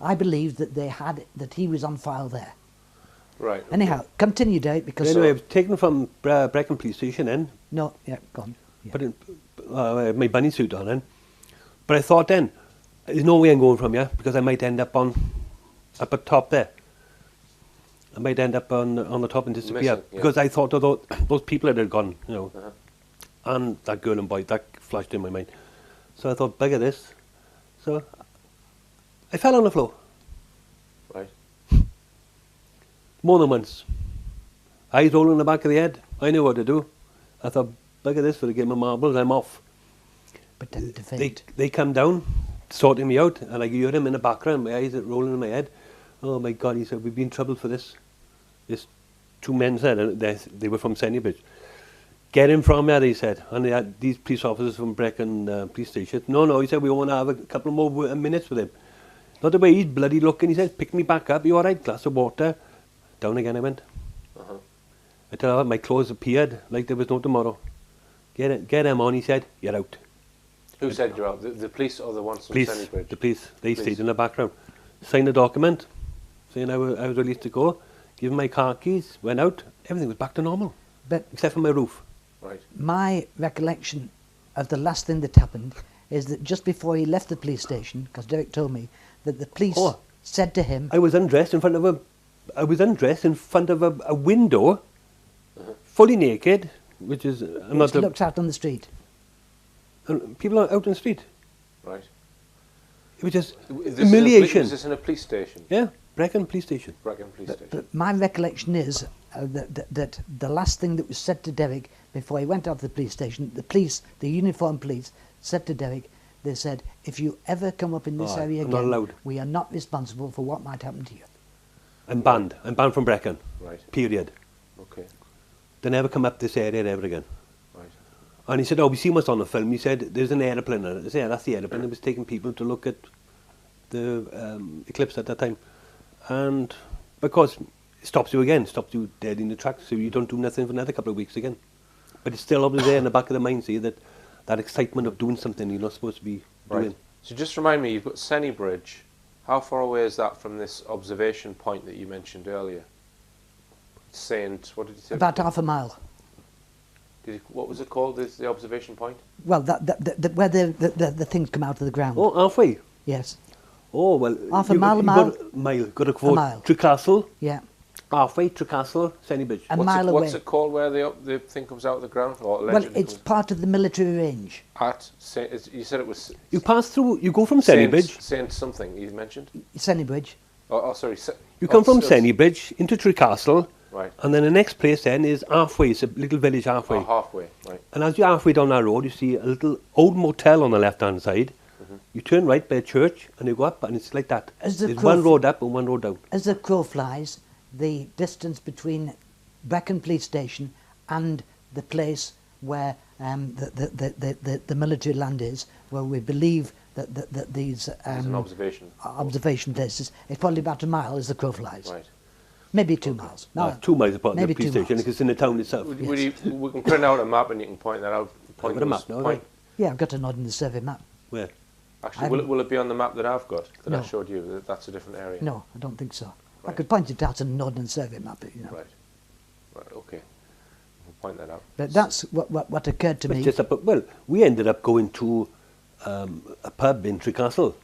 Speaker 3: I believe that he was on file there.
Speaker 1: Right.
Speaker 3: Anyhow, continue, Derek, because...
Speaker 2: Anyway, I was taken from Brecon police station then.
Speaker 3: No, yeah, go on. Yeah.
Speaker 2: Put I had my bunny suit on then. But I thought then, there's no way I'm going from here, because I might end up up at top there. I might end up on the top and disappear.
Speaker 1: Missing,
Speaker 2: because I thought of those people that had gone, you know, and that girl and boy, that flashed in my mind. So I thought, bugger this. So I fell on the floor.
Speaker 1: Right.
Speaker 2: More than once. Eyes rolling in the back of the head. I knew what to do. I thought, bugger this for the game of marbles, I'm off.
Speaker 3: But then the fate.
Speaker 2: They come down, sorting me out, and I hear him in the background, my eyes are rolling in my head. Oh my God, he said, we've been in trouble for this. This 2 men said, and they were from Sennybridge. Get him from there, they said. And they had these police officers from Brecon police station. No, he said, we want to have a couple more minutes with him. Not the way he's bloody looking. He said, pick me back up. You all right? Glass of water. Down again I went.
Speaker 1: Uh-huh.
Speaker 2: I tell her, my clothes appeared like there was no tomorrow. Get them on, he said. You're out.
Speaker 1: Who said you're out? The police or the ones from
Speaker 2: Police.
Speaker 1: Sennybridge?
Speaker 2: The police. They stayed in the background. Signed a document saying I was released to go. Give him my car keys. Went out. Everything was back to normal.
Speaker 3: But
Speaker 2: except for my roof.
Speaker 1: Right.
Speaker 3: my recollection of the last thing that happened is that just before he left the police station, because Derek told me that the police said to him,
Speaker 2: I was undressed in front of a window, fully naked, which is
Speaker 3: which looks out on the street.
Speaker 2: People are out on the street.
Speaker 1: Right.
Speaker 2: It was just
Speaker 1: Is
Speaker 2: humiliation.
Speaker 1: this in a police station?
Speaker 2: Yeah, Brecon police station.
Speaker 1: Brecon police station.
Speaker 3: But my recollection is that the last thing that was said to Derek before he went out to the police station, the uniformed police, said to Derek, they said, if you ever come up in this area
Speaker 2: I'm not
Speaker 3: again,
Speaker 2: allowed.
Speaker 3: we are not responsible for what might happen to you.
Speaker 2: I'm banned. I'm banned from Brecon.
Speaker 1: Right.
Speaker 2: Period.
Speaker 1: Okay.
Speaker 2: They never come up this area ever again.
Speaker 1: Right.
Speaker 2: And he said, oh, we see what's on the film. He said, there's an aeroplane. I said, yeah, that's the aeroplane. It was taking people to look at the eclipse at that time. And because it stops you again, stops you dead in the tracks, so you don't do nothing for another couple of weeks again. But it's still always there in the back of the mind, see, that excitement of doing something you're not supposed to be doing.
Speaker 1: Right. So just remind me, you've got Sennybridge. How far away is that from this observation point that you mentioned earlier? Saint, what did you say?
Speaker 3: About half a mile.
Speaker 1: What was it called, the observation point?
Speaker 3: Well, where the things come out of the ground.
Speaker 2: Oh, halfway?
Speaker 3: Yes.
Speaker 2: Oh, well...
Speaker 3: Half a mile, a mile?
Speaker 2: Got to quote
Speaker 3: mile.
Speaker 2: Tricastle.
Speaker 3: Yeah.
Speaker 2: Halfway, Tricastle, Sennybridge.
Speaker 3: Mile away.
Speaker 1: What's it called where the thing comes out of the ground? Or
Speaker 3: Well, it's part of the military range.
Speaker 1: You said it was...
Speaker 2: You pass through, you go from Sennybridge.
Speaker 1: Saint something you mentioned?
Speaker 3: Sennybridge.
Speaker 1: Oh, sorry.
Speaker 2: You come from Sennybridge into Tricastle.
Speaker 1: Right.
Speaker 2: And then the next place then is halfway. It's a little village halfway.
Speaker 1: Oh, halfway, right.
Speaker 2: And as you're halfway down that road, you see a little old motel on the left-hand side. You turn right by a church and you go up, and it's like that. There's one road up and one road down.
Speaker 3: As the crow flies, the distance between Brecon Police Station and the place where the military land is, where we believe that these
Speaker 1: an
Speaker 3: observation places, it's probably about a mile as the crow flies.
Speaker 1: Right.
Speaker 3: Maybe 2 miles. No,
Speaker 2: 2 miles apart from the
Speaker 3: maybe
Speaker 2: police
Speaker 3: 2
Speaker 2: station,
Speaker 3: miles.
Speaker 2: because it's in the town itself.
Speaker 1: We can print out a map and you can point that out.
Speaker 2: I've got a map now, right?
Speaker 3: Yeah, I've got an odd in the survey map.
Speaker 2: Where?
Speaker 1: Actually, will it be on the map that I've got, that I
Speaker 3: No.
Speaker 1: showed you? That's a different area.
Speaker 3: No, I don't think so. I
Speaker 1: Right.
Speaker 3: could point it out on an ordnance survey map, you know.
Speaker 1: Right. Right, okay. We'll point that out.
Speaker 3: But that's what occurred to me.
Speaker 2: Just up, well, we ended up going to a pub in Tricastle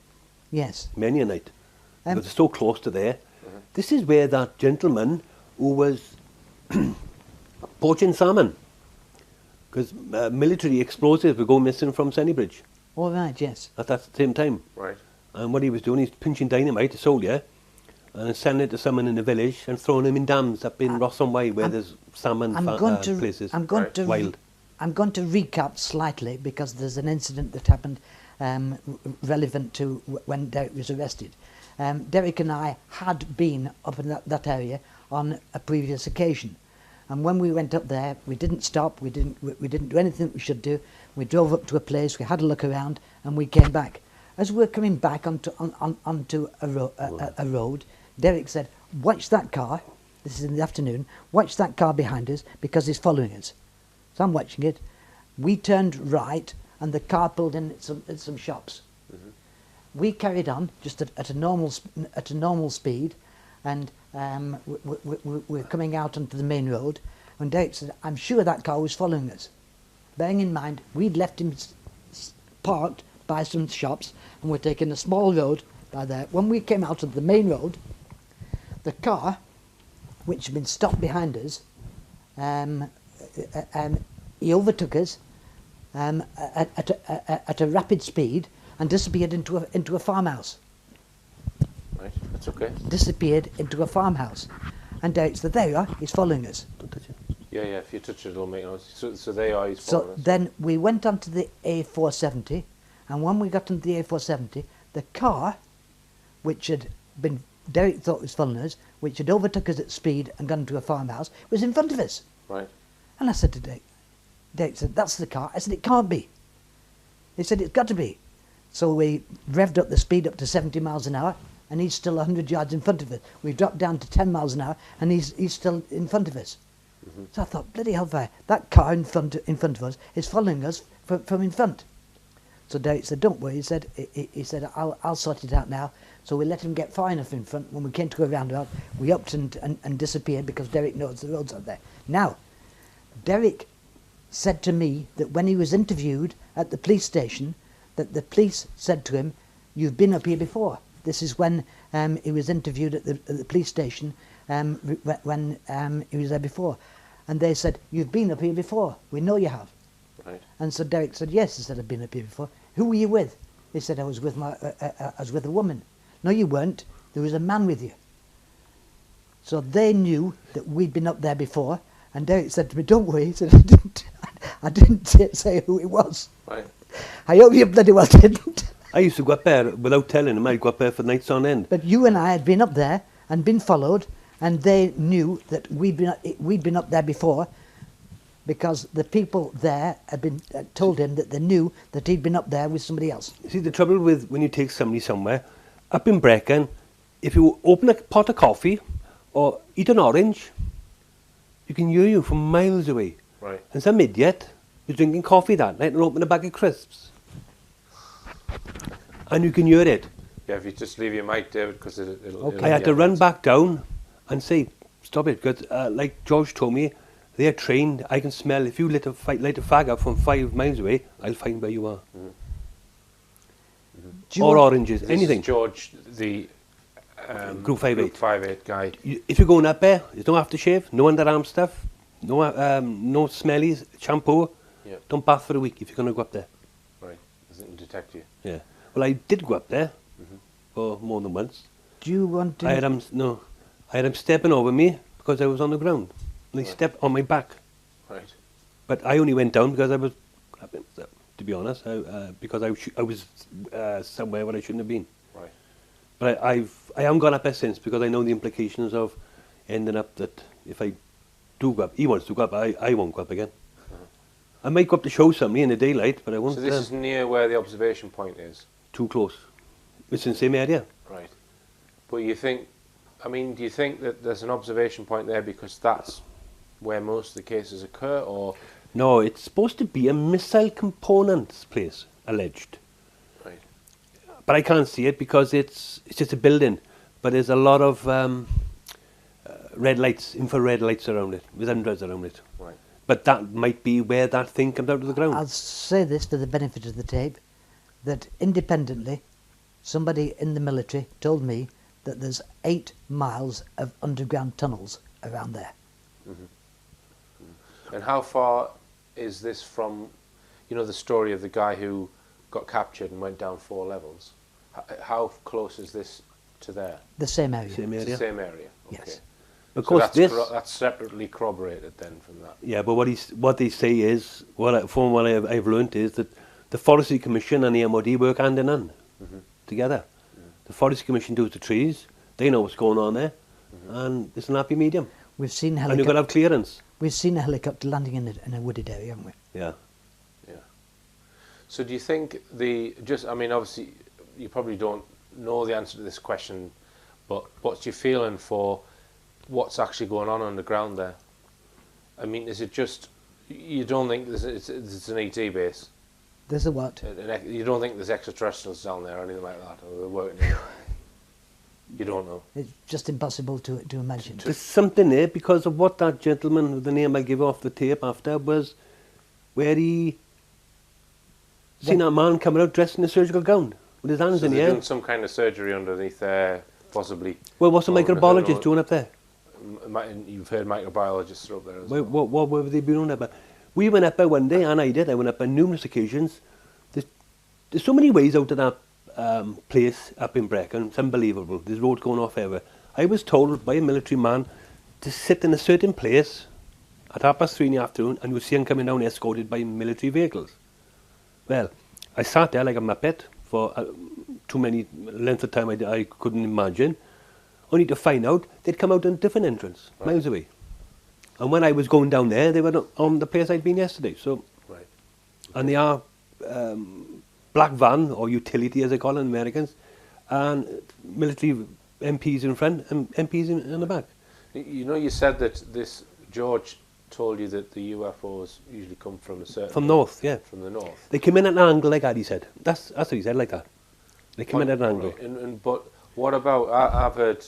Speaker 3: Yes.
Speaker 2: many a night.
Speaker 3: Um,
Speaker 2: Because it's so close to there. This is where that gentleman who was poaching salmon, because military explosives were going missing from Sennybridge
Speaker 3: All right, yes.
Speaker 2: at that same time.
Speaker 1: Right.
Speaker 2: And what he was doing, he's pinching dynamite, a soldier, and selling it to someone in the village and throwing them in dams up in Rossum Way, where there's salmon places.
Speaker 3: I'm going
Speaker 1: Right.
Speaker 3: to
Speaker 2: Wild.
Speaker 3: I'm going to recap slightly because there's an incident that happened relevant to when Derek was arrested. Derek and I had been up in that area on a previous occasion, and when we went up there, we didn't stop. We didn't do anything we should do. We drove up to a place. We had a look around, and we came back. As we were coming back onto a road, Derek said, "Watch that car." This is in the afternoon. "Watch that car behind us because he's following us." So I'm watching it. We turned right, and the car pulled in at some shops. We carried on just at a normal speed, and we're coming out onto the main road. And Derek said, "I'm sure that car was following us." Bearing in mind, we'd left him parked by some shops, and we're taking a small road by there. When we came out of the main road, the car, which had been stopped behind us, he overtook us at a rapid speed and disappeared into a farmhouse.
Speaker 1: Right, that's okay.
Speaker 3: Disappeared into a farmhouse. And Derek said, "There you are, he's following us."
Speaker 2: Don't touch it.
Speaker 1: Yeah, if you touch it, it'll make noise. So they are, he's
Speaker 3: So
Speaker 1: following us.
Speaker 3: then we went onto the A470, and when we got onto the A470, the car, which had been, Derek thought was following us, which had overtook us at speed and gone into a farmhouse, was in front of us.
Speaker 1: Right.
Speaker 3: And I said to Derek said, "That's the car." I said, "It can't be." He said, "It's got to be." So we revved up the speed up to 70 miles an hour, and he's still 100 yards in front of us. We've dropped down to 10 miles an hour, and he's still in front of us. So I thought, bloody hellfire, that car in front of us is following us from in front. So Derek said, don't worry, he said, I'll sort it out now. So we let him get far enough in front. When we came to go roundabout, we upped and disappeared because Derek knows the roads out there. Now, Derek said to me that when he was interviewed at the police station, that the police said to him, you've been up here before. This is when he was interviewed at the police station when he was there before. And they said, you've been up here before. We know you have.
Speaker 1: Right.
Speaker 3: And so Derek said, yes. He said, I've been up here before. Who were you with? He said, I was with a woman. No, you weren't. There was a man with you. So they knew that we'd been up there before. And Derek said to me, don't worry. He said, I didn't say who it was.
Speaker 1: Right.
Speaker 3: I hope you bloody well didn't.
Speaker 2: I used to go up there without telling him. I'd go up there for nights on end.
Speaker 3: But you and I had been up there and been followed, and they knew that we'd been up there before, because the people there had been told him that they knew that he'd been up there with somebody else.
Speaker 2: See, the trouble with when you take somebody somewhere, up in Brecon, if you open a pot of coffee or eat an orange, you can hear you from miles away.
Speaker 1: Right.
Speaker 2: And some idiot was drinking coffee that night and opened a bag of crisps. And you can hear it.
Speaker 1: Yeah, if you just leave your mic, David, because it'll...
Speaker 2: I had to run back down and say, stop it, because like George told me, they're trained. I can smell, if you light a fag up from 5 miles away, I'll find where you are. Or oranges,
Speaker 1: This
Speaker 2: anything.
Speaker 1: is George, the
Speaker 2: Group 5'8".
Speaker 1: Group 5'8" guy.
Speaker 2: If you're going up there, there's no aftershave, no underarm stuff, no smellies, shampoo.
Speaker 1: Yeah.
Speaker 2: Don't bath for a week if you're going to go up there.
Speaker 1: Right. Doesn't detect you.
Speaker 2: Yeah. Well, I did go up there for more than once.
Speaker 3: Do you want to...
Speaker 2: I had him stepping over me because I was on the ground. And they stepped on my back.
Speaker 1: Right.
Speaker 2: But I only went down because I was, to be honest, because I was somewhere where I shouldn't have been.
Speaker 1: Right.
Speaker 2: But I haven't gone up there since because I know the implications of ending up that if I do go up, he wants to go up, I won't go up again. I might go up to show somebody in the daylight, but I won't.
Speaker 1: So this is near where the observation point is?
Speaker 2: Too close. It's in the same area.
Speaker 1: Right. But you think, I mean, do you think that there's an observation point there because that's where most of the cases occur, or...?
Speaker 2: No, it's supposed to be a missile components place, alleged.
Speaker 1: Right.
Speaker 2: But I can't see it because it's just a building. But there's a lot of red lights, infrared lights around it, with hundreds around it.
Speaker 1: Right.
Speaker 2: But that might be where that thing comes out of the ground.
Speaker 3: I'll say this for the benefit of the tape, that independently, somebody in the military told me that there's 8 miles of underground tunnels around there.
Speaker 1: And how far is this from, you know, the story of the guy who got captured and went down 4 levels? How close is this to there?
Speaker 3: The same area.
Speaker 2: Same
Speaker 1: It's
Speaker 2: area.
Speaker 1: the same area? Okay.
Speaker 3: Yes.
Speaker 2: Of
Speaker 1: So
Speaker 2: course,
Speaker 1: that's separately corroborated then from that?
Speaker 2: Yeah, but what they say is, from what I've learnt is that the Forestry Commission and the MOD work hand in hand together. The Forestry Commission does the trees, they know what's going on there, and it's an happy medium.
Speaker 3: We've seen
Speaker 2: And you've got to have clearance.
Speaker 3: We've seen a helicopter landing in a wooded area, haven't we?
Speaker 2: Yeah.
Speaker 1: Yeah. So do you think I mean, obviously, you probably don't know the answer to this question, but what's your feeling for what's actually going on the ground there? I mean, is it just, you don't think it's an ET base?
Speaker 3: There's a what?
Speaker 1: You don't think there's extraterrestrials down there or anything like that? Or they're working in You don't know?
Speaker 3: It's just impossible to imagine.
Speaker 2: There's something there because of what that gentleman, with the name I give off the tape after, was where he seen that man coming out dressed in a surgical gown with his hands in the
Speaker 1: they're
Speaker 2: air.
Speaker 1: doing some kind of surgery underneath there, possibly.
Speaker 2: Well, what's a
Speaker 1: Oh,
Speaker 2: microbiologist
Speaker 1: no.
Speaker 2: doing up there?
Speaker 1: You've heard microbiologists are up there as
Speaker 2: Well,
Speaker 1: well.
Speaker 2: what were they doing up there? We went up there one day, and I did. I went up on numerous occasions. There's so many ways out of that place up in Brecon. It's unbelievable. There's roads going off everywhere. I was told by a military man to sit in a certain place at 3:30 in the afternoon, and you'll see him coming down escorted by military vehicles. Well, I sat there like a muppet for too many length of time I couldn't imagine, only to find out they'd come out on a different entrance, miles away. And when I was going down there, they were on the place I'd been yesterday. So,
Speaker 1: Right.
Speaker 2: and they are black van, or utility as they call it in Americans, and military MPs in front and MPs in the back.
Speaker 1: You know, you said that this George told you that the UFOs usually come from a certain...
Speaker 2: From north, yeah.
Speaker 1: From the north.
Speaker 2: They come in at an angle like that, he said. That's what he said, like that. They come in at an angle.
Speaker 1: Right. But what about... I've heard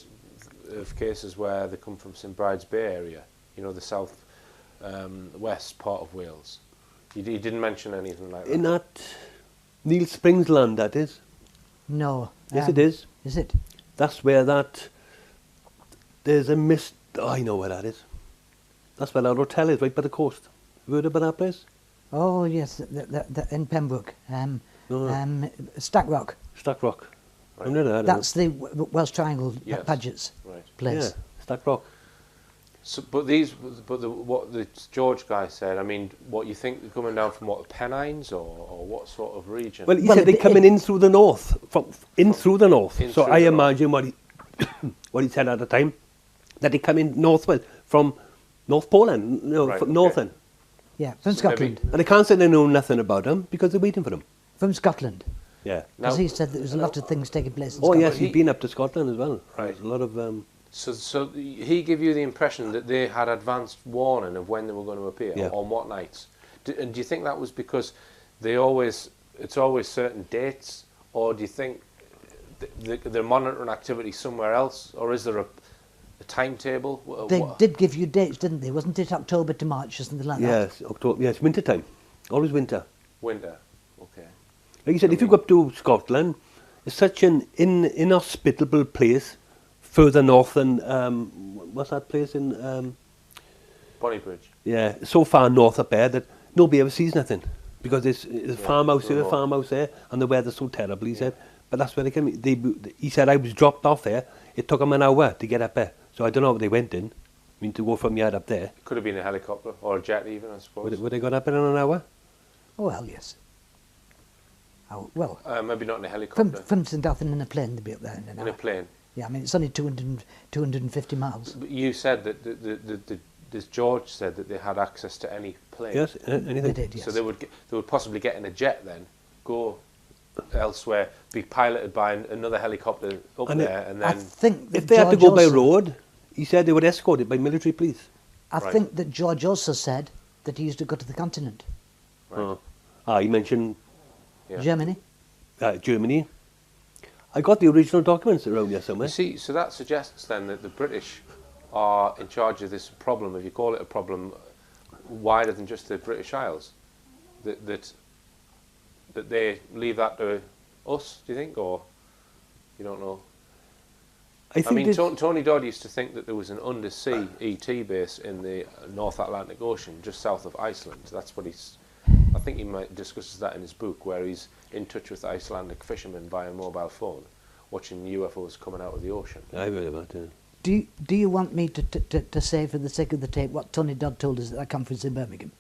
Speaker 1: of cases where they come from St Bride's Bay area, you know, the south west part of Wales. You didn't mention anything like that.
Speaker 2: In that Neil Springs land, that is.
Speaker 3: No.
Speaker 2: Yes, it is.
Speaker 3: Is it?
Speaker 2: That's where that... There's a mist... Oh, I know where that is. That's where that hotel is, right by the coast. Have you heard about that place?
Speaker 3: Oh, yes, in Pembroke. Stack Rock.
Speaker 2: Stack Rock.
Speaker 1: Right.
Speaker 2: I've never heard of
Speaker 3: That's the Welsh Triangle
Speaker 1: Yes.
Speaker 3: Paget's
Speaker 1: Right.
Speaker 3: place.
Speaker 2: Yeah, Stack Rock.
Speaker 1: So, what the George guy said, I mean, what you think they're coming down from, what, the Pennines or what sort of region?
Speaker 2: Well, he
Speaker 3: Well,
Speaker 2: said they're coming in through the north. Through the north.
Speaker 1: In
Speaker 2: So
Speaker 1: through
Speaker 2: I
Speaker 1: the
Speaker 2: imagine what he said at the time, that they come in northwest from North Poland,
Speaker 1: Right,
Speaker 2: from northern.
Speaker 3: Yeah, from
Speaker 1: So maybe-
Speaker 3: Scotland.
Speaker 2: And they can't say they know nothing about them because they're waiting for them.
Speaker 3: From Scotland.
Speaker 2: Yeah.
Speaker 3: Because
Speaker 1: Now-
Speaker 3: he said there was a lot of things taking place in
Speaker 2: Oh
Speaker 3: Scotland.
Speaker 2: yes,
Speaker 1: he-
Speaker 2: he's been up to Scotland as well.
Speaker 1: Right.
Speaker 2: There's a lot of...
Speaker 1: So he gave you the impression that they had advanced warning of when they were going to appear,
Speaker 2: Yeah.
Speaker 1: on what nights. And do you think that was because it's always certain dates, or do you think they're monitoring activity somewhere else, or is there a timetable?
Speaker 3: They did give you dates, didn't they? Wasn't it October to March or something like that?
Speaker 2: yes, October. Yes, winter time. Always winter.
Speaker 1: Winter, okay.
Speaker 2: Like you said, if you go up to Scotland, it's such an inhospitable place, further north than what's that place in?
Speaker 1: Bonnybridge.
Speaker 2: Yeah, so far north up there that nobody ever sees nothing because it's a farmhouse here, a
Speaker 1: remote.
Speaker 2: farmhouse there, and the weather's so terrible. He said, but that's where they came. He said I was dropped off there. It took them an hour to get up there, so I don't know if they went in. I mean, to go from yard up there.
Speaker 1: Could have been a helicopter or a jet, even, I suppose.
Speaker 2: Would they got up in an hour?
Speaker 3: Oh, well, yes. Oh, well,
Speaker 1: Maybe not in a helicopter.
Speaker 3: from St Athan in a plane, they'd be up there in an
Speaker 1: in
Speaker 3: hour.
Speaker 1: a plane.
Speaker 3: Yeah, I mean, it's only 250 miles.
Speaker 1: But you said that this George said that they had access to any plane.
Speaker 2: Yes, anything.
Speaker 3: They did, yes.
Speaker 1: So they would possibly get in a jet then, go elsewhere, be piloted by another helicopter up
Speaker 2: And
Speaker 1: there, and
Speaker 3: I
Speaker 1: then
Speaker 3: think that
Speaker 2: If they had to
Speaker 3: George
Speaker 2: go by
Speaker 3: also-
Speaker 2: road, he said they would escort it by military police.
Speaker 3: I
Speaker 1: Right.
Speaker 3: think that George also said that he used to go to the continent,
Speaker 1: Right.
Speaker 2: He mentioned
Speaker 1: Yeah.
Speaker 3: Germany.
Speaker 2: Germany. I got the original documents around here somewhere.
Speaker 1: You see, so that suggests then that the British are in charge of this problem, if you call it a problem, wider than just the British Isles. That they leave that to us, do you think, or you don't know?
Speaker 2: I
Speaker 1: I
Speaker 2: think
Speaker 1: mean,
Speaker 2: it's-
Speaker 1: Tony Dodd used to think that there was an undersea ET base in the North Atlantic Ocean, just south of Iceland. That's what he's... I think he might discusses that in his book, where he's in touch with Icelandic fishermen via mobile phone, watching UFOs coming out of the ocean.
Speaker 2: I've heard about it.
Speaker 3: Do you want me to say, for the sake of the tape, what Tony Dodd told us at that conference in Birmingham?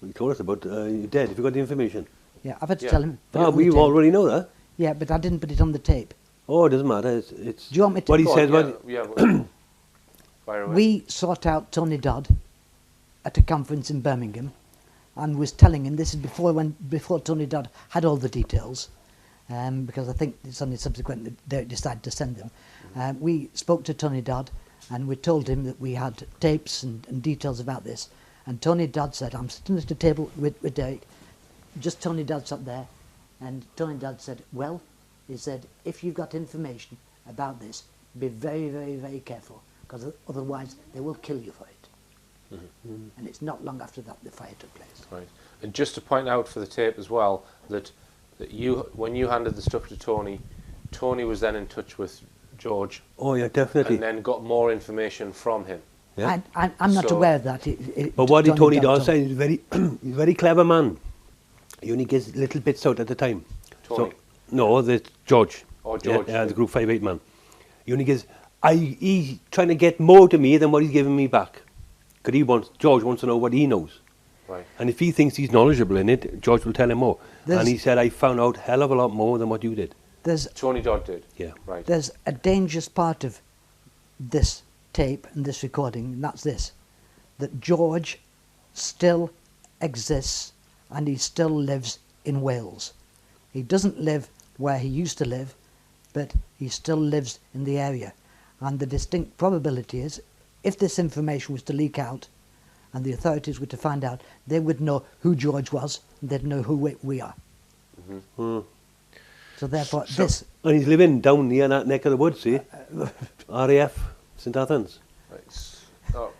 Speaker 2: He told us about your dad. Have you got the information?
Speaker 3: Yeah, I've had to
Speaker 1: Yeah.
Speaker 3: tell him. put it on the
Speaker 2: We
Speaker 3: tape.
Speaker 2: already know that.
Speaker 3: Yeah, but I didn't put it on the tape.
Speaker 2: Oh, it doesn't matter. It's
Speaker 3: Do you want me to-
Speaker 2: what he
Speaker 1: Go on,
Speaker 2: said?
Speaker 1: yeah, well, fire away.
Speaker 3: We sought out Tony Dodd at a conference in Birmingham and was telling him, this is before Tony Dodd had all the details, because I think it's only subsequent that Derek decided to send them. We spoke to Tony Dodd and we told him that we had tapes and details about this. And Tony Dodd said, I'm sitting at a table with Derek, just Tony Dodd sat there, and Tony Dodd said, well, he said, if you've got information about this, be very, very, very careful, because otherwise they will kill you for it. And it's not long after that the fire took place.
Speaker 1: Right. And just to point out for the tape as well, that you, when you handed the stuff to Tony, Tony was then in touch with George,
Speaker 2: Oh yeah, definitely.
Speaker 1: and then got more information from him.
Speaker 2: Yeah.
Speaker 3: I'm not
Speaker 1: So-
Speaker 3: aware of that.
Speaker 2: But what Tony
Speaker 3: Dodd
Speaker 2: does say, he's very, he's a very clever man. He only gives little bits out at a time.
Speaker 1: Tony?
Speaker 2: No, the George.
Speaker 1: Oh, George.
Speaker 2: Yeah, the Group 58 man. He only gives. He's trying to get more to me than what he's giving me back. Because George wants to know what he knows.
Speaker 1: Right.
Speaker 2: And if he thinks he's knowledgeable in it, George will tell him more.
Speaker 3: There's-
Speaker 2: And he said, I found out a hell of a lot more than what you did.
Speaker 1: Tony Dodd did.
Speaker 2: Yeah.
Speaker 1: Right.
Speaker 3: There's a dangerous part of this tape and this recording, and that's this, that George still exists and he still lives in Wales. He doesn't live where he used to live, but he still lives in the area. And the distinct probability is, if this information was to leak out and the authorities were to find out, they would know who George was and they'd know who we are. So therefore, this...
Speaker 2: And he's living down near that neck of the woods, see? RAF, St Athens.
Speaker 1: Right. Oh,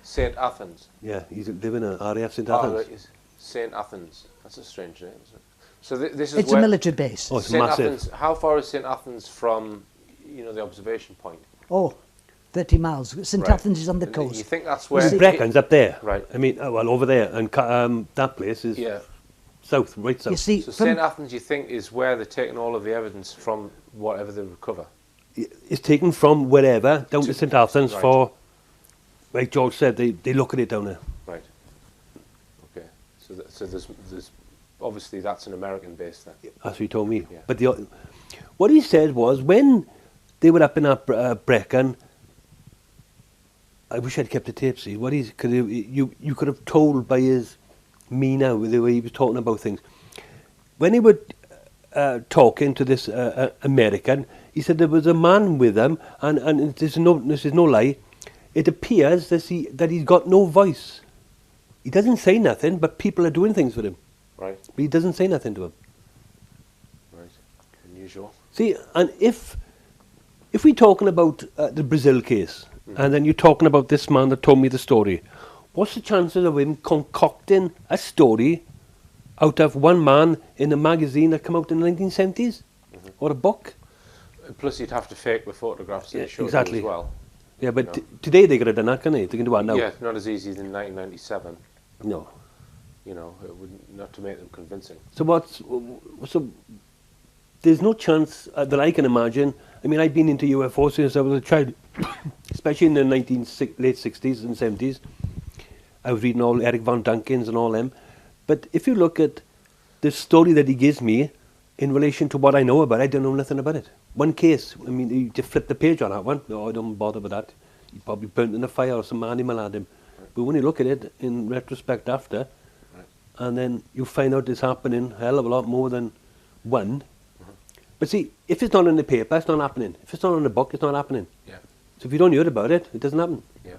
Speaker 1: St Athens.
Speaker 2: Yeah, he's living at RAF St
Speaker 1: Oh,
Speaker 2: Athens.
Speaker 1: right. St Athens. That's a strange name, isn't it? So this is
Speaker 3: It's
Speaker 1: where
Speaker 3: a military base.
Speaker 2: Oh, it's
Speaker 1: St
Speaker 2: massive.
Speaker 1: Athens. How far is St Athens from, the observation point?
Speaker 3: Oh, 30 miles. St
Speaker 1: Right.
Speaker 3: Athens is on the
Speaker 1: And
Speaker 3: coast.
Speaker 1: You think that's where?
Speaker 2: Brecken's up there.
Speaker 1: Right.
Speaker 2: I mean, well, over there. And that place is
Speaker 1: Yeah.
Speaker 2: south, right south.
Speaker 3: You see,
Speaker 1: So
Speaker 3: from,
Speaker 1: St Athens, you think, is where they're taking all of the evidence from whatever they recover?
Speaker 2: It's taken from wherever down to St Athens
Speaker 1: Right.
Speaker 2: for, like George said, they look at it down there.
Speaker 1: Right. Okay. So there's obviously that's an American base then.
Speaker 2: That's what he told me.
Speaker 1: Yeah.
Speaker 2: But what he said was, when they were up in that Brecon, I wish I'd kept the tape, see, cause you could have told by his now, the way he was talking about things. When he were talking to this American, he said there was a man with him, and this is no lie, it appears that he's got no voice. He doesn't say nothing, but people are doing things with him.
Speaker 1: Right.
Speaker 2: But he doesn't say nothing to him.
Speaker 1: Right. Unusual.
Speaker 2: See, and if we're talking about the Brazil case, and then you're talking about this man that told me the story, what's the chances of him concocting a story out of one man in a magazine that came out in the 1970s? Or a book?
Speaker 1: And plus, you'd have to fake the photographs that
Speaker 2: Yeah,
Speaker 1: they showed
Speaker 2: exactly.
Speaker 1: you as well.
Speaker 2: Yeah, but today they could have done that, can't they? They can do that now.
Speaker 1: Yeah, not as easy as in 1997.
Speaker 2: No.
Speaker 1: It would not to make them convincing.
Speaker 2: So there's no chance that I can imagine. I mean, I've been into UFOs since I was a child, especially in the late 60s and 70s. I was reading all Eric Von Dunkins and all them. But if you look at the story that he gives me in relation to what I know about it, I don't know nothing about it. One case, I mean, you just flip the page on that one. No, I don't bother with that. He probably burnt in a fire or some animal had him.
Speaker 1: Right.
Speaker 2: But when you look at it in retrospect after,
Speaker 1: Right.
Speaker 2: and then you find out it's happening a hell of a lot more than one. But see, if it's not in the paper, it's not happening. If it's not in the book, it's not happening.
Speaker 1: Yeah.
Speaker 2: So if you don't hear about it, it doesn't happen.
Speaker 1: Yeah.